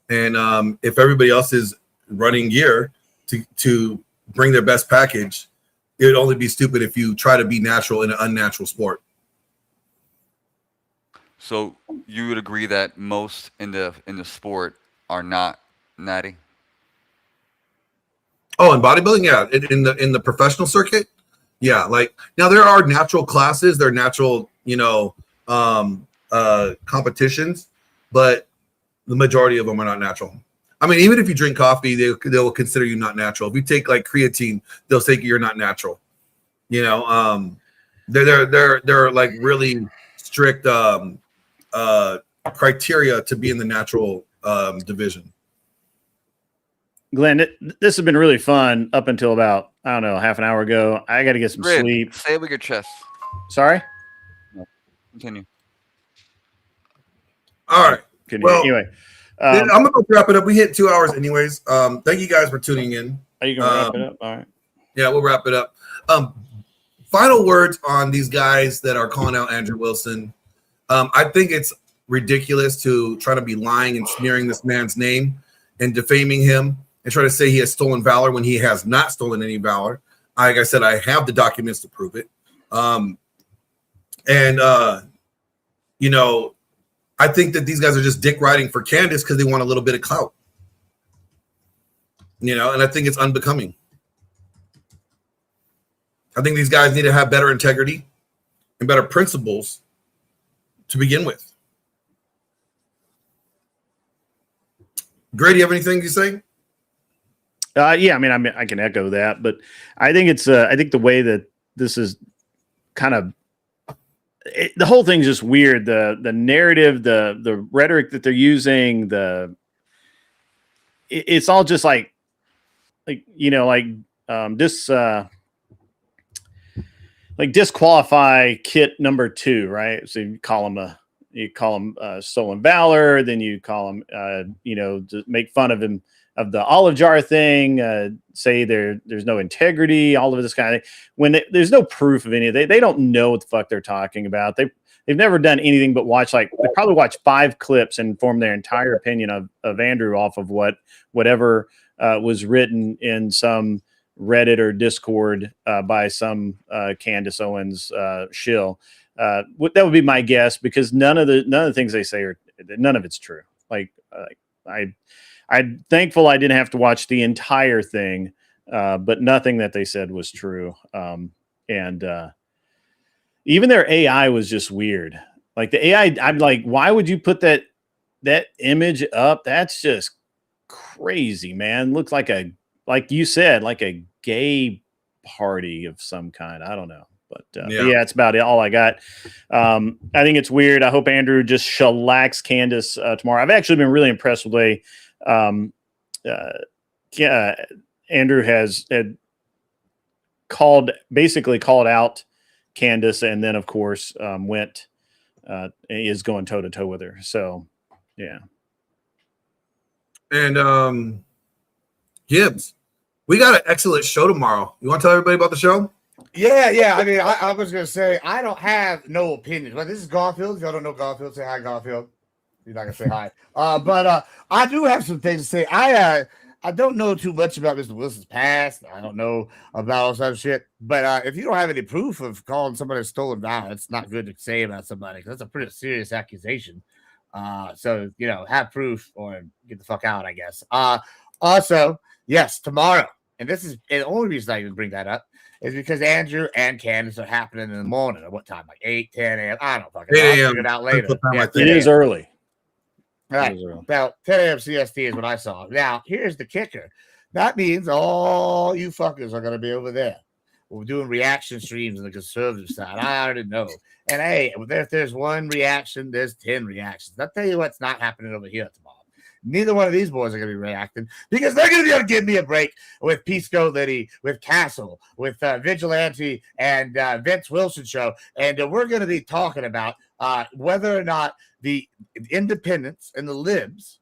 and if everybody else is running gear to bring their best package, it would only be stupid if you try to be natural in an unnatural sport. So you would agree that most in the sport are not natty? Oh, in bodybuilding, yeah. In the professional circuit, yeah. Like now, there are natural classes, there are natural, competitions, but the majority of them are not natural. I mean, even if you drink coffee, they will consider you not natural. If you take like creatine, they'll say you're not natural. They're like really strict criteria to be in the natural division. Glenn, this has been really fun up until about, I don't know, half an hour ago. I got to get some sleep. Say it with your chest. Sorry? No. Continue. All right. Well, anyway, I'm going to wrap it up. We hit 2 hours anyways. Thank you guys for tuning in. Are you going to wrap it up? All right. Yeah, we'll wrap it up. Final words on these guys that are calling out Andrew Wilson. I think it's ridiculous to try to be lying and smearing this man's name and defaming him and try to say he has stolen valor when he has not stolen any valor. Like I said, I have the documents to prove it. I think that these guys are just dick riding for Candace because they want a little bit of clout. And I think it's unbecoming. I think these guys need to have better integrity and better principles to begin with. Gray, do you have anything to say? Yeah, I mean, I can echo that, but I think it's I think the way that this is kind of the whole thing's just weird. The narrative, the rhetoric that they're using, it's all just like disqualify Kit number 2, right? So you call him stolen valor, then you call him to make fun of him of the olive jar thing, say there's no integrity, all of this kind of thing. When there's no proof of any of it, they don't know what the fuck they're talking about. They've never done anything but they probably watched 5 clips and formed their entire opinion of Andrew off of whatever was written in some Reddit or Discord by some Candace Owens shill. That would be my guess, because none of the things they say none of it's true. I'm thankful I didn't have to watch the entire thing, but nothing that they said was true. Even their AI was just weird. Like the AI, I'm like, why would you put that image up? That's just crazy, man. Looks like you said, like a gay party of some kind. I don't know. But yeah, that's about all I got. I think it's weird. I hope Andrew just shellacks Candace tomorrow. I've actually been really impressed with the way Andrew had basically called out Candace, and then of course is going toe to toe with her. So yeah. And Gibbs, we got an excellent show tomorrow. You want to tell everybody about the show? Yeah. I mean, I was gonna say I don't have no opinions, but this is Garfield. If y'all don't know Garfield, say hi, Garfield. You're not gonna say hi, but I do have some things to say. I don't know too much about Mr. Wilson's past. I don't know about all that shit. But if you don't have any proof of calling somebody a stolen valor, it's not good to say about somebody, because that's a pretty serious accusation. So have proof or get the fuck out, I guess. Also, yes, tomorrow, and this is the only reason I even bring that up is because Andrew and Candace are happening in the morning. At what time? Like 8, 10 a.m. I don't fucking know. I'll figure it out later. Yeah, it is early. All right. About 10 a.m. CST is what I saw. Now, here's the kicker. That means all you fuckers are going to be over there. We're doing reaction streams on the conservative side. I already know. And hey, if there's one reaction, there's 10 reactions. I'll tell you what's not happening over here tomorrow. Neither one of these boys are going to be reacting, because they're going to be able to give me a break with Pisco Liddy, with Castle, with Vigilante, and Vince Wilson show. And we're going to be talking about whether or not the independents and the libs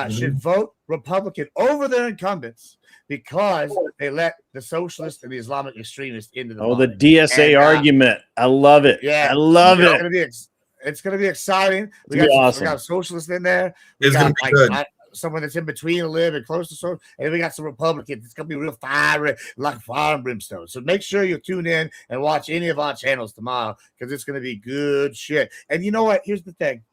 should vote Republican over their incumbents because they let the socialists and the Islamic extremists into the the DSA argument. I love it. Yeah, I love it. It's going to be exciting. We It's got awesome. We got socialists in there. It's going to be good. someone that's in between a little bit close to so, and then we got some Republicans. It's gonna be real fiery, like fire and brimstone. So make sure you tune in and watch any of our channels tomorrow because it's gonna be good shit. And you know what? Here's the thing: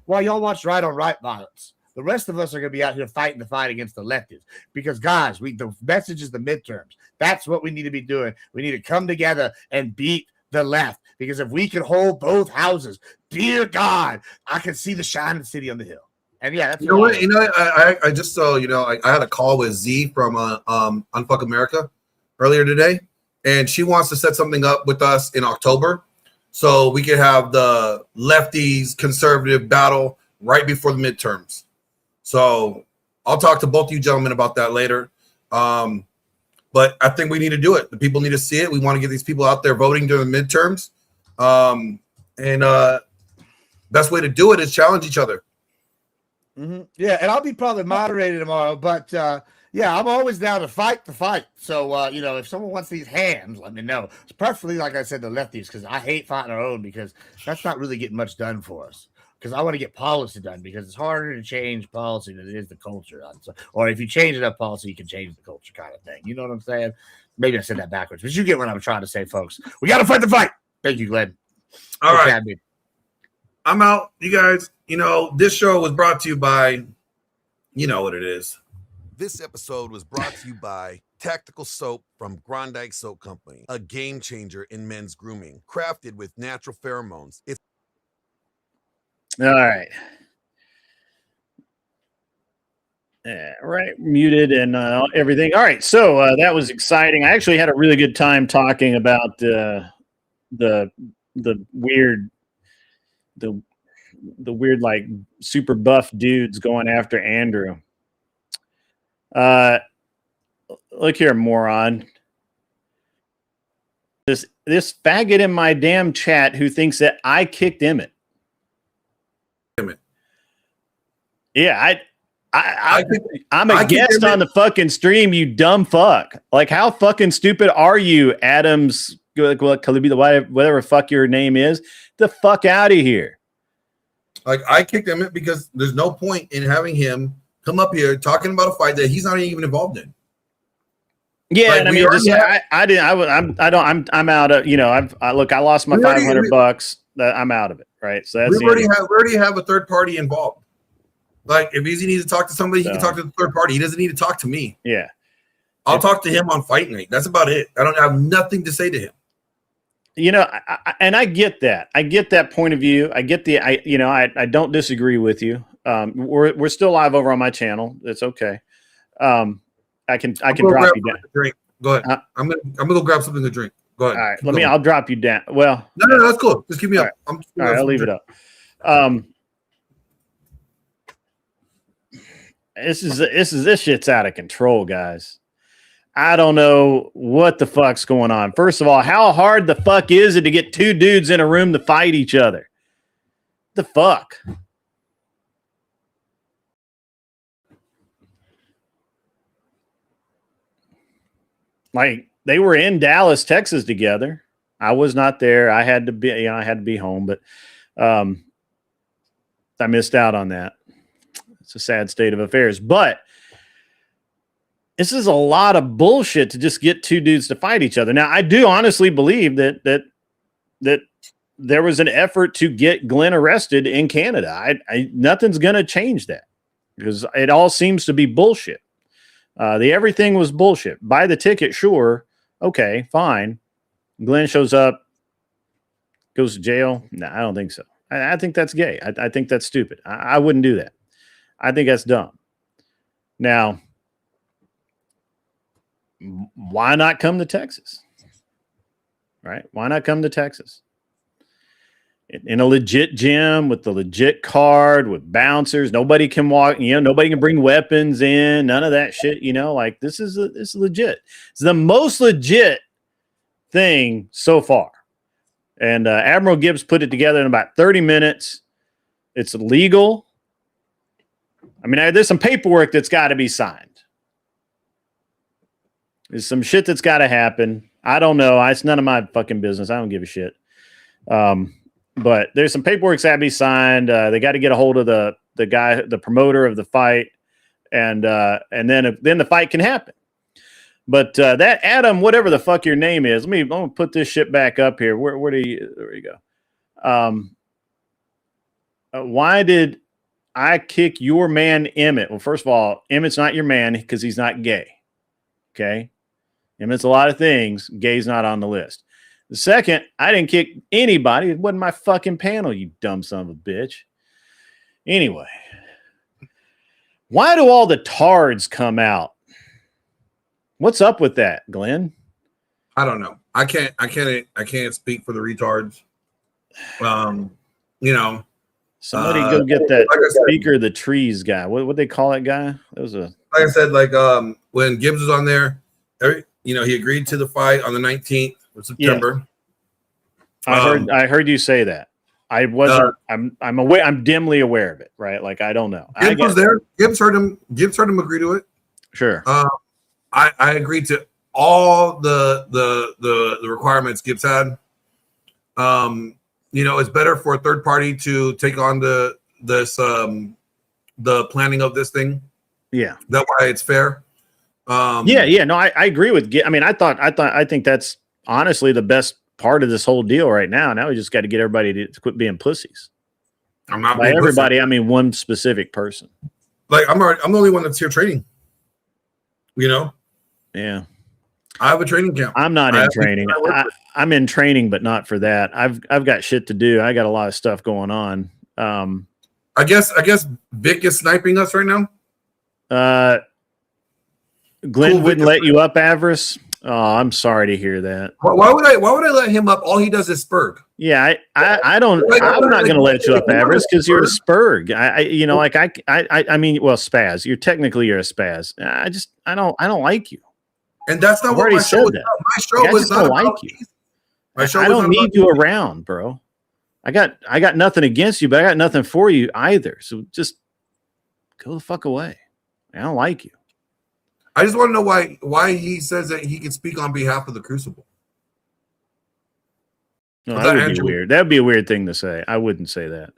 while y'all watch Right on Right violence, the rest of us are gonna be out here fighting the fight against the leftists. Because guys, the message is the midterms. That's what we need to be doing. We need to come together and beat the left. Because if we can hold both houses, dear God, I can see the shining city on the hill. And yeah, that's what. I just saw. I had a call with Z from Unfuck America earlier today, and she wants to set something up with us in October, so we could have the lefties conservative battle right before the midterms. So I'll talk to both of you gentlemen about that later. But I think we need to do it. The people need to see it. We want to get these people out there voting during the midterms. Best way to do it is challenge each other. Mm-hmm. Yeah, and I'll be probably moderated tomorrow, but yeah, I'm always down to fight the fight. So if someone wants these hands, let me know. It's preferably, like I said, the lefties, because I hate fighting our own because that's not really getting much done for us. Because I want to get policy done because it's harder to change policy than it is the culture. Or if you change enough policy, you can change the culture kind of thing. You know what I'm saying? Maybe I said that backwards, but you get what I'm trying to say, folks. We got to fight the fight. Thank you, Glenn. All right. I'm out. You guys, this show was brought to you by, you know what it is. This episode was brought to you by Tactical Soap from Grondike Soap Company, a game changer in men's grooming, crafted with natural pheromones. All right. Yeah, right. Muted and everything. All right. So that was exciting. I actually had a really good time talking about the weird, the weird, like super buff dudes going after Andrew. Look here, moron. This faggot in my damn chat who thinks that I kicked Emmett. Yeah, I'm a guest on the fucking stream, you dumb fuck. Like, how fucking stupid are you, Adams? Whatever fuck your name is, the fuck out of here. Like, I kicked him because there's no point in having him come up here talking about a fight that he's not even involved in. Yeah, like, and I mean, I'm out of. I lost my $500. I'm out of it. Right, so that's we already have a third party involved. Like, if he needs to talk to somebody, he can talk to the third party. He doesn't need to talk to me. Yeah, I'll talk to him on fight night. That's about it. I don't have nothing to say to him. I get that. I get that point of view. I get I don't disagree with you. We're still live over on my channel. It's okay. I can drop you down. Drink. Go ahead. I'm gonna go grab something to drink. Go ahead. All right. I'll drop you down. Well, no, that's cool. Just keep me up. All right, I'll leave it up. This shit's out of control, guys. I don't know what the fuck's going on. First of all, how hard the fuck is it to get two dudes in a room to fight each other? The fuck? Like, they were in Dallas, Texas together. I was not there. I had to be home, but I missed out on that. It's a sad state of affairs, but this is a lot of bullshit to just get two dudes to fight each other. Now, I do honestly believe that there was an effort to get Glenn arrested in Canada. Nothing's going to change that because it all seems to be bullshit. Everything was bullshit. Buy the ticket, sure. Okay, fine. Glenn shows up, goes to jail. No, I don't think so. I think that's gay. I think that's stupid. I wouldn't do that. I think that's dumb. Now, why not come to Texas? Right? Why not come to Texas? In a legit gym with the legit card, with bouncers, nobody can walk, nobody can bring weapons in, none of that shit, like this is legit. It's the most legit thing so far. And Admiral Gibbs put it together in about 30 minutes. It's legal. I mean, there's some paperwork that's got to be signed. There's some shit that's got to happen. I don't know. It's none of my fucking business. I don't give a shit. But there's some paperwork that got to be signed. They got to get a hold of the guy, the promoter of the fight. and then the fight can happen. But that Adam, whatever the fuck your name is, I'm gonna put this shit back up here. Where do you? There you go. Why did I kick your man Emmett? Well, first of all, Emmett's not your man because he's not gay. Okay, Emmett's a lot of things. Gay's not on the list. The second, I didn't kick anybody. It wasn't my fucking panel, you dumb son of a bitch. Anyway, why do all the tards come out? What's up with that, Glenn? I don't know. I can't speak for the retards. You know, somebody go get that Speaker of the Trees guy. What they call that guy? That was a like I said, like when Gibbs was on there, he agreed to the fight on the 19th of September. Yeah. I heard you say that. I wasn't. I'm aware. I'm dimly aware of it. Right? Like I don't know. Gibbs was there. Gibbs heard him agree to it. Sure. I agreed to all the requirements Gibbs had. It's better for a third party to take on the planning of this thing. Yeah. That way it's fair. No, I agree with. I mean, I think that's honestly the best part of this whole deal right now. Now we just got to get everybody to quit being pussies. I'm not by everybody. Pussy. I mean one specific person. Like I'm the only one that's here training. Yeah. I have a training camp. I'm not in training. I'm in training, but not for that. I've got shit to do. I got a lot of stuff going on. I guess Vic is sniping us right now. Glenn wouldn't let you up, Avarice. Oh, I'm sorry to hear that. Why would I let him up? All he does is Spurg. Yeah, I don't. I'm not going to let you up, Avarice, because you're a Spurg. I mean, well, Spaz. You're a Spaz. I don't like you. And that's not what my show was about. My show was not like you. I don't need you around, bro. I got nothing against you, but I got nothing for you either. So just go the fuck away. I don't like you. I just want to know why he says that he can speak on behalf of the Crucible. No, that would be weird. That would be a weird thing to say. I wouldn't say that.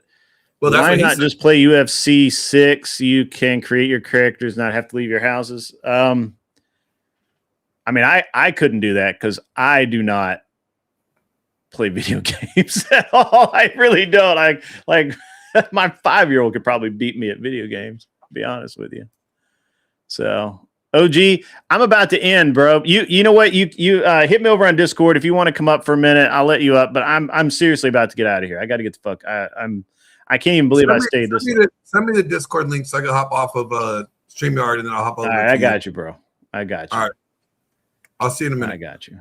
Well, why not just play UFC 6? You can create your characters, not have to leave your houses. I mean, I couldn't do that because I do not play video games at all. I really don't. Like my 5-year-old could probably beat me at video games, to be honest with you. So OG, I'm about to end, bro. You know what? You hit me over on Discord if you want to come up for a minute. I'll let you up, but I'm seriously about to get out of here. I got to get the fuck. I can't even believe I stayed this. Send me the Discord link so I can hop off of StreamYard and then I'll hop over. All right, I got you, bro. I got you. All right. I'll see you in a minute. I got you.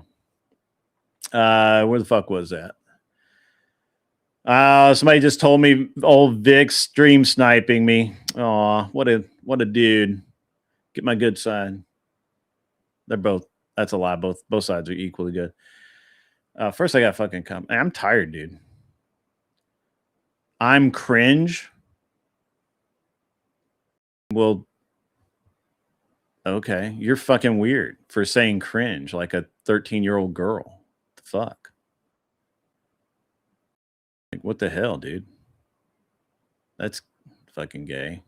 Where the fuck was that? Somebody just told me old Vic's stream sniping me. Oh, what a dude. Get my good side. They're both. That's a lie. Both sides are equally good. First, I got fucking come. I'm tired, dude. I'm cringe. Well, okay. You're fucking weird for saying cringe like a 13-year-old girl. What the fuck? Like, what the hell, dude? That's fucking gay.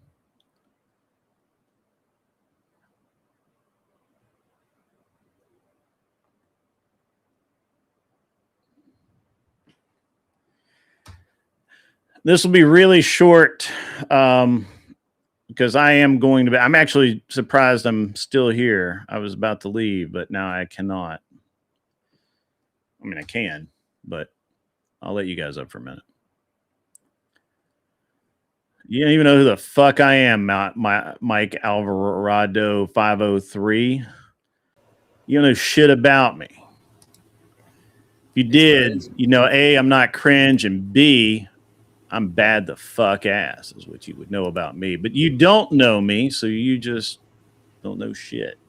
This will be really short because I am going to be. I'm actually surprised I'm still here. I was about to leave, but now I cannot. I mean, I can, but I'll let you guys up for a minute. You don't even know who the fuck I am, Mike Alvarado 503. You don't know shit about me. If you did, you know, A, I'm not cringe, and B, I'm bad the fuck ass is what you would know about me. But you don't know me, so you just don't know shit.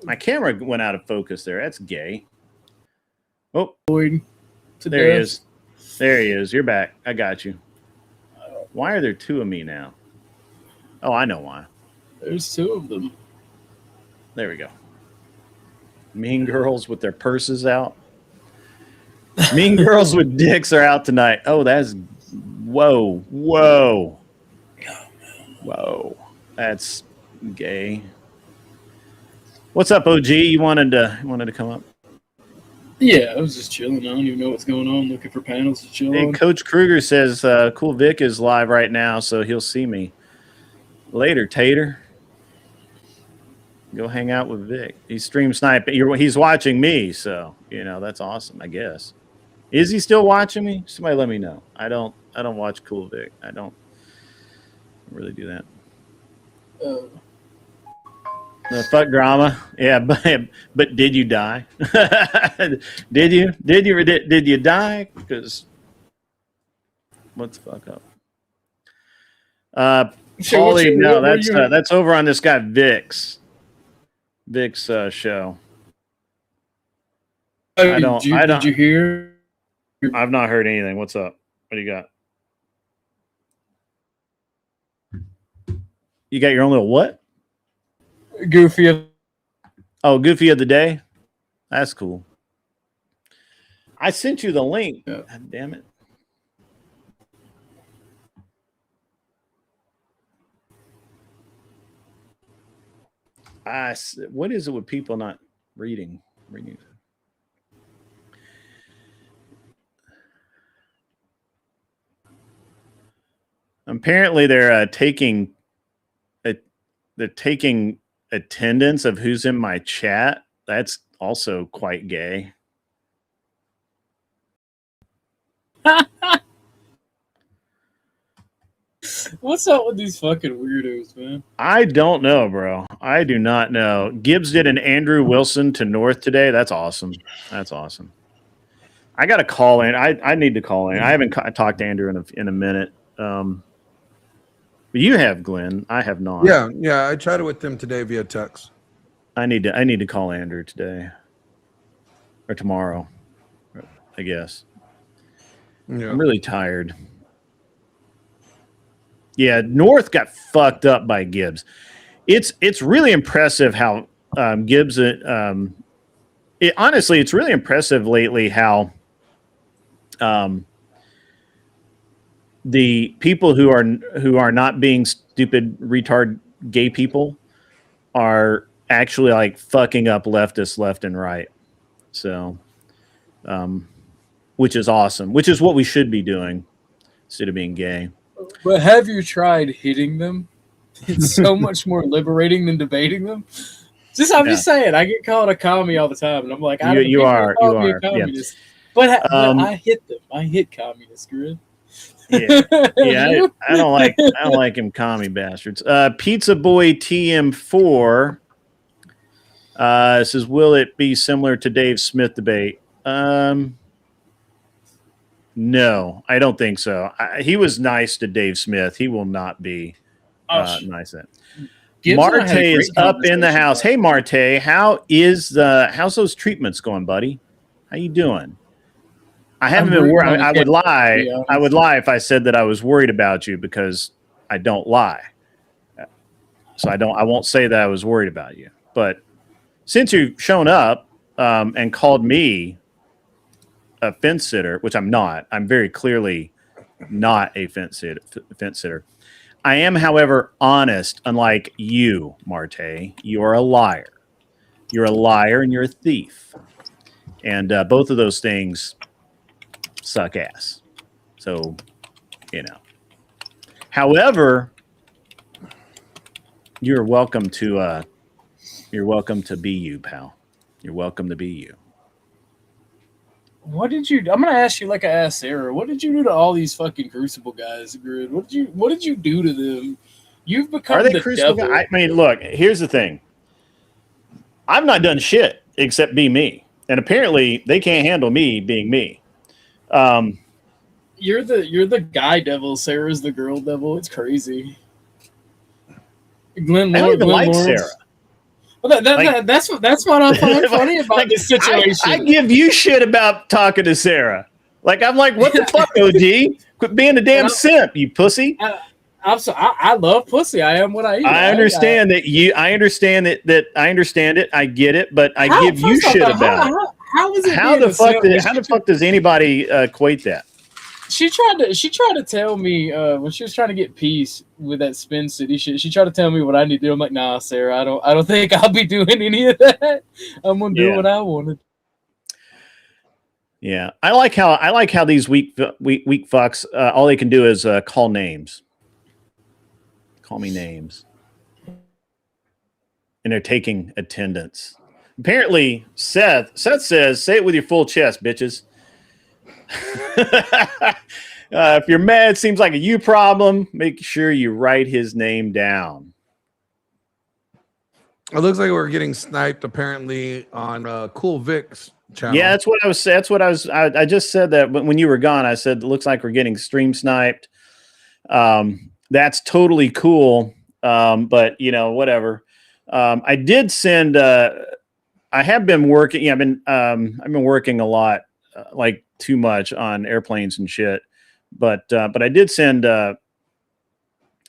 My camera went out of focus there. That's gay. Oh, there he is. There he is. You're back. I got you. Why are there two of me now? Oh, I know why. There's two of them. There we go. Mean girls with their purses out. Mean girls with dicks are out tonight. Oh, that's... Whoa. That's Gay. What's up, OG? You wanted to come up? Yeah, I was just chilling. I don't even know what's going on. Looking for panels to chill Hey, on. Coach Kruger says Cool Vic is live right now, so he'll see me later. Tater, go hang out with Vic. He's stream sniping. He's watching me, so that's awesome. I guess. Is he still watching me? Somebody let me know. I don't watch Cool Vic. I don't really do that. Fuck drama. Yeah, but did you die? Did you die? Because let's fuck up. Paulie, no, that's over on this guy Vic's show. Did you hear? I've not heard anything. What's up? What do you got? You got your own little what? Goofy. Oh, Goofy of the Day? That's cool. I sent you the link. Yeah. God damn it. What is it with people not reading? Apparently, they're taking attendance of who's in my chat. That's also quite gay. What's up with these fucking weirdos, man? I don't know, bro. I do not know. Gibbs did an Andrew Wilson to North today. That's awesome. I got to call in. I need to call in. I haven't talked to Andrew in a minute. But you have, Glenn. I have not. Yeah. I chatted with him today via text. I need to call Andrew today or tomorrow, I guess. Yeah. I'm really tired. Yeah, North got fucked up by Gibbs. It's really impressive how Gibbs. Honestly, it's really impressive lately how the people who are not being stupid retard gay people are actually like fucking up leftists left and right. So, which is awesome. Which is what we should be doing instead of being gay. But have you tried hitting them? It's so much more liberating than debating them. I'm just saying, I get called a commie all the time, and I'm like, you are. Yeah. But I hit them. I hit communists, Grid. Yeah, I don't like him, commie bastards. Pizza Boy TM4 says, will it be similar to Dave Smith debate? No, I don't think so. He was nice to Dave Smith. He will not be nice to him. Marte is up in the house. Hey, Marte, how's those treatments going, buddy? How you doing? I haven't been worried. I would lie. I would lie if I said that I was worried about you, because I don't lie. So I won't say that I was worried about you. But since you've shown up and called me a fence sitter, which I'm not. I'm very clearly not a fence sitter. I am, however, honest, unlike you, Marte. You are a liar. You're a liar and you're a thief. And both of those things suck ass. So, However, you're welcome to be you, pal. You're welcome to be you. What did you? I'm gonna ask you like I asked Sarah. What did you do to all these fucking Crucible guys, Grid? What did you do to them? You've become the Crucible devil. I mean, look. Here's the thing. I've not done shit except be me, and apparently they can't handle me being me. You're the guy devil. Sarah's the girl devil. It's crazy. I don't even like Sarah. Well, that's what I find funny about this situation. I give you shit about talking to Sarah. I'm like, what the fuck, OG? Quit being a damn simp, you pussy. I love pussy. I am what I eat. I understand that you. I understand that. I understand it. I get it. But I give you shit about it. How is it? How the fuck does anybody equate that? She tried to tell me when she was trying to get peace with that Spin City shit. She tried to tell me what I need to do. I'm like, nah, Sarah, I don't think I'll be doing any of that. I'm gonna do what I wanted. Yeah, I like how these weak fucks all they can do is call names. Call me names, and they're taking attendance. Apparently, Seth says, "Say it with your full chest, bitches." If you're mad, seems like a you problem. Make sure you write his name down. It looks like we're getting sniped apparently on Cool Vic's channel. Yeah, that's what I was. I just said that when you were gone. I said it looks like we're getting stream sniped. That's totally cool. But whatever. I did send. I have been working. Yeah, I've been working a lot, like too much on airplanes and shit. But I did send. I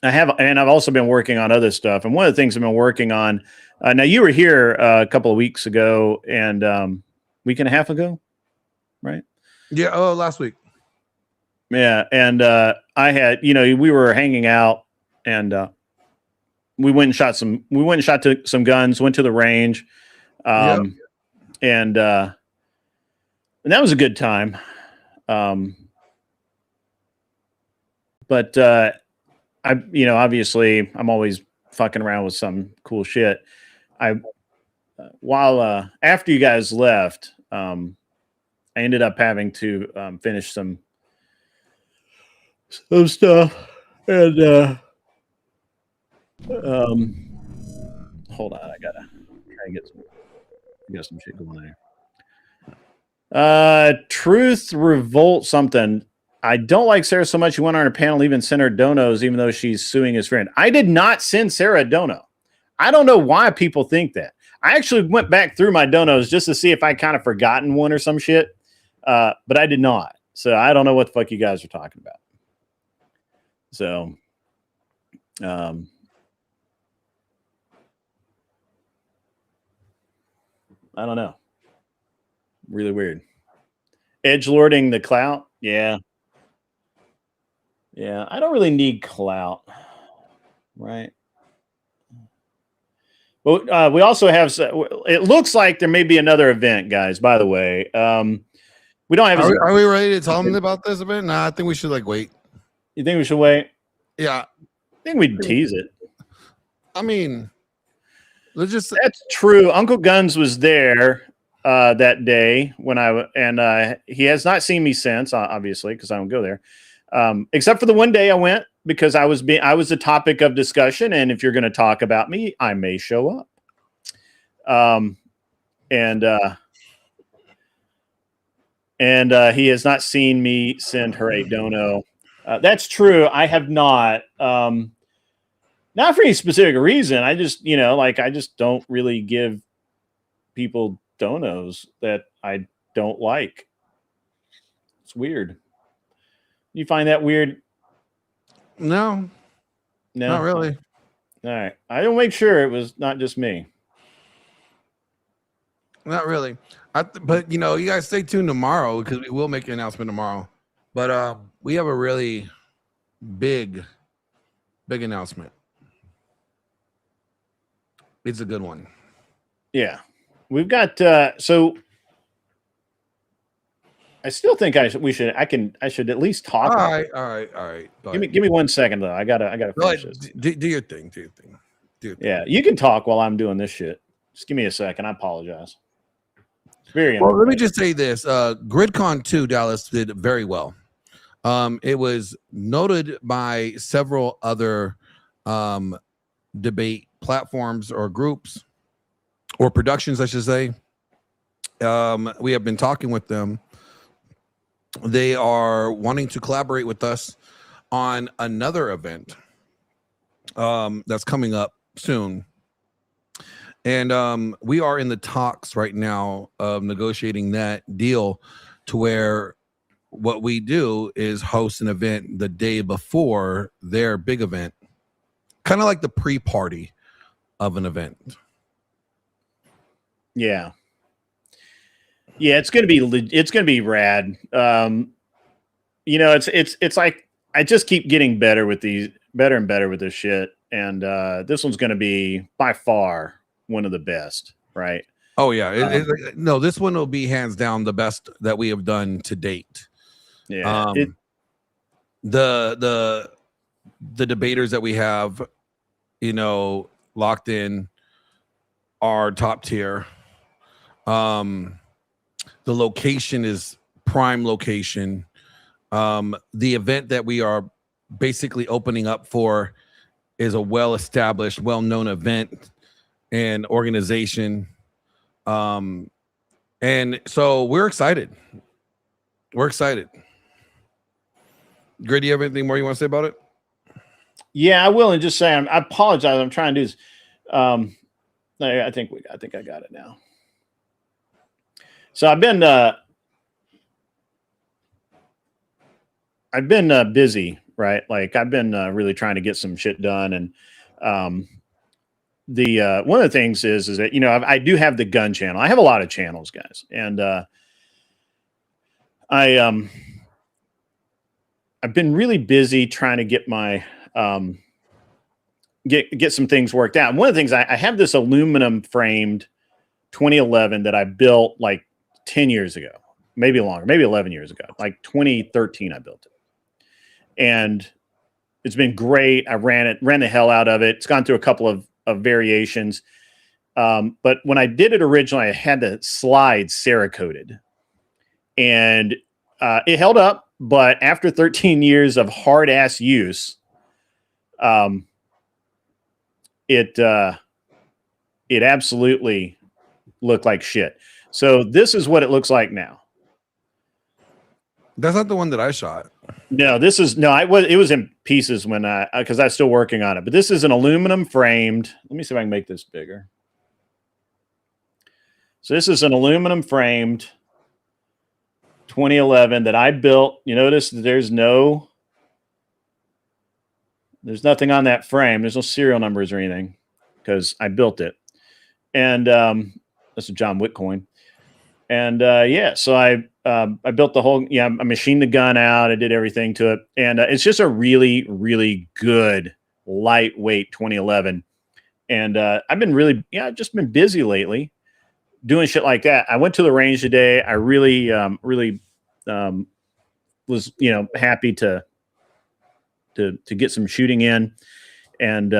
have, and I've also been working on other stuff. And one of the things I've been working on. Now you were here a couple of weeks ago, and week and a half ago, right? Yeah. Oh, last week. Yeah, and I had, we were hanging out, and we went and shot some guns, went to the range, and that was a good time. But obviously, I'm always fucking around with some cool shit. While after you guys left, I ended up having to finish some stuff, and hold on, I gotta try and get some shit going there. Truth Revolt something. I don't like Sarah so much. You went on her panel, even sent her donos, even though she's suing his friend. I did not send Sarah a dono. I don't know why people think that. I actually went back through my donos just to see if I kind of forgotten one or some shit, but I did not. So I don't know what the fuck you guys are talking about. So, I don't know. Really weird. Edgelording the clout. Yeah. Yeah. I don't really need clout. Right. Well, we also have, it looks like there may be another event, guys, by the way. We don't have. Are we ready to tell them about this event? Nah, I think we should wait. You think we should wait? Yeah. I think we'd tease it. I mean, let's just. That's true. Uncle Guns was there that day when he has not seen me since, obviously, because I don't go there. Except for the one day I went because I was the topic of discussion, and if you're going to talk about me, I may show up. And he has not seen me send her a dono. That's true. I have not. Not for any specific reason. I just, I just don't really give people donos that I don't like. It's weird. You find that weird? No, not really. All right. I will make sure it was not just me. Not really. But you guys stay tuned tomorrow because we will make an announcement tomorrow. But we have a really big announcement. It's a good one. Yeah. We've got so I still think I should at least talk. All right. Give me 1 second though. I gotta finish this. Do your thing. Yeah, you can talk while I'm doing this shit. Just give me a second. I apologize. Very well. Let me just say this: GridCon 2 Dallas did very well. It was noted by several other debate platforms or groups or productions, I should say. We have been talking with them. They are wanting to collaborate with us on another event that's coming up soon. And we are in the talks right now of negotiating that deal to where what we do is host an event the day before their big event, kind of like the pre-party of an event. Yeah, it's gonna be rad. you know, it's like I just keep getting better and better with this shit. And this one's going to be by far one of the best, right? Oh yeah, no, this one will be hands down the best that we have done to date. Yeah, the debaters that we have, you know, locked in are top tier. The location is prime location. The event that we are basically opening up for is a well-established, well-known event and organization. And so we're excited. We're excited. Gray, do you have anything more you want to say about it? Yeah, I will. And just say, I apologize. I'm trying to do this. I think I got it now. So I've been busy, right? Like I've been really trying to get some shit done. And the one of the things is that, you know, I do have the gun channel. I have a lot of channels, guys. And I've been really busy trying to get my get some things worked out. And one of the things I have this aluminum framed 2011 that I built like 10 years ago, maybe longer, maybe 11 years ago, like 2013, I built it. And it's been great. I ran the hell out of it. It's gone through a couple of variations. But when I did it originally, I had the slides Cerakoted and it held up. But after 13 years of hard ass use, it absolutely looked like shit. So this is what it looks like now. That's not the one that I shot. No, it was in pieces when because I was still working on it. But this is an aluminum framed. Let me see if I can make this bigger. So this is an aluminum framed 2011 that I built. You notice that there's nothing on that frame. There's no serial numbers or anything because I built it. And that's a John Wick coin. And so I built the whole, I machined the gun out. I did everything to it. And it's just a really, really good lightweight 2011. And I've been just been busy lately doing shit like that. I went to the range today. I really, was, happy to get some shooting in. And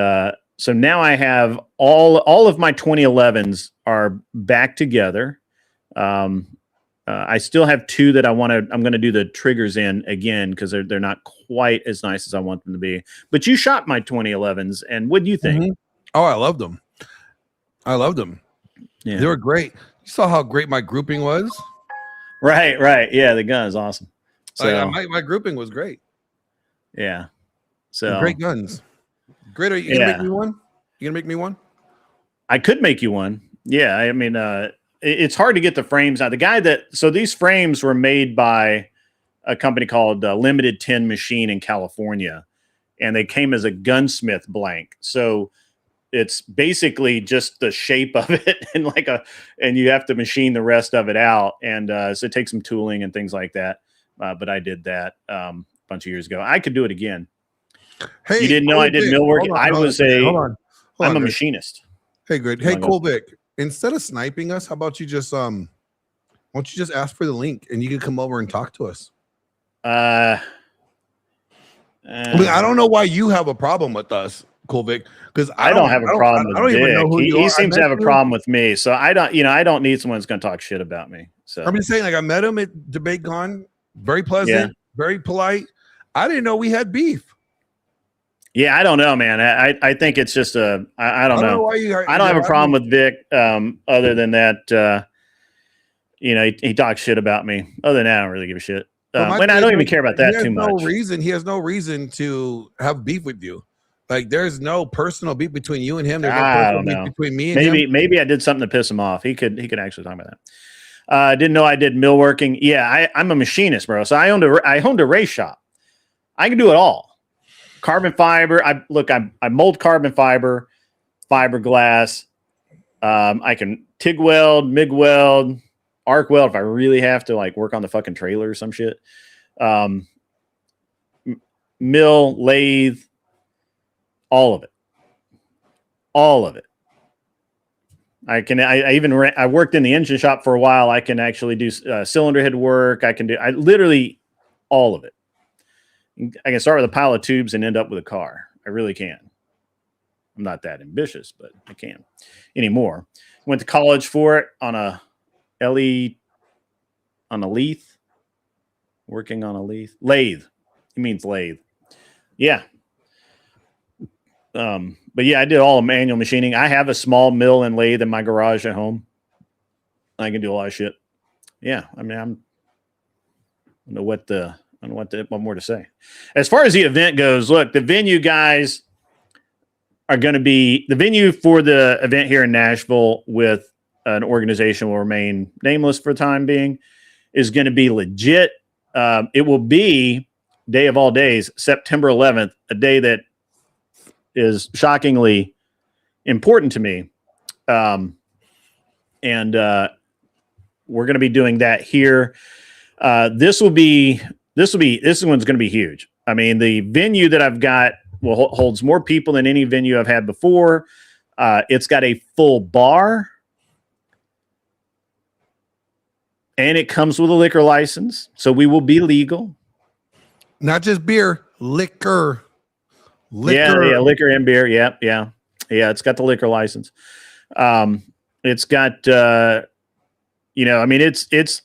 so now I have all of my 2011s are back together. I still have two that I'm going to do the triggers in again because they're not quite as nice as I want them to be. But you shot my 2011s, and what do you think? Mm-hmm. Oh, I loved them. Yeah. They were great. You saw how great my grouping was? Right. Yeah, the gun is awesome. So my grouping was great. Yeah. So great guns. Great. Are you gonna make me one? You gonna make me one? I could make you one. Yeah. I mean, it's hard to get the frames out. So these frames were made by a company called Limited 10 Machine in California, and they came as a gunsmith blank. So it's basically just the shape of it and you have to machine the rest of it out. And so it takes some tooling and things like that. But I did that a bunch of years ago. I could do it again. Hey, you didn't know I did millwork. I'm a Greg. machinist. Hey, Greg. Hey, Cool Vic. Instead of sniping us, how about you just why don't you just ask for the link and you can come over and talk to us? I don't know why you have a problem with us, Cool Vic, because I don't have a problem with Vic. Even know who you are. He seems to have a problem with me, so I don't need someone that's going to talk shit about me. So I'm just saying, I met him at DebateCon, very pleasant, very polite. I didn't know we had beef. Yeah, I don't know, man. I think it's just I don't know. Why I don't have a problem with Vic, other than that, he talks shit about me. Other than that, I don't really give a shit. When I don't even care about that too much. He has no reason to have beef with you. Like, there's no personal beef between you and him. There's no personal beef between me and him. Maybe I did something to piss him off. He could actually talk about that. I didn't know I did millworking. Yeah, I'm a machinist, bro. So I owned a race shop. I can do it all. Carbon fiber. I mold carbon fiber, fiberglass. I can TIG weld, MIG weld, arc weld if I really have to work on the fucking trailer or some shit. mill, lathe, all of it. All of it. I worked in the engine shop for a while. I can actually do cylinder head work. I literally all of it. I can start with a pile of tubes and end up with a car. I really can. I'm not that ambitious, but I can anymore. Went to college for it on a lathe, working on a lathe. Lathe. He means lathe. Yeah. But yeah, I did all manual machining. I have a small mill and lathe in my garage at home. I can do a lot of shit. Yeah, I mean, I don't know what more to say. As far as the event goes, look, the venue guys are going to be the venue for the event here in Nashville with an organization will remain nameless for the time being is going to be legit. It will be day of all days, September 11th, a day that is shockingly important to me. And we're going to be doing that here. This one's going to be huge. I mean, the venue that I've got holds more people than any venue I've had before. It's got a full bar. And it comes with a liquor license. So we will be legal. Not just beer, liquor. Yeah, liquor and beer. Yeah. It's got the liquor license. It's got, I mean, it's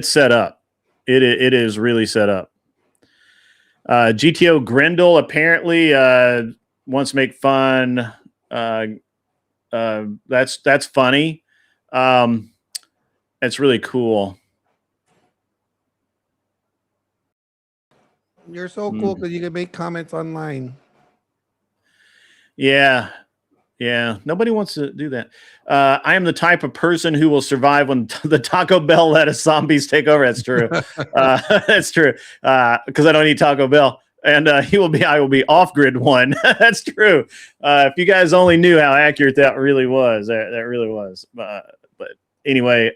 set up. It is really set up. GTO Grendel apparently wants to make fun. That's funny. That's really cool. You're so cool because you can make comments online. Yeah. Nobody wants to do that. I am the type of person who will survive when the Taco Bell lettuce zombies take over. That's true. That's true. Because I don't eat Taco Bell. And I will be off-grid one. That's true. If you guys only knew how accurate that really was. That really was. But anyway,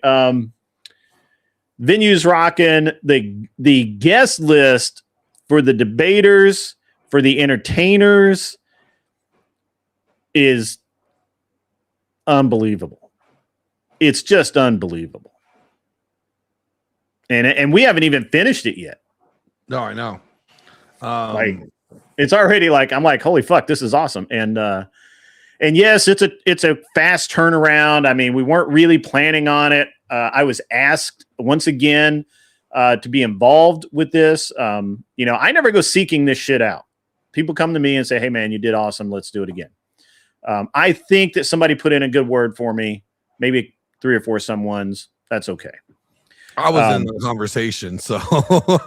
venue's rocking. The guest list for the debaters, for the entertainers, is unbelievable. It's just unbelievable. And we haven't even finished it yet. No, I know. It's already like, I'm like, holy fuck, this is awesome. And yes, it's a fast turnaround. I mean, we weren't really planning on it. I was asked once again to be involved with this. I never go seeking this shit out. People come to me and say, hey man, you did awesome. Let's do it again. I think that somebody put in a good word for me, maybe 3 or 4 someones. That's okay. I was in the conversation. So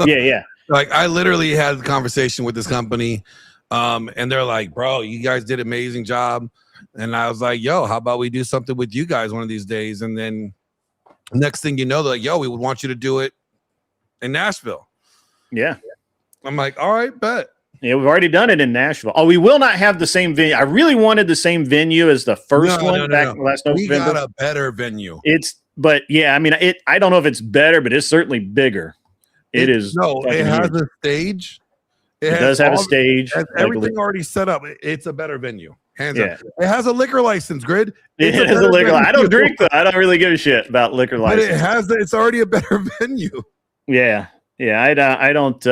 yeah. Like I literally had a conversation with this company and they're like, bro, you guys did an amazing job. And I was like, yo, how about we do something with you guys one of these days? And then next thing you know, they're like, yo, we would want you to do it in Nashville. Yeah. I'm like, all right, bet. Yeah, we've already done it in Nashville. Oh, we will not have the same venue. I really wanted the same venue as the first one back last November. We got a better venue. But yeah, I mean, I don't know if it's better, but it's certainly bigger. It is. No, it has a stage. It does have a stage. Everything already set up. It's a better venue. Hands up. It has a liquor license, Grid. It has a liquor license. I don't drink though. I don't really give a shit about liquor license. But it's already a better venue. Yeah. I don't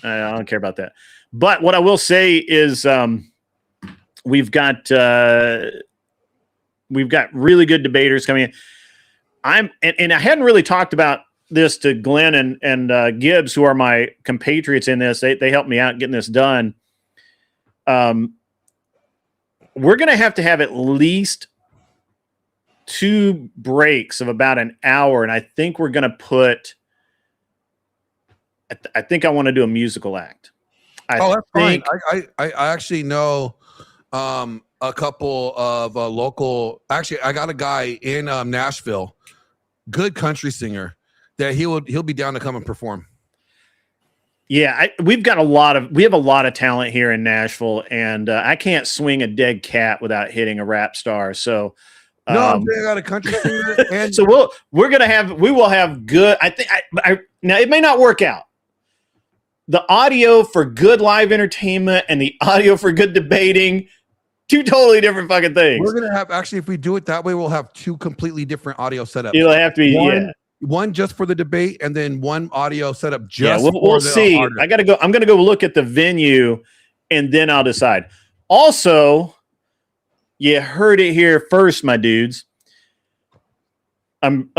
I don't care about that. But what I will say is we've got really good debaters coming in. And I hadn't really talked about this to Glenn and Gibbs, who are my compatriots in this. They helped me out getting this done. We're going to have at least 2 breaks of about an hour. And I think we're going to put, I think I want to do a musical act. That's fine. I actually know a couple of local. Actually, I got a guy in Nashville, good country singer, that he'll be down to come and perform. Yeah, we have a lot of talent here in Nashville, and I can't swing a dead cat without hitting a rap star. So no, I got a country singer, and so we will have good. I think now it may not work out. the audio for good live entertainment and the audio for good debating, two totally different fucking things. We're gonna have actually, if we do it that way, we'll have two completely different audio setups. It'll have to be one just for the debate, and then one audio setup just we'll see. artist. I'm gonna go look at the venue, and then I'll decide. Also, you heard it here first, my dudes. I'm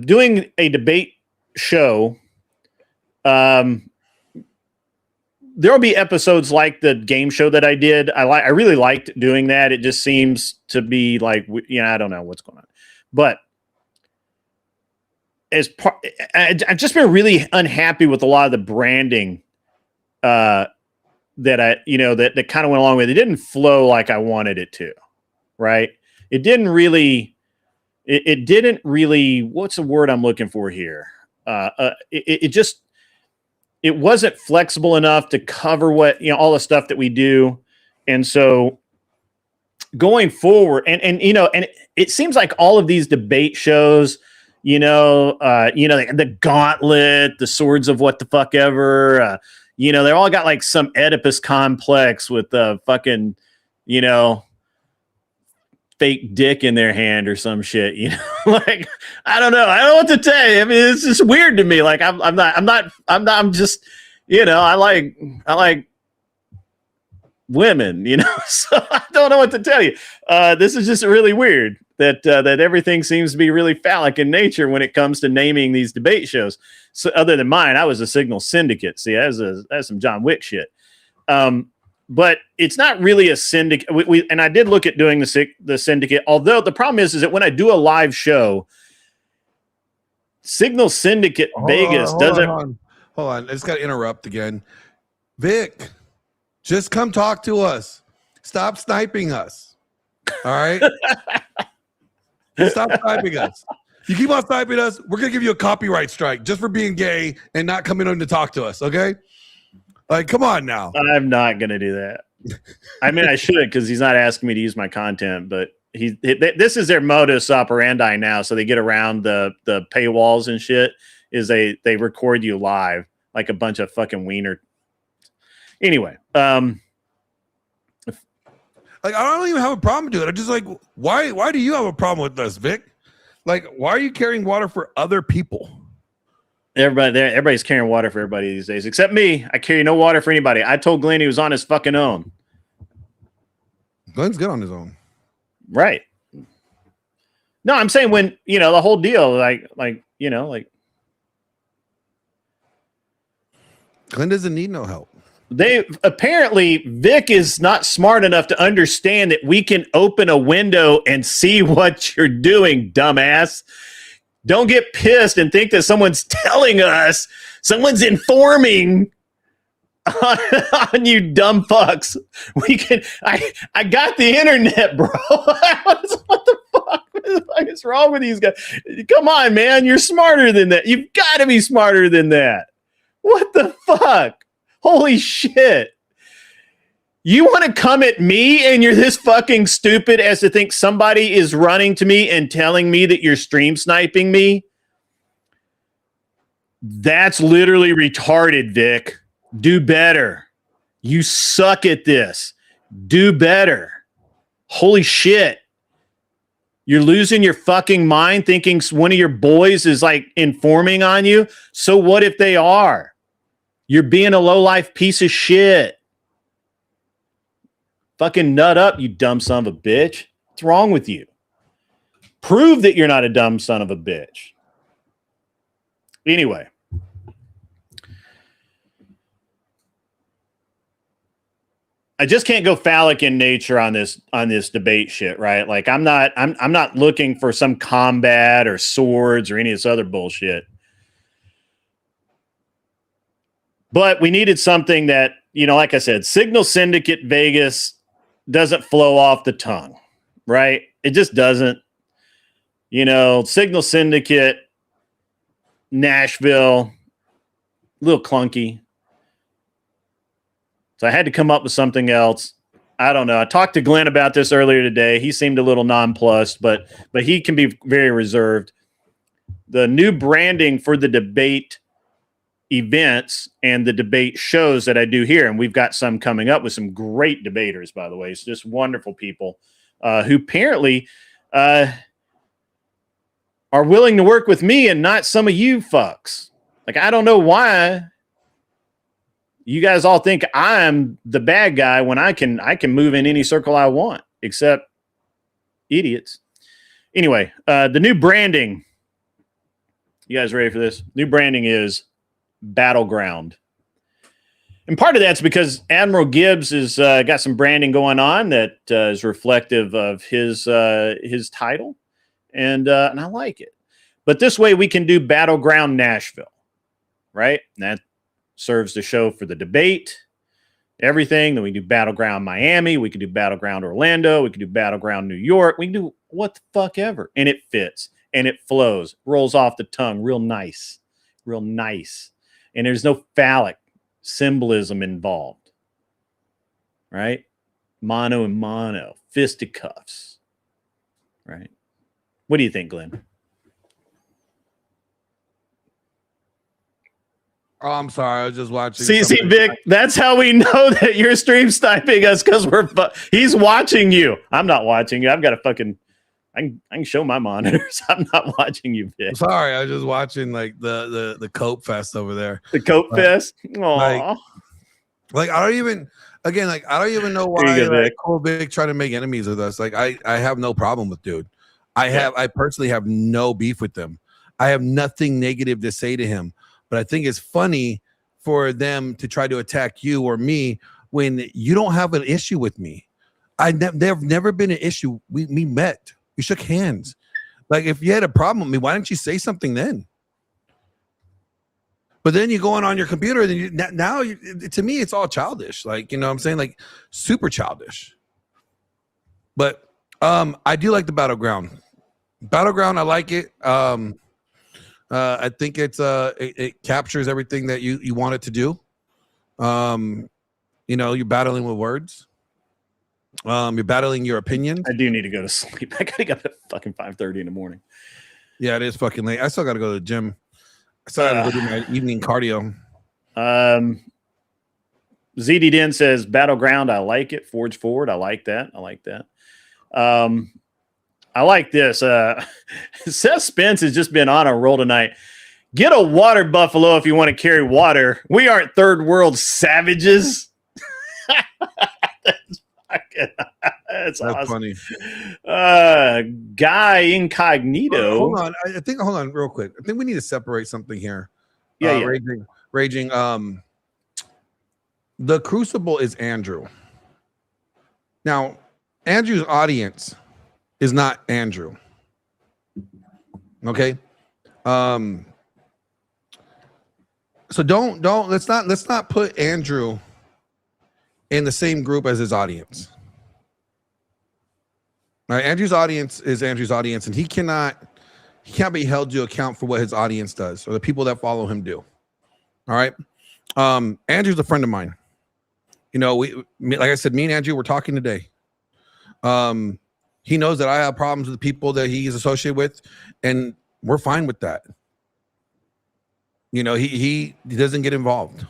doing a debate show. There'll be episodes like the game show that I did. I really liked doing that. It just seems to be like, I don't know what's going on, but I've just been really unhappy with a lot of the branding that that kind of went along with it. It didn't flow like I wanted it to, right? It didn't really, what's the word I'm looking for here? It wasn't flexible enough to cover what, all the stuff that we do. And so going forward, and it seems like all of these debate shows, the Gauntlet, the Swords of what the fuck ever, they all got like some Oedipus complex with the fucking, fake dick in their hand or some shit, like, I don't know what to tell you. I mean, it's just weird to me. Like, I'm just, I like women, so I don't know what to tell you. This is just really weird that everything seems to be really phallic in nature when it comes to naming these debate shows. So other than mine, I was a Signal Syndicate. See, that's some John Wick shit. But it's not really a syndicate. And I did look at doing the syndicate. Although the problem is that when I do a live show, Signal Syndicate Vegas doesn't. Hold on. I just got to interrupt again. Vic, just come talk to us. Stop sniping us. All right. Stop sniping us. If you keep on sniping us, we're gonna give you a copyright strike just for being gay and not coming on to talk to us. Okay. Like, come on now. I'm not going to do that. I mean, I should, because he's not asking me to use my content, but this is their modus operandi now. So they get around the paywalls and shit, is they record you live like a bunch of fucking wiener. Anyway. Like, I don't even have a problem doing it. I'm just like, why do you have a problem with us, Vic? Like, why are you carrying water for other people? Everybody's carrying water for everybody these days, except me. I carry no water for anybody. I told Glenn he was on his fucking own. Glenn's good on his own. Right. No, I'm saying when, the whole deal, like Glenn doesn't need no help. Apparently Vic is not smart enough to understand that we can open a window and see what you're doing, dumbass. Don't get pissed and think that someone's telling us, someone's informing on you dumb fucks. I got the internet, bro. What the fuck is wrong with these guys? Come on, man. You're smarter than that. You've got to be smarter than that. What the fuck? Holy shit. You want to come at me and you're this fucking stupid as to think somebody is running to me and telling me that you're stream sniping me? That's literally retarded, Vic. Do better. You suck at this. Do better. Holy shit. You're losing your fucking mind thinking one of your boys is like informing on you. So what if they are? You're being a low-life piece of shit. Fucking nut up, you dumb son of a bitch. What's wrong with you? Prove that you're not a dumb son of a bitch. Anyway. I just can't go phallic in nature on this debate shit, right? Like I'm not looking for some combat or swords or any of this other bullshit. But we needed something that, like I said, Signal Syndicate Vegas doesn't flow off the tongue, right? It just doesn't. Signal Syndicate, Nashville, a little clunky. So I had to come up with something else. I don't know. I talked to Glenn about this earlier today. He seemed a little nonplussed, but he can be very reserved. The new branding for the debate events and the debate shows that I do here. And we've got some coming up with some great debaters, by the way. It's just wonderful people who apparently are willing to work with me and not some of you fucks. Like, I don't know why you guys all think I'm the bad guy when I can move in any circle I want, except idiots. Anyway, the new branding. You guys ready for this? New branding is Battleground. And part of that's because Admiral Gibbs has got some branding going on that is reflective of his title. And I like it. But this way we can do Battleground Nashville, right? And that serves the show for the debate, everything. Then we do Battleground Miami. We can do Battleground Orlando. We can do Battleground New York. We can do what the fuck ever. And it fits. And it flows. Rolls off the tongue. Real nice. Real nice. And there's no phallic symbolism involved. Right? Mono and mono. Fisticuffs. Right? What do you think, Glenn? Oh, I'm sorry. I was just watching. See, Vic, that's how we know that you're stream sniping us, because he's watching you. I'm not watching you. I've got a fucking. I can show my monitors. I'm not watching you, Vic. Sorry, I was just watching like the Cope Fest over there. The Cope Fest. Aww. Like I don't even know why Cool Vic trying to make enemies with us. Like I have no problem with dude. I personally have no beef with them. I have nothing negative to say to him. But I think it's funny for them to try to attack you or me when you don't have an issue with me. There've never been an issue. We met. We shook hands. Like, if you had a problem with me, why didn't you say something then? But then you go on your computer, and to me, it's all childish. Like, you know what I'm saying? Like, super childish. But I do like the Battleground. Battleground, I like it. I think it captures everything that you want it to do. You know, you're battling with words. You're battling your opinions. I do need to go to sleep. I gotta get up at fucking 5:30 in the morning. Yeah, it is fucking late. I still gotta go to the gym. I still gotta go do my evening cardio. ZD Den says Battleground. I like it. Forge Forward. I like that. I like this. Seth Spence has just been on a roll tonight. Get a water buffalo if you want to carry water. We aren't third world savages. That's awesome. Funny. Guy Incognito. Hold on real quick. I think we need to separate something here. Yeah. Raging. The Crucible is Andrew. Now, Andrew's audience is not Andrew. Okay. So let's not put Andrew in the same group as his audience. All right, Andrew's audience is Andrew's audience, and he can't be held to account for what his audience does or the people that follow him do. All right. Andrew's a friend of mine. You know, like I said, me and Andrew were talking today. He knows that I have problems with the people that he's associated with, and we're fine with that. You know, he doesn't get involved.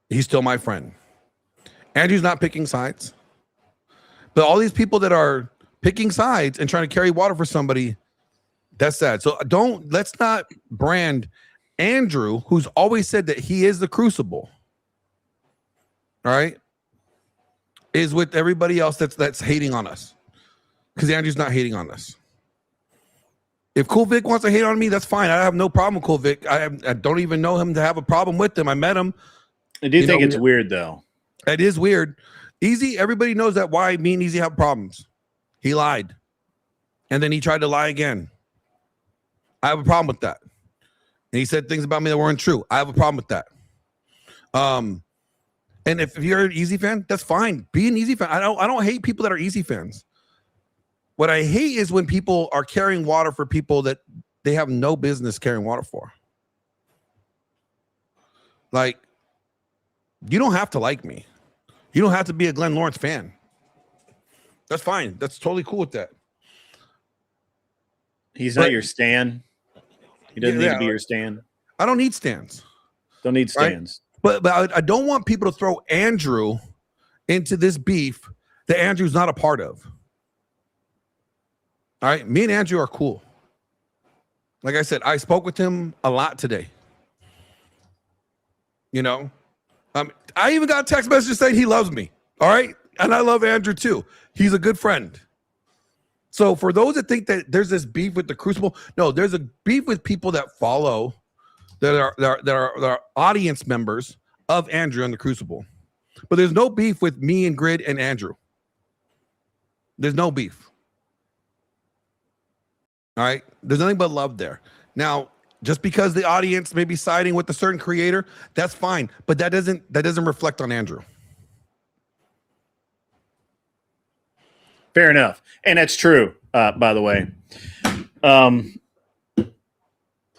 He's still my friend. Andrew's not picking sides. But all these people that are picking sides and trying to carry water for somebody, that's sad. So let's not brand Andrew, who's always said that he is the Crucible. All right? Is with everybody else that's hating on us. Because Andrew's not hating on us. If Cool Vic wants to hate on me, that's fine. I have no problem with Cool Vic. I don't even know him to have a problem with him. I met him. I do think it's weird, though. It is weird. Easy, everybody knows that why me and Easy have problems. He lied. And then he tried to lie again. I have a problem with that. And he said things about me that weren't true. I have a problem with that. And if you're an Easy fan, that's fine. Be an Easy fan. I don't hate people that are Easy fans. What I hate is when people are carrying water for people that they have no business carrying water for. Like, you don't have to like me. You don't have to be a Glenn Lawrence fan. That's fine. That's totally cool with that. He's not your stan. He doesn't need to be your stan. I don't need stands. Don't need stands. Right? But I don't want people to throw Andrew into this beef that Andrew's not a part of. All right, me and Andrew are cool. Like I said, I spoke with him a lot today. You know, I even got a text message saying he loves me. All right, and I love Andrew too. He's a good friend. So for those that think that there's this beef with the Crucible, no, there's a beef with people that follow, that are audience members of Andrew and the Crucible. But there's no beef with me and Grid and Andrew. There's no beef. All right, there's nothing but love there. Now, just because the audience may be siding with a certain creator, that's fine, but that doesn't reflect on Andrew. Fair enough, and that's true. By the way, I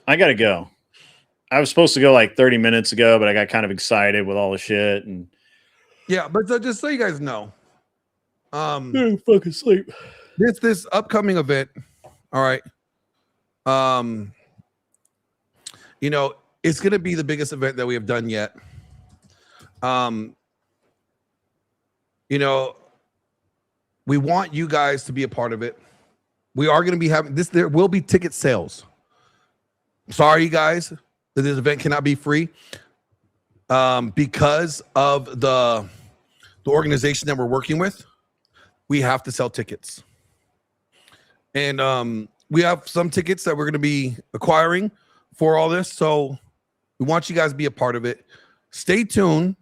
gotta go. I was supposed to go like 30 minutes ago, but I got kind of excited with all the shit. And yeah, but just so you guys know, fucking sleep. This upcoming event, all right. You know, it's gonna be the biggest event that we have done yet. You know, we want you guys to be a part of it. We are going to be having this. There will be ticket sales. Sorry, guys, that this event cannot be free because of the organization that we're working with. We have to sell tickets, and we have some tickets that we're going to be acquiring for all this. So we want you guys to be a part of it. Stay tuned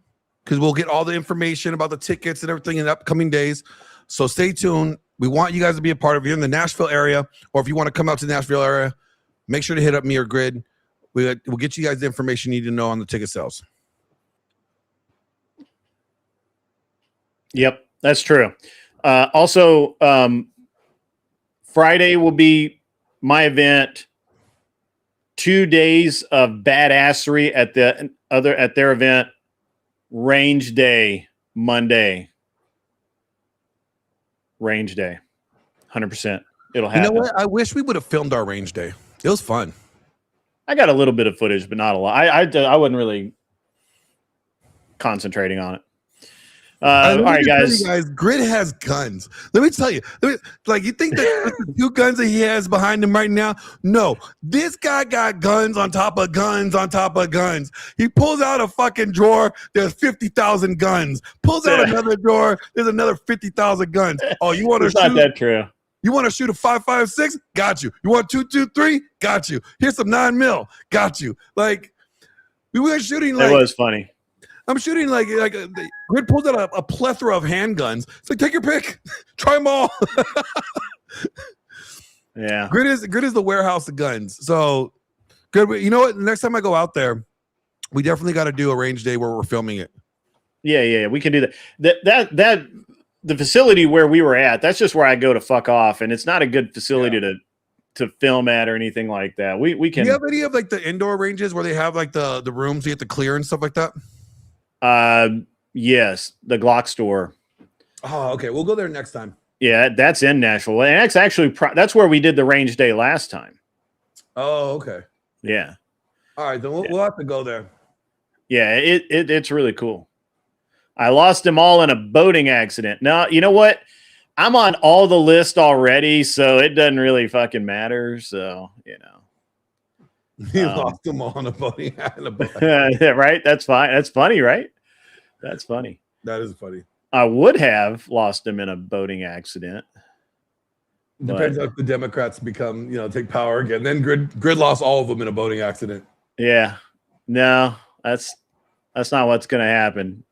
because we'll get all the information about the tickets and everything in the upcoming days. So stay tuned. We want you guys to be a part of it. If you're in the Nashville area, or if you want to come out to the Nashville area, make sure to hit up me or Grid. We'll get you guys the information you need to know on the ticket sales. Yep, that's true. Also, Friday will be my event. 2 days of badassery at their event. Range Day, Monday. Range Day, 100%. It'll happen. You know what? I wish we would have filmed our Range Day. It was fun. I got a little bit of footage, but not a lot. I wasn't really concentrating on it. All right, guys. Grid has guns. Let me tell you. You think that the 2 guns that he has behind him right now? No, this guy got guns on top of guns on top of guns. He pulls out a fucking drawer. There's 50,000 guns. Pulls out another drawer. There's another 50,000 guns. Oh, you want to shoot? Not that true. You want to shoot a 5.56? Got you. You want 2.23? Got you. Here's some 9mm. Got you. Like we were shooting. Like it was funny. I'm shooting like Grid pulls out a plethora of handguns. It's like, take your pick, try them all. Yeah, Grid is the warehouse of guns. So good. You know what? Next time I go out there, we definitely got to do a Range Day where we're filming it. Yeah, we can do that. That the facility where we were at, that's just where I go to fuck off, and it's not a good facility to film at or anything like that. We can. Do you have any of like the indoor ranges where they have like the rooms you have to clear and stuff like that? Yes, the Glock store. Oh, okay. We'll go there next time. Yeah, that's in Nashville, and that's actually that's where we did the Range Day last time. Oh, okay. Yeah. All right, then we'll have to go there. Yeah, it's really cool. I lost them all in a boating accident. Now, you know what? I'm on all the list already, so it doesn't really fucking matter. So, you know. You lost them all in a boating accident. Right? That's fine. That's funny, right? That's funny. That is funny. I would have lost them in a boating accident. Depends if the Democrats become, take power again. Then Grid lost all of them in a boating accident. Yeah. No, that's not what's going to happen.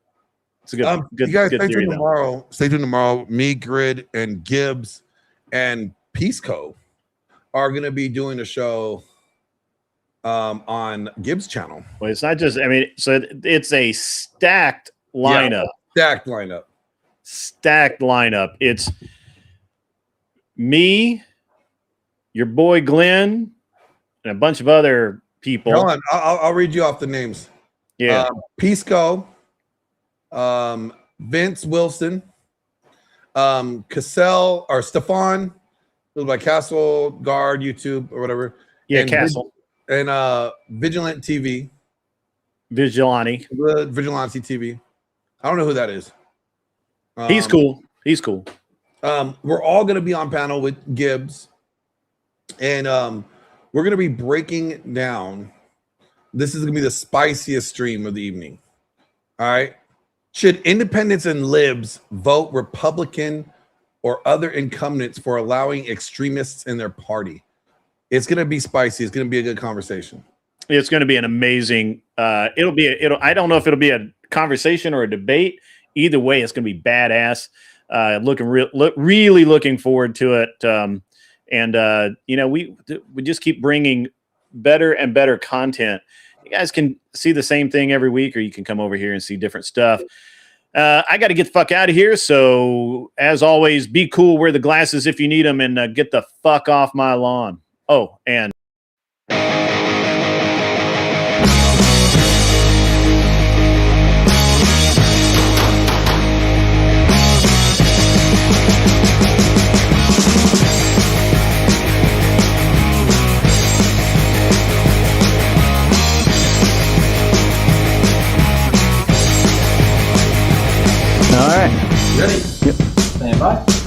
It's a good. You guys good stay theory, tuned though. tomorrow. Stay tuned tomorrow. Me, Grid, and Gibbs, and Peaceco are going to be doing a show on Gibbs' channel. Well, it's not just. I mean, so it's a stacked lineup. Yeah, Stacked lineup. It's me, your boy Glenn, and a bunch of other people. Hold on, I'll read you off the names. Yeah, Peaceco, Vince Wilson, Cassell or Stefan, by Castle Guard YouTube or whatever. Yeah, and Castle and Vigilant TV. Vigilante. The Vigilante TV. I don't know who that is. He's cool. He's cool. We're all going to be on panel with Gibbs, and we're going to be breaking down. This is going to be the spiciest stream of the evening. All right. Should independents and libs vote Republican or other incumbents for allowing extremists in their party? It's going to be spicy. It's going to be a good conversation. It's going to be an amazing. I don't know if it'll be a conversation or a debate. Either way, it's going to be badass. Really looking forward to it. We just keep bringing better and better content. You guys can see the same thing every week, or you can come over here and see different stuff. I got to get the fuck out of here. So as always, be cool, wear the glasses if you need them, and get the fuck off my lawn. Oh, and All right. Ready? Yep. Stand by.